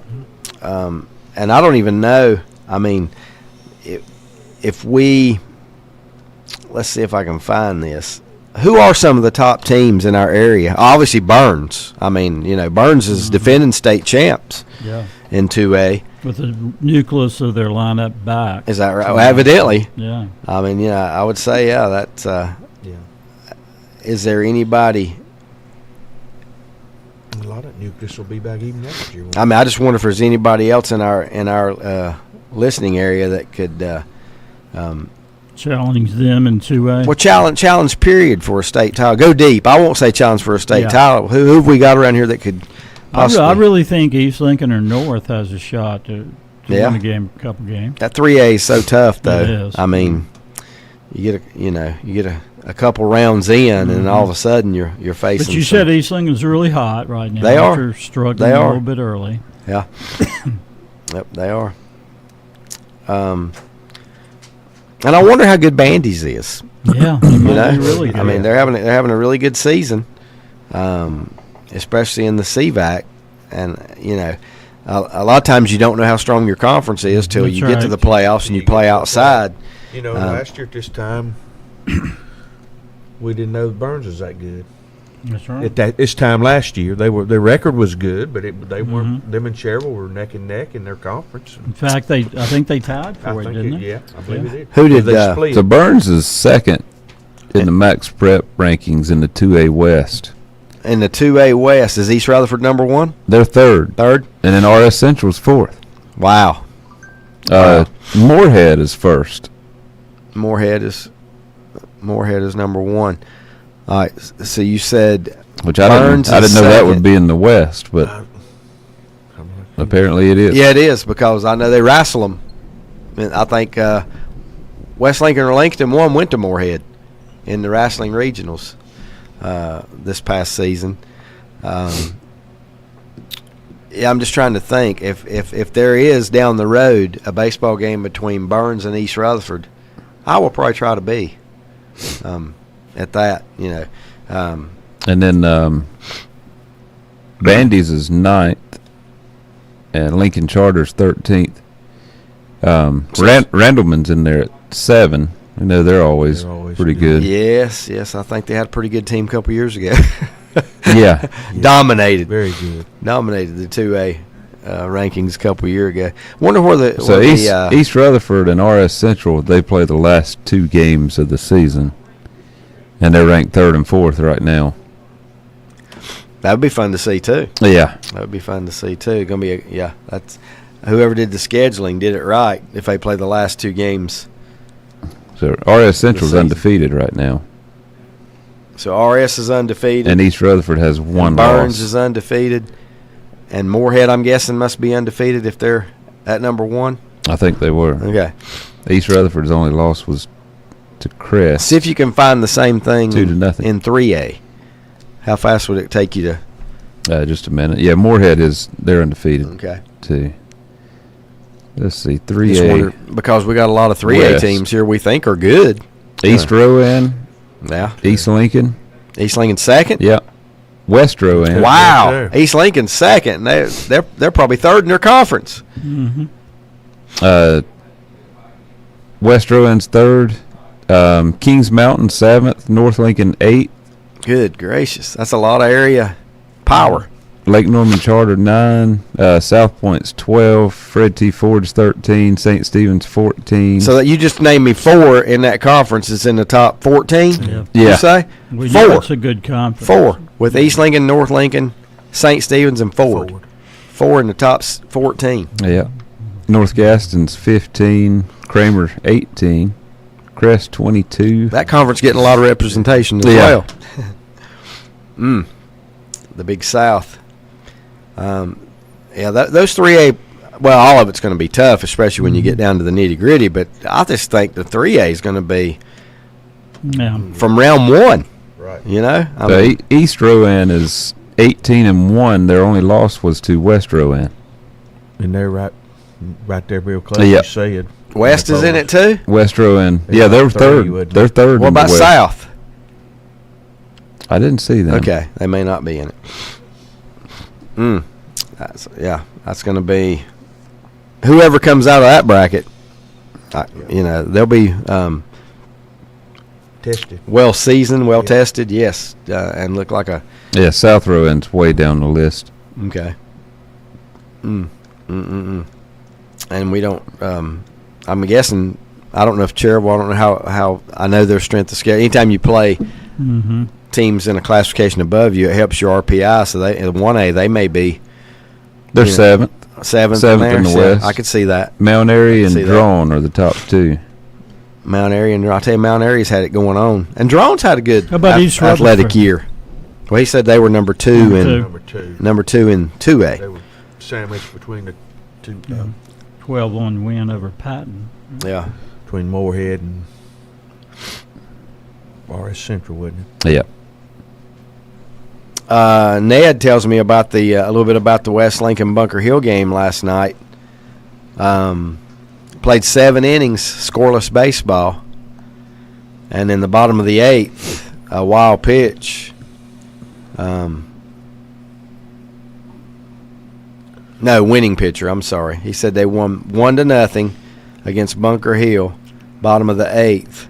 Speaker 1: And I don't even know. I mean, if we, let's see if I can find this. Who are some of the top teams in our area? Obviously, Burns. I mean, Burns is defending state champs.
Speaker 2: Yeah.
Speaker 1: In 2A.
Speaker 2: With the nucleus of their lineup back.
Speaker 1: Is that right? Well, evidently.
Speaker 2: Yeah.
Speaker 1: I mean, I would say, that's. Is there anybody?
Speaker 4: A lot of nucleus will be back even next year.
Speaker 1: I mean, I just wonder if there's anybody else in our listening area that could
Speaker 2: challenge them in 2A.
Speaker 1: Well, challenge period for a state title. Go deep. I won't say challenge for a state title. Who have we got around here that could possibly?
Speaker 2: I really think East Lincoln or North has a shot to They won a couple games.
Speaker 1: That 3A is so tough, though.
Speaker 2: It is.
Speaker 1: I mean, you get a couple rounds in, and all of a sudden you're facing.
Speaker 2: But you said East Lincoln's really hot right now.
Speaker 1: They are.
Speaker 2: They're struggling a little bit early.
Speaker 1: Yeah. Yep, they are. And I wonder how good Bandy's is.
Speaker 2: Yeah, they might be really good.
Speaker 1: I mean, they're having a really good season, especially in the CVAC, and a lot of times you don't know how strong your conference is till you get to the playoffs and you play outside.
Speaker 4: Last year at this time, we didn't know Burns was that good.
Speaker 2: That's right.
Speaker 4: At this time last year, their record was good, but they weren't. Them and Cherville were neck and neck in their conference.
Speaker 2: In fact, I think they tied for it, didn't they?
Speaker 4: Yeah, I believe they did.
Speaker 1: Who did
Speaker 4: they split?
Speaker 3: So Burns is second in the Max Prep rankings in the 2A West.
Speaker 1: In the 2A West, is East Rutherford number 1?
Speaker 3: They're third.
Speaker 1: Third?
Speaker 3: And then RS Central's fourth.
Speaker 1: Wow.
Speaker 3: Moorhead is first.
Speaker 1: Moorhead is number 1. All right, so you said
Speaker 3: Which I
Speaker 1: Burns
Speaker 3: didn't know that
Speaker 1: second.
Speaker 3: would be in the West, but apparently it is.
Speaker 1: Yeah, it is, because I know they wrestle them. And I think West Lincoln or Lincoln one went to Moorhead in the wrestling regionals this past season. Yeah, I'm just trying to think if there is down the road a baseball game between Burns and East Rutherford, I will probably try to be at that.
Speaker 3: And then Bandy's is 9th, and Lincoln Charter's 13th. Randleman's in there at 7. I know they're always pretty good.
Speaker 1: Yes, I think they had a pretty good team a couple years ago.
Speaker 3: Yeah.
Speaker 1: Dominated.
Speaker 4: Very good.
Speaker 1: Dominated the 2A rankings a couple years ago. Wonder where the
Speaker 3: So East Rutherford and RS Central, they play the last 2 games of the season, and they're ranked 3rd and 4th right now.
Speaker 1: That would be fun to see too.
Speaker 3: Yeah,
Speaker 1: that would be fun to see too. Gonna be that's whoever did the scheduling did it right if they play the last 2 games.
Speaker 3: So RS Central's undefeated right now.
Speaker 1: So RS is undefeated,
Speaker 3: And East Rutherford has 1
Speaker 1: Burns
Speaker 3: loss.
Speaker 1: is undefeated, and Moorhead, I'm guessing, must be undefeated if they're at number 1.
Speaker 3: I think they were.
Speaker 1: Okay.
Speaker 3: East Rutherford's only loss was to Crest.
Speaker 1: See if you can find the same thing
Speaker 3: 2-0
Speaker 1: in 3A. How fast would it take you to?
Speaker 3: Just a minute. Yeah, Moorhead they're undefeated.
Speaker 1: Okay.
Speaker 3: Too. Let's see,
Speaker 1: Just
Speaker 3: 3A.
Speaker 1: wonder, because we got a lot of 3A
Speaker 3: West.
Speaker 1: teams here we think are good.
Speaker 3: East Rowan.
Speaker 1: Yeah.
Speaker 3: East Lincoln.
Speaker 1: East Lincoln second.
Speaker 3: Yeah. West Rowan.
Speaker 1: Wow.
Speaker 4: Right
Speaker 1: East Lincoln second. They're probably 3rd in their conference.
Speaker 2: Mm-hmm.
Speaker 3: West Rowan's 3rd. Kings Mountain 7th. North Lincoln 8th.
Speaker 1: Good gracious, that's a lot of area power.
Speaker 3: Lake Norman Charter 9. South Point's 12. Fred T. Ford's 13. St. Stephen's 14.
Speaker 1: So that you just named me 4 in that conference that's in the top 14.
Speaker 2: Yeah.
Speaker 3: Yeah.
Speaker 1: You say
Speaker 2: Well,
Speaker 1: 4.
Speaker 2: yeah, it's a good conference.
Speaker 1: 4 with East Lincoln, North Lincoln, St. Stephen's, and Ford. 4 in the top 14.
Speaker 3: Yeah. North Gaston's 15. Kramer 18. Crest 22.
Speaker 1: That conference getting a lot of representation as
Speaker 3: Yeah.
Speaker 1: well. The Big South. Those 3A, well, all of it's going to be tough, especially when you get down to the nitty gritty. But I just think the 3A is going to be from round 1.
Speaker 4: Right.
Speaker 1: I
Speaker 3: So
Speaker 1: mean,
Speaker 3: East Rowan is 18-1. Their only loss was to West Rowan.
Speaker 4: And they're right there real close.
Speaker 3: Yeah.
Speaker 4: You said
Speaker 1: West is in it too.
Speaker 3: West Rowan.
Speaker 4: They're
Speaker 3: Yeah, they're
Speaker 4: not 30,
Speaker 3: third.
Speaker 4: wouldn't
Speaker 3: They're third.
Speaker 1: What
Speaker 3: in the
Speaker 1: about
Speaker 3: West.
Speaker 1: South?
Speaker 3: I didn't see them.
Speaker 1: Okay, they may not be in it. That's going to be whoever comes out of that bracket. They'll be
Speaker 4: tested,
Speaker 1: well seasoned, well tested. Yes, and look like a
Speaker 3: Yeah, South Rowan's way down the list.
Speaker 1: okay. And we don't. I'm guessing. I don't know if Cherville. I don't know how. I know their strength of schedule. Anytime you play teams in a classification above you, it helps your RPI. So they in 1A they may be.
Speaker 3: They're seventh.
Speaker 1: Seventh
Speaker 3: in the West.
Speaker 1: I could see that.
Speaker 3: Mount Airy and
Speaker 1: see that.
Speaker 3: Drawn are the top 2.
Speaker 1: Mount Airy, and I'll tell you, Mount Airy's had it going on, and Drone's had a good
Speaker 2: How about East
Speaker 1: athletic
Speaker 2: Rutherford?
Speaker 1: year. Well, he said they were number 2 in
Speaker 4: number 2.
Speaker 1: number 2 in 2A.
Speaker 4: They were sandwiched between the 2
Speaker 2: 12-1 win over Patton.
Speaker 1: Yeah.
Speaker 4: Between Moorhead and RS Central, wasn't it?
Speaker 3: Yeah.
Speaker 1: Ned tells me about a little bit about the West Lincoln Bunker Hill game last night. Played 7 innings, scoreless baseball, and in the bottom of the 8th, a wild pitch. No, winning pitcher. I'm sorry. He said they won 1-0 against Bunker Hill, bottom of the 8th.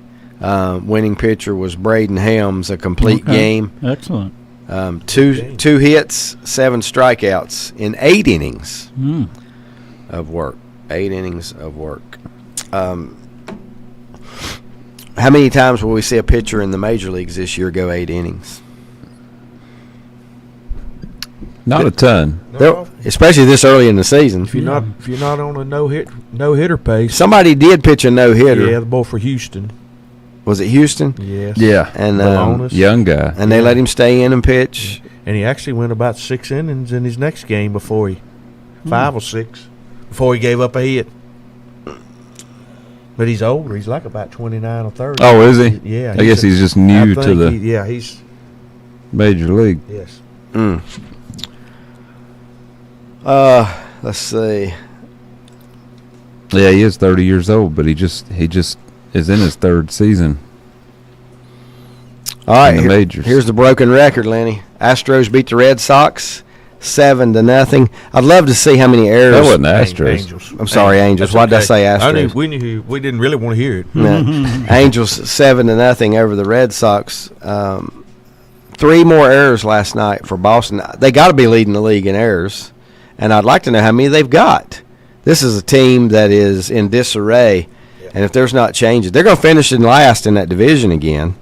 Speaker 1: Winning pitcher was Braden Helms. A complete game.
Speaker 2: Excellent.
Speaker 1: Two hits, 7 strikeouts in 8 innings of work. 8 innings of work. How many times will we see a pitcher in the major leagues this year go 8 innings?
Speaker 3: Not a ton.
Speaker 4: No.
Speaker 1: Especially this early in the season.
Speaker 4: If you're not on a no hitter pace.
Speaker 1: Somebody did pitch a no hitter.
Speaker 4: Yeah, the ball for Houston.
Speaker 1: Was it Houston?
Speaker 4: Yes.
Speaker 3: Yeah.
Speaker 1: And
Speaker 3: young guy.
Speaker 1: And they let him stay in and pitch.
Speaker 4: And he actually went about 6 innings in his next game before he 5 or 6 before he gave up a hit. But he's older. He's like about 29 or 30.
Speaker 3: Oh, is he?
Speaker 4: Yeah.
Speaker 3: I guess he's just new to the
Speaker 4: he's
Speaker 3: major league.
Speaker 4: Yes.
Speaker 1: Let's see.
Speaker 3: Yeah, he is 30 years old, but he just is in his 3rd season.
Speaker 1: All right,
Speaker 3: in the majors.
Speaker 1: Here's the broken record, Lenny. Astros beat the Red Sox 7-0. I'd love to see how many errors.
Speaker 3: That wasn't the Astros.
Speaker 4: Angels.
Speaker 1: I'm sorry, Angels. Why did I say Astros?
Speaker 4: We didn't really want to hear it.
Speaker 1: No. Angels 7-0 over the Red Sox. 3 more errors last night for Boston. They got to be leading the league in errors, and I'd like to know how many they've got. This is a team that is in disarray, and if there's not changes, they're going to finish in last in that division again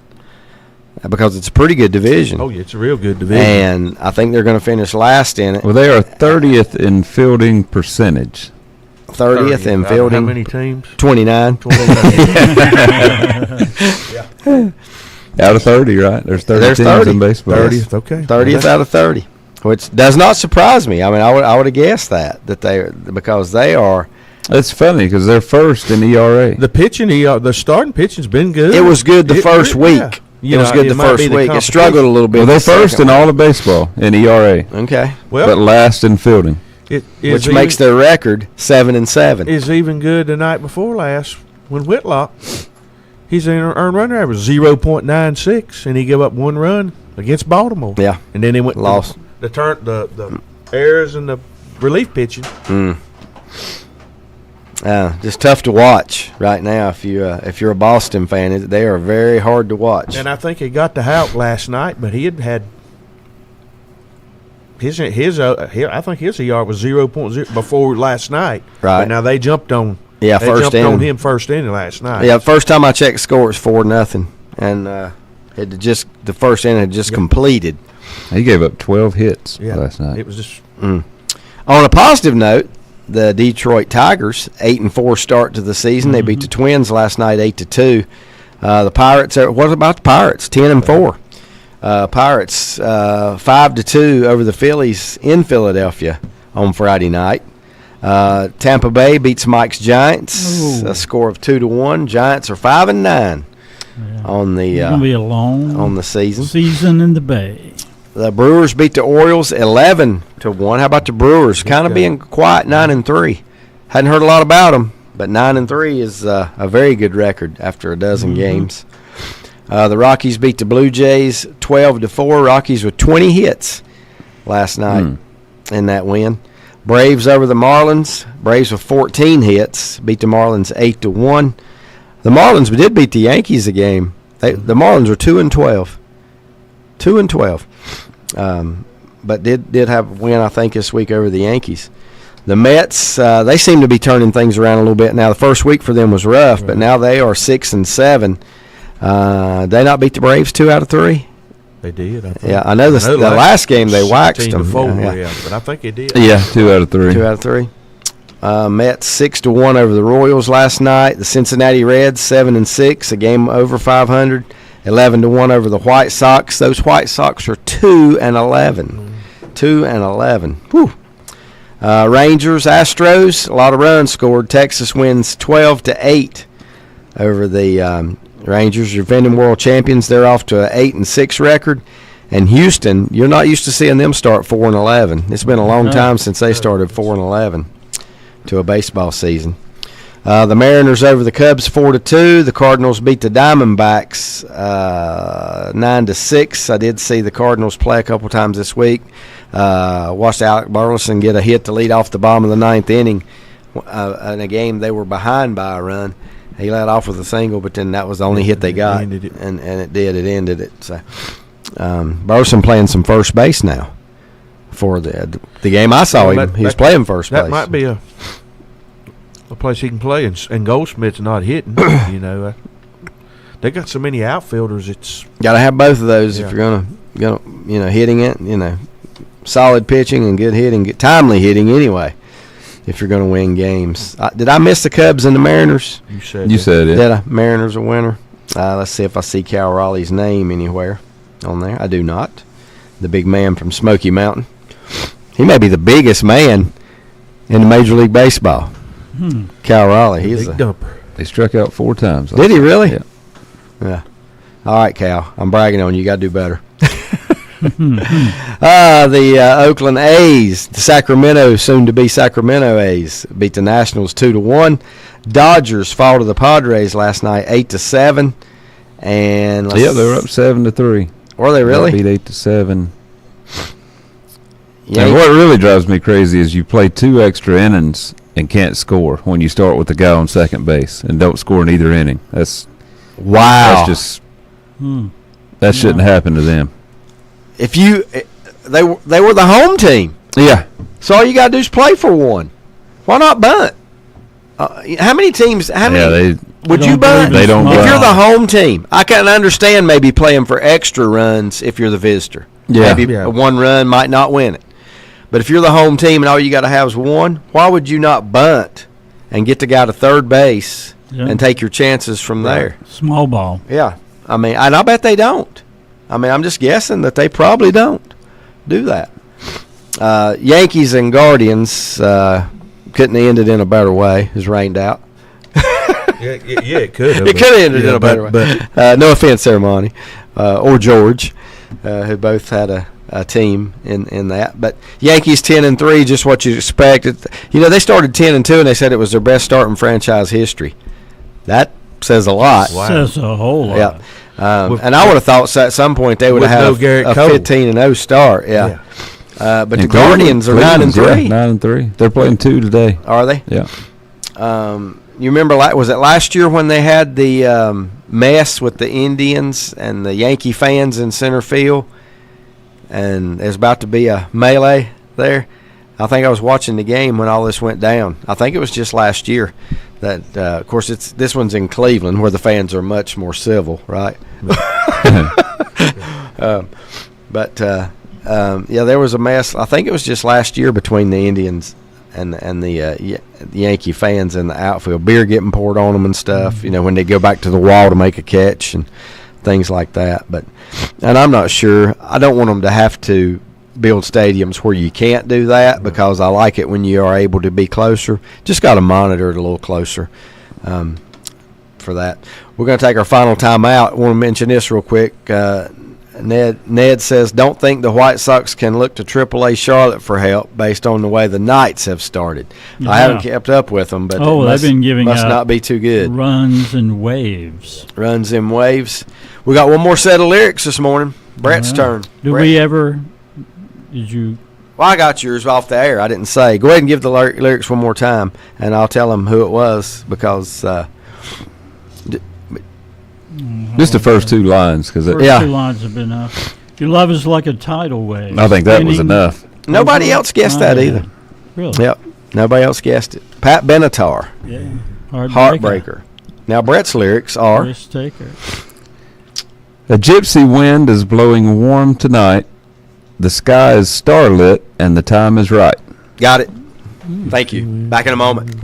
Speaker 1: because it's a pretty good division.
Speaker 4: Oh, yeah, it's a real good division.
Speaker 1: And I think they're going to finish last in it.
Speaker 3: Well, they are 30th in fielding percentage.
Speaker 1: 30th in fielding.
Speaker 4: How many teams?
Speaker 1: 29.
Speaker 4: 29.
Speaker 3: Out of 30, right? There's 30 teams
Speaker 1: 30.
Speaker 3: in baseball.
Speaker 4: 30th, okay.
Speaker 1: 30th out of 30, which does not surprise me. I mean, I would have guessed that because they are.
Speaker 3: It's funny because they're first in ERA.
Speaker 4: The pitching, the starting pitching's been good.
Speaker 1: It was good the first week.
Speaker 4: Yeah.
Speaker 1: It was good the first week. It struggled a little bit.
Speaker 3: Well, they're
Speaker 1: the
Speaker 3: first
Speaker 1: second
Speaker 3: in
Speaker 1: week.
Speaker 3: all of baseball in ERA.
Speaker 1: Okay.
Speaker 4: Well,
Speaker 3: but last in fielding.
Speaker 1: Which makes their record 7-7.
Speaker 4: Is even good the night before last when Whitlock, his earned run average was 0.96, and he gave up 1 run against Baltimore.
Speaker 1: Yeah.
Speaker 4: And then he went
Speaker 1: lost
Speaker 4: the errors and the relief pitching.
Speaker 1: Just tough to watch right now. If you're a Boston fan, they are very hard to watch.
Speaker 4: And I think he got to Houck last night, but he had his I think his ER was 0.0 before last night.
Speaker 1: Right.
Speaker 4: But now they jumped on.
Speaker 1: Yeah,
Speaker 4: they
Speaker 1: first
Speaker 4: jumped
Speaker 1: inning.
Speaker 4: on him first inning last night.
Speaker 1: Yeah, first time I checked the score, it was 4-0, and the first inning had just completed.
Speaker 3: He gave up 12 hits last night.
Speaker 4: It was just.
Speaker 1: On a positive note, the Detroit Tigers 8-4 start to the season. They beat the Twins last night 8-2. The Pirates. What about the Pirates? 10-4. Pirates 5-2 over the Phillies in Philadelphia on Friday night. Tampa Bay beats Mike's Giants. A score of 2-1. Giants are 5-9 on the
Speaker 2: It's gonna be a long
Speaker 1: on the season.
Speaker 2: Season in the Bay.
Speaker 1: The Brewers beat the Orioles 11-1. How about the Brewers? Kind of being quiet, 9-3. Hadn't heard a lot about them, but 9-3 is a very good record after a dozen games. The Rockies beat the Blue Jays 12-4. Rockies with 20 hits last night in that win. Braves over the Marlins. Braves with 14 hits beat the Marlins 8-1. The Marlins did beat the Yankees a game. The Marlins were 2-12. 2-12. But did have a win, I think, this week over the Yankees. The Mets, they seem to be turning things around a little bit now. The first week for them was rough, but now they are 6-7. They not beat the Braves 2 out of 3?
Speaker 4: They did. I think.
Speaker 1: Yeah, I know the last game they waxed them.
Speaker 4: 16-4, yeah, but I think they did.
Speaker 3: Yeah, 2 out of 3.
Speaker 1: 2 out of 3. Mets 6-1 over the Royals last night. The Cincinnati Reds 7-6, a game over 500. 11-1 over the White Sox. Those White Sox are 2-11. 2-11. Whew. Rangers, Astros, a lot of runs scored. Texas wins 12-8 over the Rangers. Your defending world champions, they're off to an 8-6 record. And Houston, you're not used to seeing them start 4-11. It's been a long time since they started 4-11 to a baseball season. The Mariners over the Cubs 4-2. The Cardinals beat the Diamondbacks 9-6. I did see the Cardinals play a couple times this week. Watched Alec Burleson get a hit to lead off the bottom of the ninth inning in a game they were behind by a run. He led off with a single, but then that was the only hit they got, and it ended it. So Burleson playing some first base now for the game I saw him. He was playing first base.
Speaker 4: That might be a place he can play, and Goldsmith's not hitting. They got so many outfielders. It's
Speaker 1: got to have both of those if you're gonna hitting it. Solid pitching and good hitting, timely hitting anyway. If you're going to win games, did I miss the Cubs and the Mariners?
Speaker 4: You said
Speaker 1: it. Did I? Mariners a winner. Let's see if I see Cal Raleigh's name anywhere on there. I do not. The big man from Smoky Mountain. He may be the biggest man in the Major League Baseball. Cal Raleigh. He's a
Speaker 4: dumper.
Speaker 3: He struck out 4 times.
Speaker 1: Did he really?
Speaker 3: Yeah.
Speaker 1: All right, Cal. I'm bragging on you. You got to do better. The Oakland A's, the soon-to-be Sacramento A's, beat the Nationals 2-1. Dodgers fall to the Padres last night 8-7. And
Speaker 3: they were up 7-3.
Speaker 1: Were they really?
Speaker 3: They beat 8-7. And what really drives me crazy is you play 2 extra innings and can't score when you start with the guy on second base and don't score in either inning. That's just that shouldn't happen to them.
Speaker 1: If they were the home team.
Speaker 3: Yeah.
Speaker 1: So all you got to do is play for one. Why not bunt? How many teams? Would you bunt?
Speaker 3: They don't.
Speaker 1: If you're the home team, I can understand maybe playing for extra runs if you're the visitor.
Speaker 3: Yeah.
Speaker 1: Maybe one run might not win it. But if you're the home team and all you got to have is one, why would you not bunt and get the guy to third base and take your chances from there?
Speaker 2: Small ball.
Speaker 1: Yeah. I mean, and I bet they don't. I mean, I'm just guessing that they probably don't do that. Yankees and Guardians couldn't have ended in a better way. It was rained out.
Speaker 4: It could have.
Speaker 1: It could have ended in a better way. But no offense there, Monty, or George, who both had a team in that. But Yankees 10-3, just what you'd expect. They started 10-2, and they said it was their best start in franchise history. That says a lot.
Speaker 2: Wow. Says a whole lot.
Speaker 1: Yeah. And I would have thought at some point they would have had a 15-0 start. Yeah. But the Guardians are 9-3.
Speaker 3: 9-3. They're playing 2 today.
Speaker 1: Are they?
Speaker 3: Yeah.
Speaker 1: You remember? Was it last year when they had the mess with the Indians and the Yankee fans in center field, and there's about to be a melee there? I think I was watching the game when all this went down. I think it was just last year. That of course this one's in Cleveland where the fans are much more civil, right? There was a mess. I think it was just last year between the Indians and the Yankee fans in the outfield. Beer getting poured on them and stuff. When they go back to the wall to make a catch and things like that. And I'm not sure. I don't want them to have to build stadiums where you can't do that because I like it when you are able to be closer. Just got to monitor it a little closer for that. We're going to take our final time out. I want to mention this real quick. Ned says, don't think the White Sox can look to AAA Charlotte for help based on the way the Knights have started. Yeah. I haven't kept up with them, but
Speaker 2: they've been giving
Speaker 1: must not be too good.
Speaker 2: Runs and waves.
Speaker 1: Runs and waves. We got one more set of lyrics this morning. Brett's turn.
Speaker 2: Did you?
Speaker 1: Well, I got yours off the air. I didn't say. Go ahead and give the lyrics one more time, and I'll tell them who it was because.
Speaker 3: Just the first 2 lines, because
Speaker 2: 2 lines have been enough. Your love is like a tidal wave.
Speaker 3: I think that was enough.
Speaker 1: Nobody else guessed that either.
Speaker 2: Really?
Speaker 1: Yep. Nobody else guessed it. Pat Benatar.
Speaker 2: Yeah.
Speaker 1: Heartbreaker. Now Brett's lyrics are.
Speaker 2: Risk taker.
Speaker 3: A gypsy wind is blowing warm tonight. The sky is starlit and the time is right.
Speaker 1: Got it. Thank you. Back in a moment.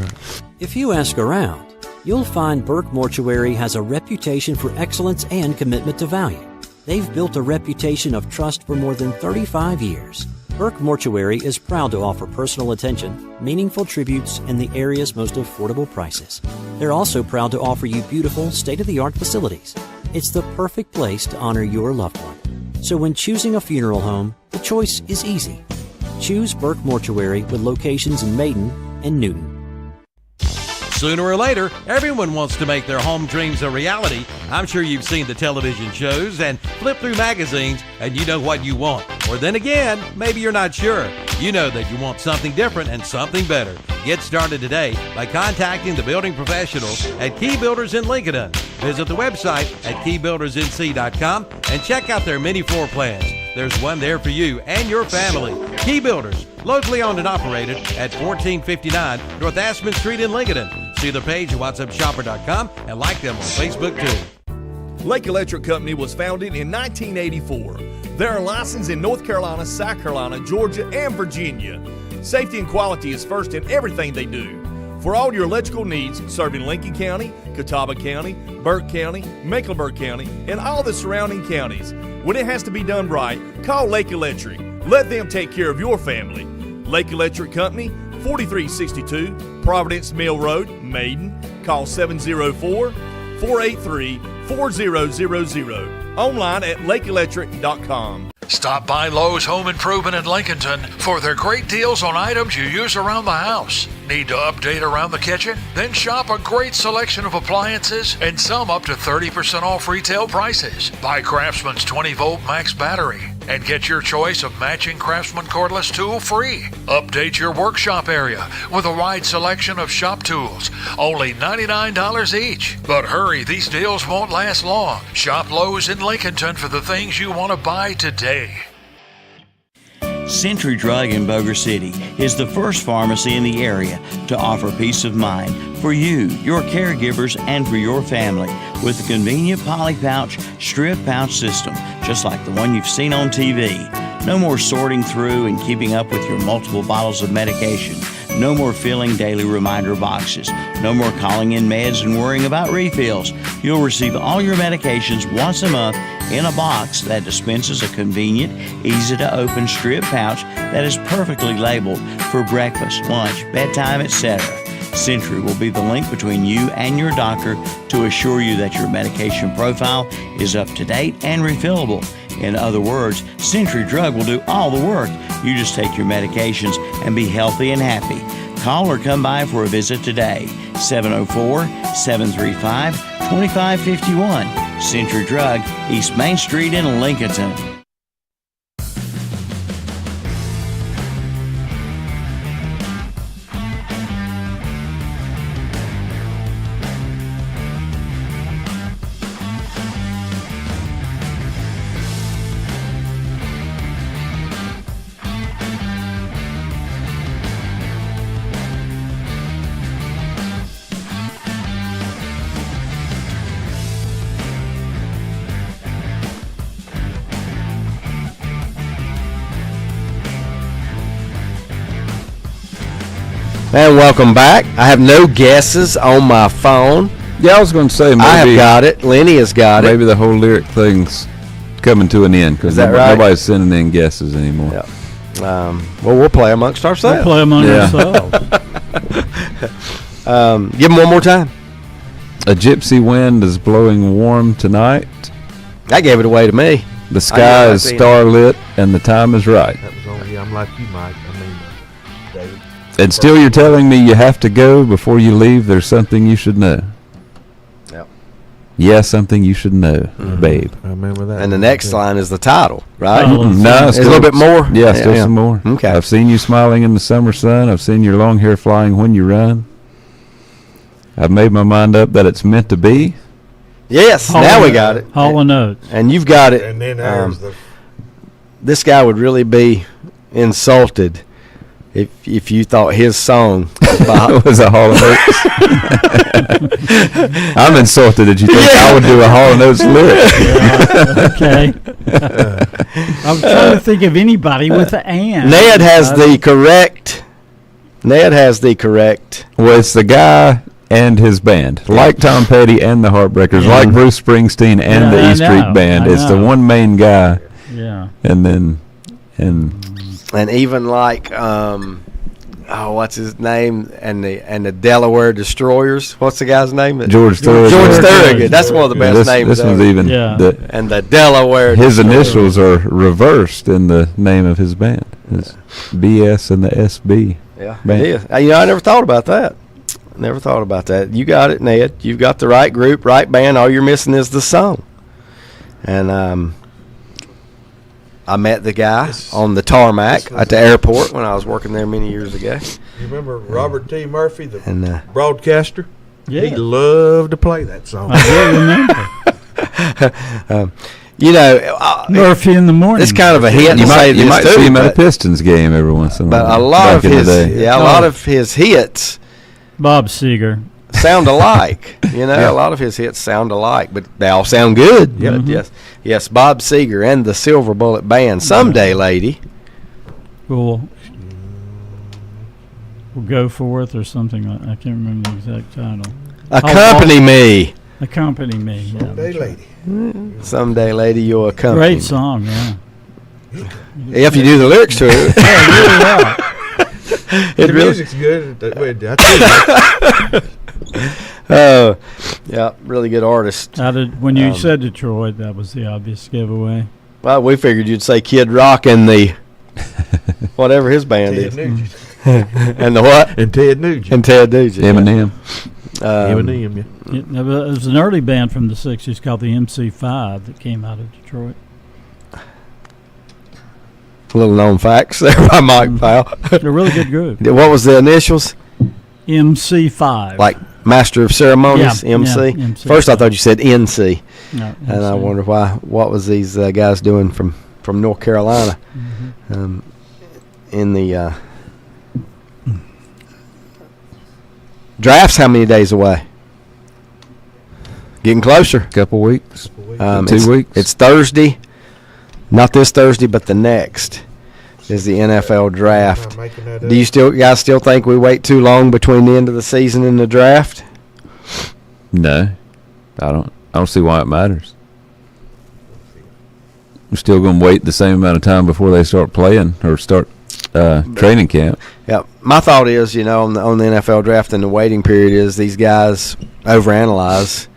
Speaker 18: If you ask around, you'll find Burke Mortuary has a reputation for excellence and commitment to value. They've built a reputation of trust for more than 35 years. Burke Mortuary is proud to offer personal attention, meaningful tributes, and the area's most affordable prices. They're also proud to offer you beautiful, state-of-the-art facilities. It's the perfect place to honor your loved one. So when choosing a funeral home, the choice is easy. Choose Burke Mortuary with locations in Maiden and Newton.
Speaker 9: Sooner or later, everyone wants to make their home dreams a reality. I'm sure you've seen the television shows and flipped through magazines and you know what you want. Or then again, maybe you're not sure. You know that you want something different and something better. Get started today by contacting the building professionals at Key Builders in Lincoln. Visit the website at keybuildersnc.com and check out their mini floor plans. There's one there for you and your family. Key Builders, locally owned and operated at 1459 North Aspen Street in Lincoln. See their page at whatsupshopper.com and like them on Facebook too.
Speaker 6: Lake Electric Company was founded in 1984. They are licensed in North Carolina, South Carolina, Georgia, and Virginia. Safety and quality is first in everything they do. For all your electrical needs, serving Lincoln County, Catawba County, Burke County, Mecklenburg County, and all the surrounding counties. When it has to be done right, call Lake Electric. Let them take care of your family. Lake Electric Company, 4362 Providence Mill Road, Maiden. Call 704-483-4000. Online at lakeelectric.com.
Speaker 19: Stop by Lowe's Home Improvement in Lincolnton for their great deals on items you use around the house. Need to update around the kitchen? Then shop a great selection of appliances and some up to 30% off retail prices. Buy Craftsman's 20-volt max battery and get your choice of matching Craftsman cordless tool free. Update your workshop area with a wide selection of shop tools, only $99 each. But hurry, these deals won't last long. Shop Lowe's in Lincolnton for the things you want to buy today.
Speaker 14: Century Drug in Boger City is the first pharmacy in the area to offer peace of mind for you, your caregivers, and for your family with a convenient poly pouch, strip pouch system, just like the one you've seen on TV. No more sorting through and keeping up with your multiple bottles of medication. No more filling daily reminder boxes. No more calling in meds and worrying about refills. You'll receive all your medications once a month in a box that dispenses a convenient, easy-to-open strip pouch that is perfectly labeled for breakfast, lunch, bedtime, etc. Century will be the link between you and your doctor to assure you that your medication profile is up to date and refillable. In other words, Century Drug will do all the work. You just take your medications and be healthy and happy. Call or come by for a visit today. 704-735-2551. Century Drug, East Main Street in Lincolnton.
Speaker 1: And welcome back. I have no guesses on my phone.
Speaker 3: Yeah, I was going to say maybe
Speaker 1: I have got it. Lenny has got it.
Speaker 3: Maybe the whole lyric thing's coming to an end because nobody's sending in guesses anymore.
Speaker 1: Yeah. Well, we'll play amongst ourselves.
Speaker 2: We'll play among ourselves.
Speaker 1: Give them one more time.
Speaker 3: A gypsy wind is blowing warm tonight.
Speaker 1: That gave it away to me.
Speaker 3: The sky is starlit and the time is right.
Speaker 4: That was only, I'm like you, Mike. David.
Speaker 3: And still you're telling me you have to go before you leave. There's something you should know.
Speaker 1: Yep.
Speaker 3: Yeah, something you should know, babe.
Speaker 4: I remember that.
Speaker 1: And the next line is the title, right?
Speaker 3: No,
Speaker 1: it's a little bit more.
Speaker 3: Yeah, still some more.
Speaker 1: Okay.
Speaker 3: I've seen you smiling in the summer sun. I've seen your long hair flying when you run. I've made my mind up that it's meant to be.
Speaker 1: Yes, now we got it.
Speaker 2: Hall and Oates.
Speaker 1: And you've got it.
Speaker 4: And then there's
Speaker 1: this guy would really be insulted if you thought his song
Speaker 3: was a Hall and Oates. I'm insulted that you think I would do a Hall and Oates lyric.
Speaker 2: Okay. I was trying to think of anybody with an and.
Speaker 1: Ned has the correct.
Speaker 3: Well, it's the guy and his band, like Tom Petty and the Heartbreakers, like Bruce Springsteen and the E Street Band. It's the one main guy.
Speaker 2: Yeah.
Speaker 3: And then
Speaker 1: and even like what's his name? And the Delaware Destroyers. What's the guy's name?
Speaker 3: George Thorogood.
Speaker 1: George Thorogood. That's one of the best names.
Speaker 3: This one's even.
Speaker 1: And the Delaware.
Speaker 3: His
Speaker 1: Destroyers.
Speaker 3: initials are reversed in the name of his band. It's BS and the SB.
Speaker 1: Yeah,
Speaker 3: band.
Speaker 1: it is. I never thought about that. Never thought about that. You got it, Ned. You've got the right group, right band. All you're missing is the song. And I met the guy on the tarmac at the airport when I was working there many years ago.
Speaker 4: You remember Robert T. Murphy, the
Speaker 1: And
Speaker 4: broadcaster?
Speaker 2: Yeah.
Speaker 4: He loved to play that song.
Speaker 2: Murphy in the morning.
Speaker 1: It's kind of a hit.
Speaker 3: You might
Speaker 1: too,
Speaker 3: see him at a
Speaker 1: but-
Speaker 3: Pistons game every once in a while.
Speaker 1: But a lot of
Speaker 3: back in the
Speaker 1: his,
Speaker 3: day.
Speaker 1: a lot of his hits
Speaker 2: Bob Seger.
Speaker 1: sound alike. A lot of his hits sound alike, but they all sound good.
Speaker 2: Yeah.
Speaker 1: But yes, Bob Seger and the Silver Bullet Band. Someday, lady.
Speaker 2: We'll go forth or something. I can't remember the exact title.
Speaker 1: Accompany me.
Speaker 2: Accompany me. Yeah,
Speaker 4: Someday,
Speaker 2: that's right.
Speaker 4: lady.
Speaker 1: Someday, lady, you'll accompany
Speaker 2: Great
Speaker 1: me.
Speaker 2: song, yeah.
Speaker 1: If you do the lyrics to it.
Speaker 4: The music's good.
Speaker 1: Oh, yeah, really good artist.
Speaker 2: When you said Detroit, that was the obvious giveaway.
Speaker 1: Well, we figured you'd say Kid Rock and the whatever his band
Speaker 4: Ted
Speaker 1: is.
Speaker 4: Nugent.
Speaker 1: And the what?
Speaker 4: And Ted Nugent.
Speaker 3: Eminem.
Speaker 4: Eminem,
Speaker 2: It was an early band from the 60s called the MC5 that came out of Detroit.
Speaker 1: Little known facts there by Mike Powell.
Speaker 2: They're a really good group.
Speaker 1: What was the initials?
Speaker 2: MC5.
Speaker 1: Like Master of Ceremonies,
Speaker 2: Yeah,
Speaker 1: MC?
Speaker 2: yeah, MC.
Speaker 1: First I thought you said NC.
Speaker 2: No,
Speaker 1: And I
Speaker 2: MC.
Speaker 1: wonder what was these guys doing from North Carolina in the draft's how many days away? Getting closer.
Speaker 3: Couple weeks. 2
Speaker 1: It's-
Speaker 3: weeks.
Speaker 1: It's Thursday. Not this Thursday, but the next is the NFL draft. Do you guys still think we wait too long between the end of the season and the draft?
Speaker 3: No, I don't see why it matters. We're still going to wait the same amount of time before they start playing or start training camp.
Speaker 1: Yeah, my thought is, on the NFL draft and the waiting period is these guys overanalyze,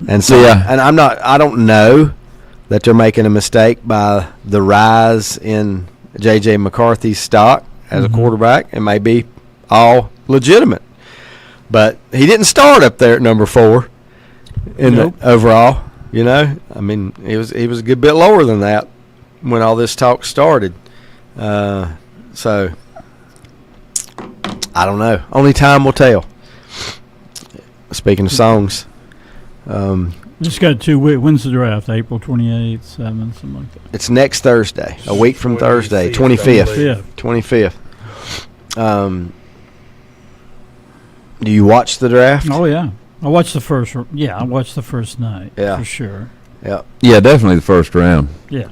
Speaker 1: and so and I don't know that they're making a mistake by the rise in J.J. McCarthy's stock as a quarterback. It may be all legitimate, but he didn't start up there at number 4 in the overall. I mean, he was a good bit lower than that when all this talk started. So I don't know. Only time will tell. Speaking of songs,
Speaker 2: Just got 2 weeks. When's the draft? April 28th, 7th, something like that.
Speaker 1: it's next Thursday, a week from Thursday, 25th. 25th. Do you watch the draft?
Speaker 2: Oh yeah, I watched the first. I watched the first night.
Speaker 1: Yeah.
Speaker 2: For sure.
Speaker 3: Yeah, definitely the first round.
Speaker 2: Yeah.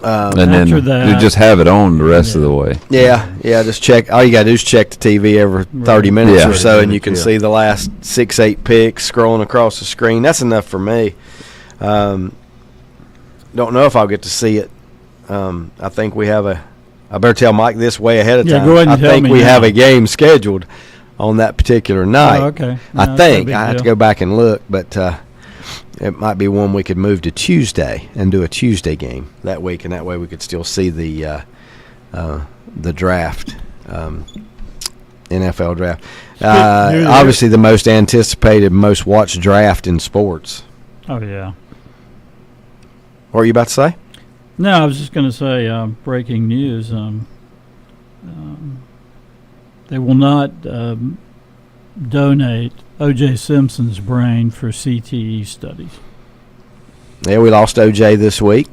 Speaker 3: And then
Speaker 2: After that-
Speaker 3: you just have it on the rest of the way.
Speaker 1: Yeah, just check. All you got to do is check the TV every 30 minutes or so, and you can see the last 6-8 picks scrolling across the screen. That's enough for me. Don't know if I'll get to see it. I think we have I better tell Mike this way ahead of time.
Speaker 2: Go ahead and
Speaker 1: I
Speaker 2: tell
Speaker 1: think
Speaker 2: me
Speaker 1: we
Speaker 2: now.
Speaker 1: have a game scheduled on that particular night.
Speaker 2: Oh, okay. No,
Speaker 1: I
Speaker 2: that's
Speaker 1: think.
Speaker 2: no big
Speaker 1: I have to
Speaker 2: deal.
Speaker 1: go back and look, but it might be one we could move to Tuesday and do a Tuesday game that week, and that way we could still see the draft, NFL draft. Obviously, the most anticipated, most watched draft in sports.
Speaker 2: Oh yeah.
Speaker 1: What were you about to say?
Speaker 2: No, I was just going to say breaking news. They will not donate O.J. Simpson's brain for CTE studies.
Speaker 1: Yeah, we lost OJ this week.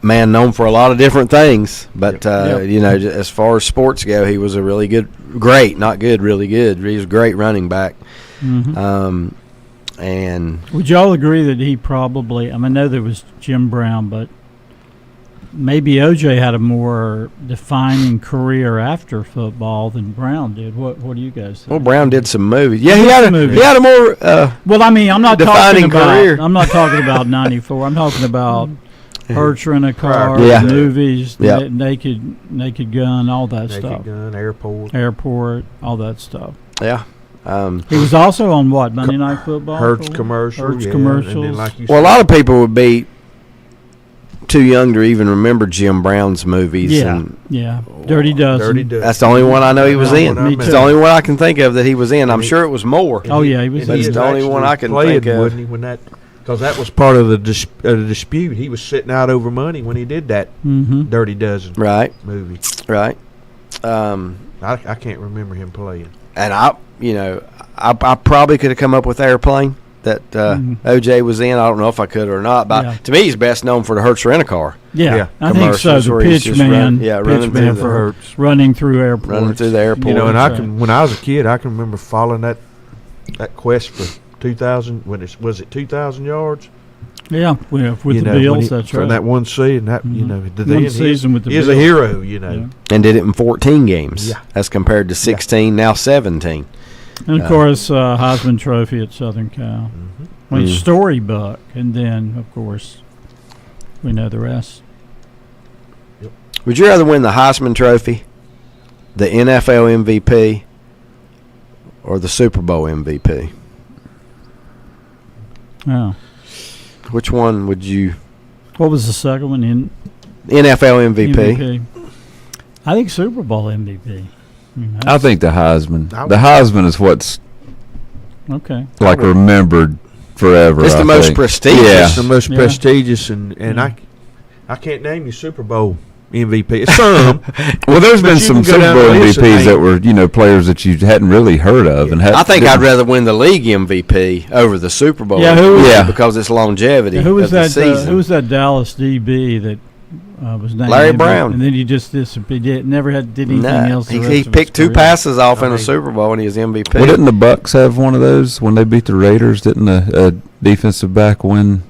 Speaker 1: Man known for a lot of different things, but as far as sports go, he was a really really good. He was a great running back. And
Speaker 2: would y'all agree that he probably? I know there was Jim Brown, but maybe OJ had a more defining career after football than Brown did. What do you guys think?
Speaker 1: Well, Brown did some movies. Yeah,
Speaker 2: He
Speaker 1: he
Speaker 2: did
Speaker 1: had
Speaker 2: some
Speaker 1: a
Speaker 2: movies.
Speaker 1: he had a more
Speaker 2: Well, I mean, I'm not talking
Speaker 1: defining
Speaker 2: about.
Speaker 1: career.
Speaker 2: I'm not talking about '94. I'm talking about Hertz Rent a Car,
Speaker 1: Yeah.
Speaker 2: movies,
Speaker 1: Yep.
Speaker 2: Naked Gun, all that
Speaker 4: Naked
Speaker 2: stuff.
Speaker 4: Gun,
Speaker 2: Airport, all that stuff.
Speaker 1: Yeah.
Speaker 2: He was also on what, Monday Night Football?
Speaker 4: Hertz
Speaker 2: for-
Speaker 4: commercial,
Speaker 2: Hertz
Speaker 4: yeah,
Speaker 2: commercials.
Speaker 4: and then like you
Speaker 1: Well, a
Speaker 4: said,
Speaker 1: lot of people would be too young to even remember Jim Brown's movies.
Speaker 2: Yeah,
Speaker 1: And
Speaker 2: yeah. Dirty Dozen.
Speaker 4: Dirty Dozen.
Speaker 1: that's the only one I know he was
Speaker 4: No,
Speaker 1: in.
Speaker 4: one I
Speaker 1: It's
Speaker 4: met.
Speaker 1: the only one I can think of that he was in. I'm sure it was more.
Speaker 2: Oh, yeah, he was
Speaker 1: But
Speaker 2: in
Speaker 1: it's
Speaker 2: it.
Speaker 1: the only one I can
Speaker 4: played,
Speaker 1: think of.
Speaker 4: wasn't he, when that, because that was part of the dispute. He was sitting out over money when he did that
Speaker 2: Mm-hmm.
Speaker 4: Dirty Dozen
Speaker 1: Right,
Speaker 4: movie.
Speaker 1: right.
Speaker 4: I can't remember him playing.
Speaker 1: And I probably could have come up with Airplane that OJ was in. I don't know if I could or not. But
Speaker 2: Yeah.
Speaker 1: to me, he's best known for the Hertz Rent a Car.
Speaker 2: Yeah, I think so.
Speaker 1: commercials
Speaker 2: The
Speaker 1: where he's
Speaker 2: pitch
Speaker 1: just
Speaker 2: man,
Speaker 1: running through the
Speaker 2: for
Speaker 1: Hertz.
Speaker 2: running through airports.
Speaker 1: Running through the airport.
Speaker 4: You know, and
Speaker 2: That's right.
Speaker 4: when I was a kid, I can remember following that quest for 2,000. Was it 2,000 yards?
Speaker 2: Yeah, with
Speaker 4: You
Speaker 2: the
Speaker 4: know, when
Speaker 2: Bills,
Speaker 4: he-
Speaker 2: that's
Speaker 4: from
Speaker 2: right.
Speaker 4: that one season. That you know,
Speaker 2: One season with the
Speaker 4: he is a
Speaker 2: Bills.
Speaker 4: hero. You know,
Speaker 1: And did it in 14 games.
Speaker 4: Yeah.
Speaker 1: As compared to 16, now 17.
Speaker 2: And of course, Heisman Trophy at Southern Cal. I mean, storybook, and then of course, we know the rest.
Speaker 1: Would you rather win the Heisman Trophy, the NFL MVP, or the Super Bowl MVP?
Speaker 2: Oh,
Speaker 1: Which one would you?
Speaker 2: what was the second one in
Speaker 1: NFL MVP.
Speaker 2: MVP? I think Super Bowl MVP.
Speaker 3: I think the Heisman.
Speaker 4: I
Speaker 3: The Heisman is what's
Speaker 2: Okay.
Speaker 3: like remembered forever.
Speaker 1: It's the
Speaker 3: I
Speaker 1: most
Speaker 3: think.
Speaker 1: prestigious.
Speaker 3: Yeah.
Speaker 4: it's the most
Speaker 2: Yeah.
Speaker 4: prestigious, and I can't name you Super Bowl MVP. It's some.
Speaker 3: Well, there's
Speaker 4: But
Speaker 3: been
Speaker 4: you
Speaker 3: some
Speaker 4: can go
Speaker 3: Super
Speaker 4: down
Speaker 3: Bowl
Speaker 4: the list and
Speaker 3: MVPs that
Speaker 4: name-
Speaker 3: were players that you hadn't really heard of, and had,
Speaker 1: I think
Speaker 3: didn't-
Speaker 1: I'd rather win the league MVP over the Super Bowl.
Speaker 2: Yeah, who was-
Speaker 1: MVP because it's longevity.
Speaker 2: Who was
Speaker 1: of the
Speaker 2: that?
Speaker 1: season.
Speaker 2: Who was that Dallas DB that was named
Speaker 1: Larry
Speaker 2: MVP?
Speaker 1: Brown.
Speaker 2: And then he just disappeared. Did anything
Speaker 1: Nah,
Speaker 2: else. the
Speaker 1: he
Speaker 2: rest of his
Speaker 1: picked two
Speaker 2: career.
Speaker 1: passes off in a Super Bowl and he was MVP.
Speaker 3: Well, didn't the Bucks have one of those when they beat the Raiders? Didn't a defensive back win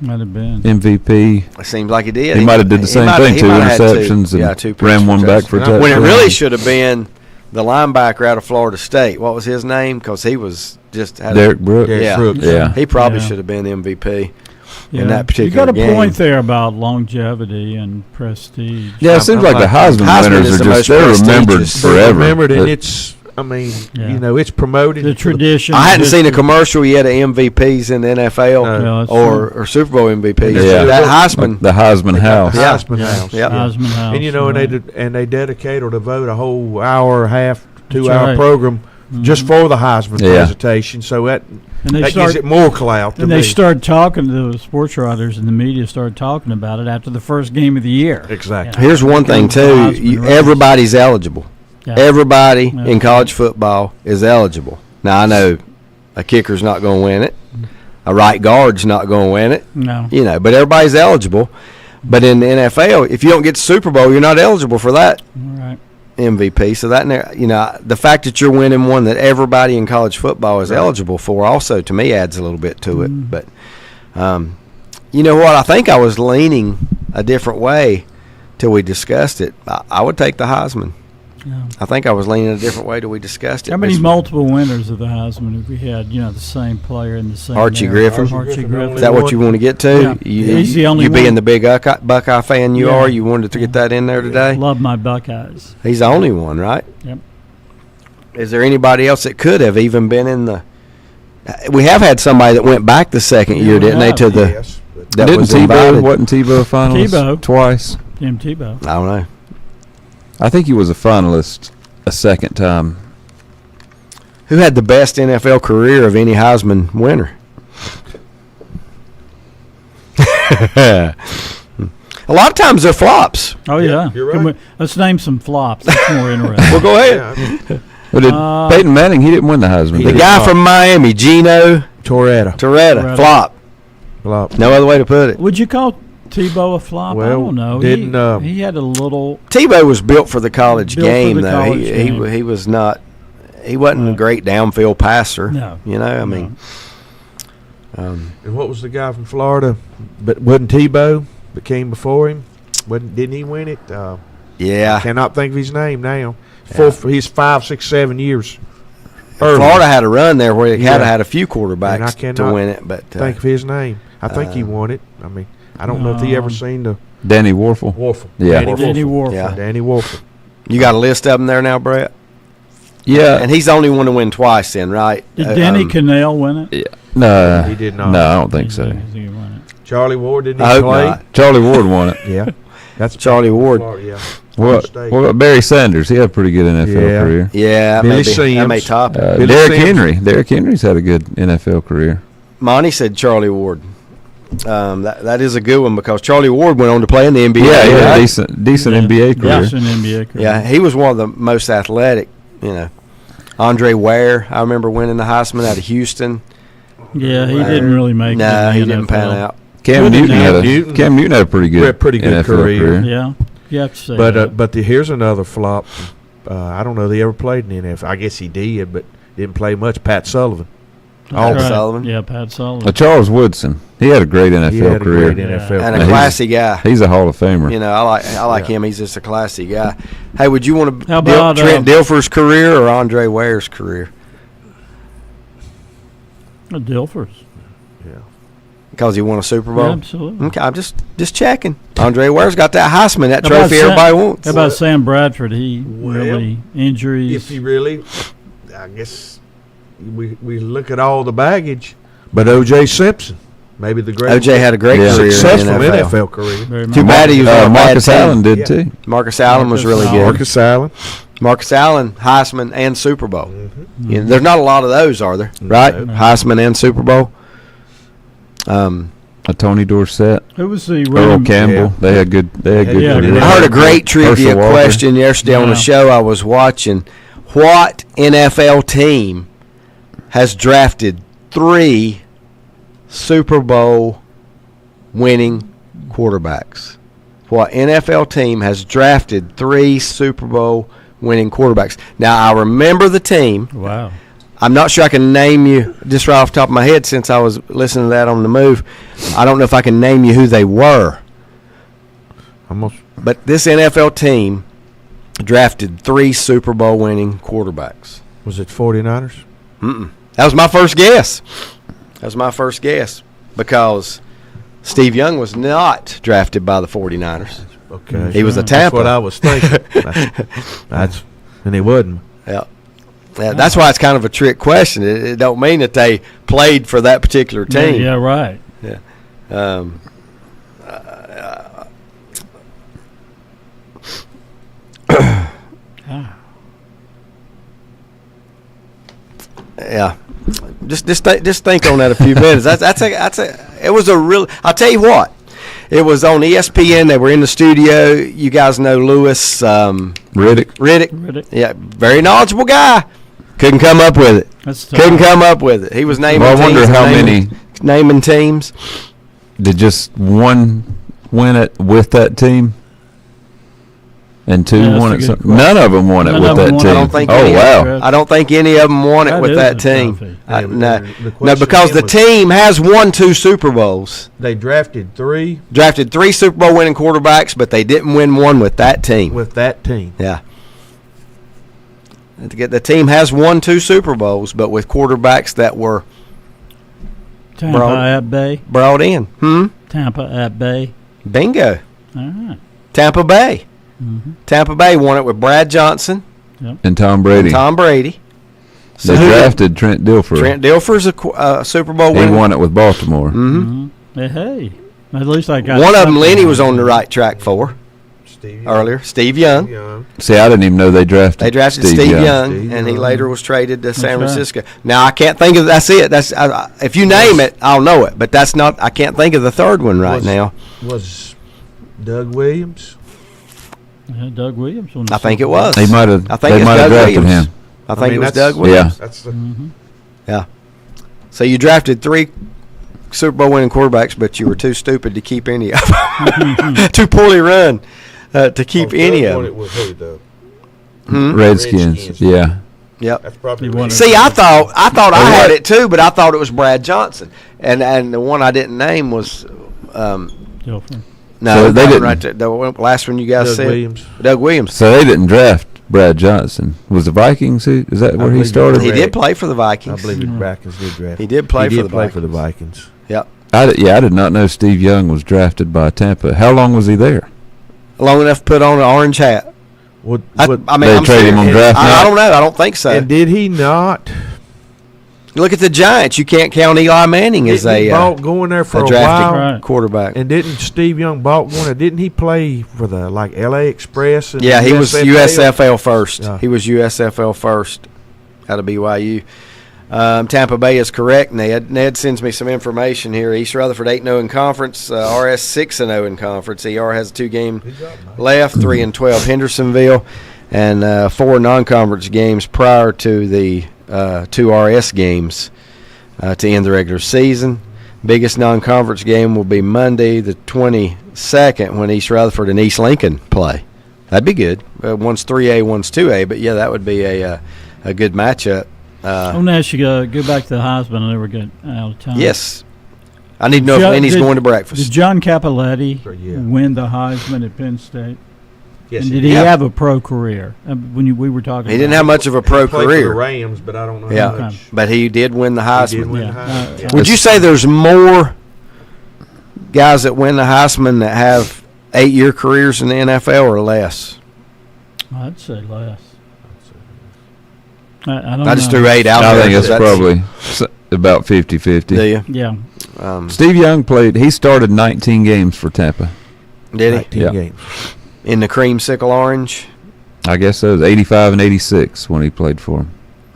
Speaker 2: Might have been.
Speaker 3: MVP?
Speaker 1: It seems like he did.
Speaker 3: He might have did the same thing, two interceptions and
Speaker 1: two
Speaker 3: ran one back
Speaker 1: touchdowns.
Speaker 3: for a touchdown.
Speaker 1: When it really should have been the linebacker out of Florida State. What was his name? Because he was just had
Speaker 3: Derek Brooks.
Speaker 4: Derek
Speaker 1: Yeah,
Speaker 4: Brooks.
Speaker 3: Yeah.
Speaker 1: He probably
Speaker 2: Yeah.
Speaker 1: should have been MVP
Speaker 2: Yeah.
Speaker 1: in that particular
Speaker 2: You got a
Speaker 1: game.
Speaker 2: point there about longevity and prestige.
Speaker 3: Yeah, it seems like the Heisman
Speaker 1: Heisman
Speaker 3: winners
Speaker 1: is
Speaker 3: are
Speaker 1: the
Speaker 3: just
Speaker 1: most
Speaker 3: they're remembered
Speaker 1: prestigious.
Speaker 3: forever.
Speaker 4: Remembered, and
Speaker 3: But-
Speaker 4: it's. I mean,
Speaker 2: Yeah.
Speaker 4: you know, it's promoted.
Speaker 2: The tradition.
Speaker 1: I hadn't
Speaker 2: of
Speaker 1: seen a
Speaker 2: history.
Speaker 1: commercial yet of MVPs in the NFL
Speaker 4: No.
Speaker 2: Yeah, that's
Speaker 1: or Super Bowl MVPs.
Speaker 4: Yeah.
Speaker 1: That Heisman.
Speaker 3: the Heisman House.
Speaker 1: Yeah.
Speaker 4: Heisman
Speaker 2: Yeah.
Speaker 4: House.
Speaker 1: Yeah.
Speaker 2: Heisman House.
Speaker 4: And you know,
Speaker 2: right.
Speaker 4: and they dedicate or devote a whole hour, and a half, 2
Speaker 2: That's
Speaker 4: hour
Speaker 2: right.
Speaker 4: program just for the Heisman
Speaker 3: Yeah.
Speaker 4: presentation. So that
Speaker 2: And they
Speaker 4: that
Speaker 2: start-
Speaker 4: gives it more clout. To
Speaker 2: And
Speaker 4: me.
Speaker 2: they start talking, the sports writers and the media started talking about it after the first game of the year.
Speaker 4: Exactly.
Speaker 1: Here's one thing too:
Speaker 2: Heisman race.
Speaker 1: everybody's eligible.
Speaker 2: Yeah.
Speaker 1: Everybody
Speaker 2: Yeah.
Speaker 1: in college football is eligible. Now I know a kicker's not going to win it, a right guard's not going to win it.
Speaker 2: No.
Speaker 1: You know, but everybody's eligible. But in the NFL, if you don't get to Super Bowl, you're not eligible for that
Speaker 2: All right.
Speaker 1: MVP. So that, you know, the fact that you're winning one that everybody in college football is eligible for also to me adds a little bit to it. But you know what? I think I was leaning a different way till we discussed it. I would take the Heisman.
Speaker 2: Yeah.
Speaker 1: I think I was leaning a different way till we discussed it.
Speaker 2: How many
Speaker 1: It's-
Speaker 2: multiple winners of the Heisman have we had? You know, the same player in the same
Speaker 1: Archie
Speaker 2: era?
Speaker 1: Griffin.
Speaker 2: Archie Griffin.
Speaker 1: Is that what you want to get to?
Speaker 2: Yeah. He's the only
Speaker 1: you being
Speaker 2: one.
Speaker 1: the big Buckeye fan you
Speaker 2: Yeah.
Speaker 1: are, you wanted to get that in there today?
Speaker 2: Love my Buckeyes.
Speaker 1: He's the only one, right?
Speaker 2: Yep.
Speaker 1: Is there anybody else that could have even been in the? We have had somebody that went back the second year,
Speaker 2: we
Speaker 1: didn't they?
Speaker 2: have.
Speaker 1: To the
Speaker 4: Yes, but
Speaker 1: that
Speaker 3: Didn't
Speaker 1: was
Speaker 3: Tebow?
Speaker 1: invited.
Speaker 3: Wasn't Tebow a finalist
Speaker 2: Tebow.
Speaker 3: twice?
Speaker 2: Tim Tebow.
Speaker 1: I don't know.
Speaker 3: I think he was a finalist a second time.
Speaker 1: Who had the best NFL career of any Heisman winner? A lot of times they're flops.
Speaker 2: Oh, yeah.
Speaker 4: you're
Speaker 2: Can
Speaker 4: right.
Speaker 2: let's name some flops. That's more interesting.
Speaker 1: Well, go ahead.
Speaker 4: yeah, I mean,
Speaker 3: But did
Speaker 2: Uh,
Speaker 3: Peyton Manning? He didn't win the Heisman.
Speaker 1: The
Speaker 3: did he?
Speaker 1: guy from Miami, Gino
Speaker 4: Toretta.
Speaker 1: Toretta, flop.
Speaker 4: Flop.
Speaker 1: No other way to put it.
Speaker 2: Would you call Tebow a flop? I
Speaker 4: Well,
Speaker 2: don't know.
Speaker 4: didn't,
Speaker 2: he had a little.
Speaker 1: Tebow was built for the college
Speaker 2: Built for
Speaker 1: game,
Speaker 2: the
Speaker 1: though.
Speaker 2: college
Speaker 1: He
Speaker 2: game.
Speaker 1: he was not. He wasn't a
Speaker 2: Right.
Speaker 1: great downfield passer.
Speaker 2: No.
Speaker 1: You know, I mean,
Speaker 4: And what was the guy from Florida? But wasn't Tebow that came before him? Didn't he win it?
Speaker 1: Yeah.
Speaker 4: I cannot think of his name now. He's 5, 6, 7 years.
Speaker 1: Florida had a run there where they
Speaker 4: Yeah.
Speaker 1: had a few quarterbacks
Speaker 4: And I
Speaker 1: to
Speaker 4: cannot
Speaker 1: win it, but
Speaker 4: think of his name. I think he won it. I mean, I don't know if he ever seen the
Speaker 3: Danny Warfel. Yeah.
Speaker 2: Danny Warfel.
Speaker 1: Yeah.
Speaker 4: Danny Warfel.
Speaker 1: You got a list of them there now, Brett?
Speaker 3: Yeah.
Speaker 1: And he's the only one to win twice then, right?
Speaker 2: Did Danny Cannell win it?
Speaker 3: Yeah. No.
Speaker 4: He did not.
Speaker 3: No, I don't think so.
Speaker 2: He won it.
Speaker 4: Charlie Ward didn't
Speaker 1: I
Speaker 4: he
Speaker 1: hope
Speaker 4: play?
Speaker 1: not.
Speaker 3: Charlie Ward won it.
Speaker 4: Yeah, that's
Speaker 1: Charlie Ward.
Speaker 4: Florida, yeah.
Speaker 3: What
Speaker 4: State.
Speaker 3: about Barry Sanders? He had a pretty good NFL
Speaker 4: Yeah.
Speaker 3: career.
Speaker 1: Yeah,
Speaker 4: Billy
Speaker 1: that may
Speaker 4: Sims.
Speaker 1: top it.
Speaker 4: Billy
Speaker 3: Derrick
Speaker 4: Sims.
Speaker 3: Henry. Derrick Henry's had a good NFL career.
Speaker 1: Monty said Charlie Ward. That is a good one because Charlie Ward went on to play in the NBA.
Speaker 3: Yeah, he had
Speaker 1: right?
Speaker 3: a decent NBA career.
Speaker 2: Decent NBA career.
Speaker 1: Yeah, he was one of the most athletic. Andre Ware, I remember winning the Heisman out of Houston.
Speaker 2: Yeah, he didn't really make it.
Speaker 1: No,
Speaker 2: in
Speaker 1: he
Speaker 2: the
Speaker 1: didn't pan
Speaker 2: NFL.
Speaker 1: out.
Speaker 3: Cam Newton
Speaker 4: Newton.
Speaker 3: had a pretty good NFL career.
Speaker 2: Yeah, you have to say that.
Speaker 4: But here's another flop. I don't know if he ever played in the NFL. I guess he did, but didn't play much. Pat Sullivan.
Speaker 2: That's right.
Speaker 1: Sullivan.
Speaker 2: Yeah, Pat Sullivan.
Speaker 3: Charles Woodson. He had a great NFL
Speaker 4: He had a
Speaker 3: career.
Speaker 4: great NFL
Speaker 1: And
Speaker 4: career.
Speaker 1: a classy guy.
Speaker 3: He's a Hall of Famer.
Speaker 1: I like him. He's just a classy guy. Hey, would you want to
Speaker 2: How about,
Speaker 1: Trent Dilfer's career or Andre Ware's career?
Speaker 2: Dilfers.
Speaker 1: Because he won a Super Bowl?
Speaker 2: Yeah, absolutely.
Speaker 1: Okay, I'm just checking. Andre Ware's got that Heisman, that
Speaker 2: How about
Speaker 1: trophy everybody wants.
Speaker 2: How about Sam Bradford? He really injuries.
Speaker 4: If he really, I guess we look at all the baggage, but O.J. Simpson, maybe the great.
Speaker 1: O.J. had a great career in the
Speaker 4: successful
Speaker 1: NFL.
Speaker 4: NFL career.
Speaker 2: Very
Speaker 1: Too bad he was on a bad
Speaker 3: Marcus
Speaker 1: team.
Speaker 3: Allen did
Speaker 4: Yeah.
Speaker 3: too.
Speaker 1: Marcus Allen was really good.
Speaker 4: Marcus Allen.
Speaker 1: Marcus Allen, Heisman, and Super Bowl. There's not a lot of those, are there? Right?
Speaker 4: No.
Speaker 1: Heisman and Super Bowl.
Speaker 3: Tony Dorsett,
Speaker 2: Who was the
Speaker 3: Earl
Speaker 2: running?
Speaker 3: Campbell.
Speaker 4: Yeah.
Speaker 3: They had good.
Speaker 2: Yeah,
Speaker 3: careers.
Speaker 1: I heard a great trivia
Speaker 3: Herschel Walker.
Speaker 1: question yesterday on
Speaker 2: Yeah.
Speaker 1: the show I was watching. What NFL team has drafted 3 Super Bowl winning quarterbacks? What NFL team has drafted 3 Super Bowl winning quarterbacks? Now, I remember the team.
Speaker 2: Wow.
Speaker 1: I'm not sure I can name you just right off the top of my head since I was listening to that on the move. I don't know if I can name you who they were. But this NFL team drafted 3 Super Bowl winning quarterbacks.
Speaker 4: Was it 49ers?
Speaker 1: That was my first guess. Because Steve Young was not drafted by the 49ers.
Speaker 4: Okay.
Speaker 1: He was a
Speaker 4: That's
Speaker 1: Tampa.
Speaker 4: what I was thinking. And he wasn't.
Speaker 1: Yeah. Yeah, that's why it's kind of a trick question. It don't mean that they played for that particular team.
Speaker 2: Yeah, right.
Speaker 1: Yeah. Yeah. Just think on that a few minutes. It was a real. I'll tell you what. It was on ESPN. They were in the studio. You guys know Lewis Riddick. Yeah, very knowledgeable guy. Couldn't come up with it. Couldn't come up with it. He was naming.
Speaker 3: Well, I wonder
Speaker 1: teams,
Speaker 3: how many
Speaker 1: naming teams.
Speaker 3: Did just one win it with that team, and 2
Speaker 2: Yeah,
Speaker 3: won
Speaker 2: that's
Speaker 3: it.
Speaker 2: a good
Speaker 3: None of them won it
Speaker 2: None
Speaker 3: with
Speaker 2: of them
Speaker 3: that
Speaker 2: won
Speaker 3: team.
Speaker 2: it.
Speaker 1: I don't think.
Speaker 3: Oh
Speaker 1: any
Speaker 3: wow!
Speaker 1: I don't think any of them won it
Speaker 2: That
Speaker 1: with
Speaker 2: is
Speaker 1: that
Speaker 2: a
Speaker 1: team.
Speaker 2: trophy.
Speaker 1: No,
Speaker 4: the question
Speaker 1: because the
Speaker 4: again was-
Speaker 1: team has won 2 Super Bowls.
Speaker 4: They drafted 3
Speaker 1: Drafted 3 Super Bowl winning quarterbacks, but they didn't win one with that team.
Speaker 4: with that team.
Speaker 1: Yeah. The team has won 2 Super Bowls, but with quarterbacks that were
Speaker 2: Tampa at Bay.
Speaker 1: brought in.
Speaker 2: Tampa at Bay.
Speaker 1: Bingo.
Speaker 2: All right.
Speaker 1: Tampa Bay.
Speaker 2: Mm-hmm.
Speaker 1: Tampa Bay won it with Brad Johnson
Speaker 3: And Tom Brady.
Speaker 1: and Tom Brady.
Speaker 3: They drafted Trent Dilfer.
Speaker 1: Trent Dilfer's a Super Bowl
Speaker 3: He
Speaker 1: winner.
Speaker 3: won it with Baltimore.
Speaker 1: Mm-hmm.
Speaker 2: Hey, at least I got
Speaker 1: One of them,
Speaker 2: something.
Speaker 1: Lenny was on the right track for earlier. Steve Young.
Speaker 3: See, I didn't even know they drafted.
Speaker 1: They drafted Steve Young, and he later was traded to San
Speaker 2: right.
Speaker 1: Francisco. Now I can't think of. That's it. That's if you name it, I'll know it. But that's not. I can't think of the third one right now.
Speaker 4: Was Doug Williams?
Speaker 2: Yeah, Doug Williams. Won
Speaker 1: I think it was.
Speaker 3: He might have.
Speaker 1: I think
Speaker 3: They
Speaker 1: it's
Speaker 3: might have
Speaker 1: Doug
Speaker 3: drafted
Speaker 1: Williams.
Speaker 3: him.
Speaker 1: I think it was
Speaker 4: that's-
Speaker 1: Doug Williams.
Speaker 3: Yeah.
Speaker 4: That's the
Speaker 1: Yeah. So you drafted 3 Super Bowl winning quarterbacks, but you were too stupid to keep any of them. Too poorly run to keep any of
Speaker 4: It
Speaker 1: them.
Speaker 4: was who, though?
Speaker 3: Redskins. Yeah.
Speaker 1: Yep.
Speaker 4: That's probably
Speaker 2: He won it.
Speaker 1: See, I thought I had it too, but I thought it was Brad Johnson, and the one I didn't name was
Speaker 2: Dilfer.
Speaker 1: No,
Speaker 3: So they didn't.
Speaker 1: right there. The last one you guys
Speaker 4: Doug
Speaker 1: said.
Speaker 4: Williams.
Speaker 1: Doug Williams.
Speaker 3: So they didn't draft Brad Johnson. Was the Vikings? Is that where he
Speaker 4: believe
Speaker 3: started?
Speaker 1: He did play for the Vikings.
Speaker 4: I believe the Vikings did draft.
Speaker 1: He did play
Speaker 4: He
Speaker 1: for
Speaker 4: did
Speaker 1: the
Speaker 4: play
Speaker 1: Vikings.
Speaker 4: for the Vikings.
Speaker 1: Yep.
Speaker 3: I did not know Steve Young was drafted by Tampa. How long was he there?
Speaker 1: Long enough to put on an orange hat. I mean,
Speaker 3: They
Speaker 1: I'm
Speaker 3: trade him on
Speaker 1: serious.
Speaker 3: draft
Speaker 1: I
Speaker 3: night?
Speaker 1: don't know. I don't think so.
Speaker 4: And did he not?
Speaker 1: Look at the Giants. You can't count Eli Manning as
Speaker 4: Didn't he
Speaker 1: a
Speaker 4: bought going there for a
Speaker 1: drafted
Speaker 4: while?
Speaker 1: quarterback.
Speaker 4: And didn't Steve Young bought one? Didn't he play for the L.A. Express? And
Speaker 1: Yeah, he was
Speaker 4: USFL?
Speaker 1: USFL first.
Speaker 4: Yeah.
Speaker 1: He was USFL first out of BYU. Tampa Bay is correct. Ned sends me some information here. East Rutherford 8-0 in conference. RS 6-0 in conference. ER has a 2-game left. 3-12 Hendersonville, and 4 non-conference games prior to the 2 RS games to end the regular season. Biggest non-conference game will be Monday, the 22nd, when East Rutherford and East Lincoln play. That'd be good. One's 3A, one's 2A, but yeah, that would be a good matchup.
Speaker 2: I want to ask you, go back to the Heisman. I never got out of time.
Speaker 1: Yes. I need to know if Lenny's going to breakfast.
Speaker 2: Did John Capoletti win the Heisman at Penn State?
Speaker 4: Yes,
Speaker 2: and
Speaker 4: he
Speaker 2: did he
Speaker 4: did.
Speaker 2: have a pro career? We were talking.
Speaker 1: He
Speaker 2: about
Speaker 1: didn't have much of a pro
Speaker 4: He played for
Speaker 1: career.
Speaker 4: the Rams, but I don't know
Speaker 1: Yeah,
Speaker 4: how much.
Speaker 1: but he did win the Heisman.
Speaker 4: He did win the Heisman. Yeah.
Speaker 1: Would you say there's more guys that win the Heisman that have 8-year careers in the NFL or less?
Speaker 2: I'd say less. I don't
Speaker 1: I just
Speaker 2: know.
Speaker 1: threw 8 out
Speaker 3: I
Speaker 1: there.
Speaker 3: think it's
Speaker 1: 'cause
Speaker 3: probably about 50-50.
Speaker 1: Do you?
Speaker 2: Yeah.
Speaker 3: Steve Young he started 19 games for Tampa.
Speaker 1: Did he?
Speaker 4: 19
Speaker 3: Yeah.
Speaker 4: games.
Speaker 1: In the creamsicle orange?
Speaker 3: I guess it was 85 and 86 when he played for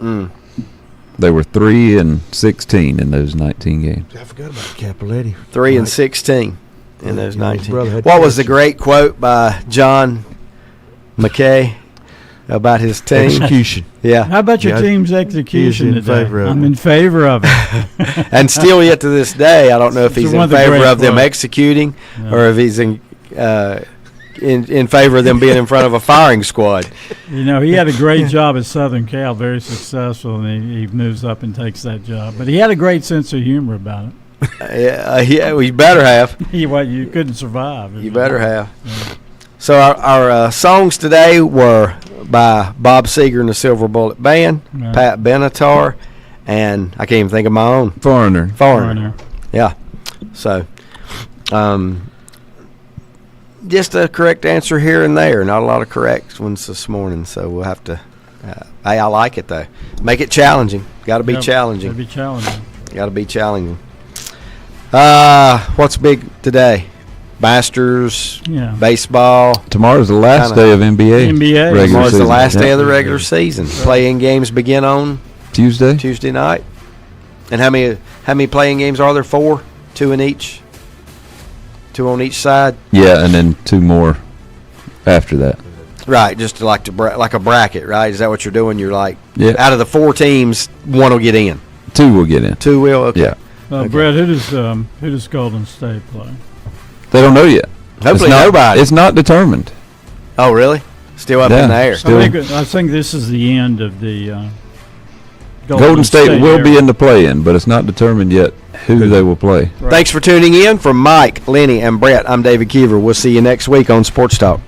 Speaker 3: them. They were 3-16 in those 19 games.
Speaker 4: I forgot about Capoletti.
Speaker 1: 3-16 in those
Speaker 4: Yeah, his
Speaker 1: 19.
Speaker 4: brother had
Speaker 1: What was the
Speaker 4: cancer.
Speaker 1: great quote by John McKay about his team?
Speaker 4: Execution.
Speaker 1: Yeah.
Speaker 2: How about your
Speaker 4: Yeah,
Speaker 2: team's execution
Speaker 4: he is in
Speaker 2: today?
Speaker 4: favor of
Speaker 2: I'm
Speaker 4: it.
Speaker 2: in favor of it.
Speaker 1: And still yet to this day, I don't know if
Speaker 2: It's
Speaker 1: he's
Speaker 2: one
Speaker 1: in
Speaker 2: of the
Speaker 1: favor
Speaker 2: great
Speaker 1: of them
Speaker 2: quotes.
Speaker 1: executing
Speaker 2: No.
Speaker 1: or if he's in favor of them being in front of a firing squad.
Speaker 2: You know, he had a great job at Southern Cal, very successful, and he moves up and takes that job. But he had a great sense of humor about it.
Speaker 1: Yeah, well, you better have.
Speaker 2: You couldn't survive.
Speaker 1: You better have. So our songs today were by Bob Seger and the Silver Bullet Band,
Speaker 2: Right.
Speaker 1: Pat Benatar, and I can't even think of my own.
Speaker 3: Foreigner.
Speaker 1: Yeah. So, just a correct answer here and there. Not a lot of correct ones this morning. So we'll have to. Hey, I like it though. Make it challenging. Got to be
Speaker 2: Yep,
Speaker 1: challenging.
Speaker 2: Gotta be challenging.
Speaker 1: Got to be challenging. What's big today? Masters,
Speaker 2: Yeah.
Speaker 1: baseball.
Speaker 3: Tomorrow's the last day of NBA. regular
Speaker 1: Tomorrow's the
Speaker 3: season.
Speaker 1: last day
Speaker 3: Yeah.
Speaker 1: of the regular season. Playing games begin on
Speaker 3: Tuesday
Speaker 1: night. And how many playing games are there? 4, 2 in each. 2 on each side.
Speaker 3: Yeah, and then 2 more after that.
Speaker 1: Right, just like like a bracket, right? Is that what you're doing? You're like,
Speaker 3: Yeah.
Speaker 1: out of the 4 teams, 1 will get in.
Speaker 3: 2 will get in.
Speaker 1: 2 will. Okay.
Speaker 3: Yeah.
Speaker 2: Okay. Brett, who does Golden State play?
Speaker 3: They don't know yet.
Speaker 1: Hopefully nobody.
Speaker 3: It's not determined.
Speaker 1: Oh, really? Still up in the air.
Speaker 2: I think this is the end of the
Speaker 3: Golden State will
Speaker 2: era.
Speaker 3: be in the play-in, but it's not determined yet who they will play.
Speaker 1: Thanks for tuning in. From Mike, Lenny, and Brett, I'm David Keever. We'll see you next week on Sports Talk.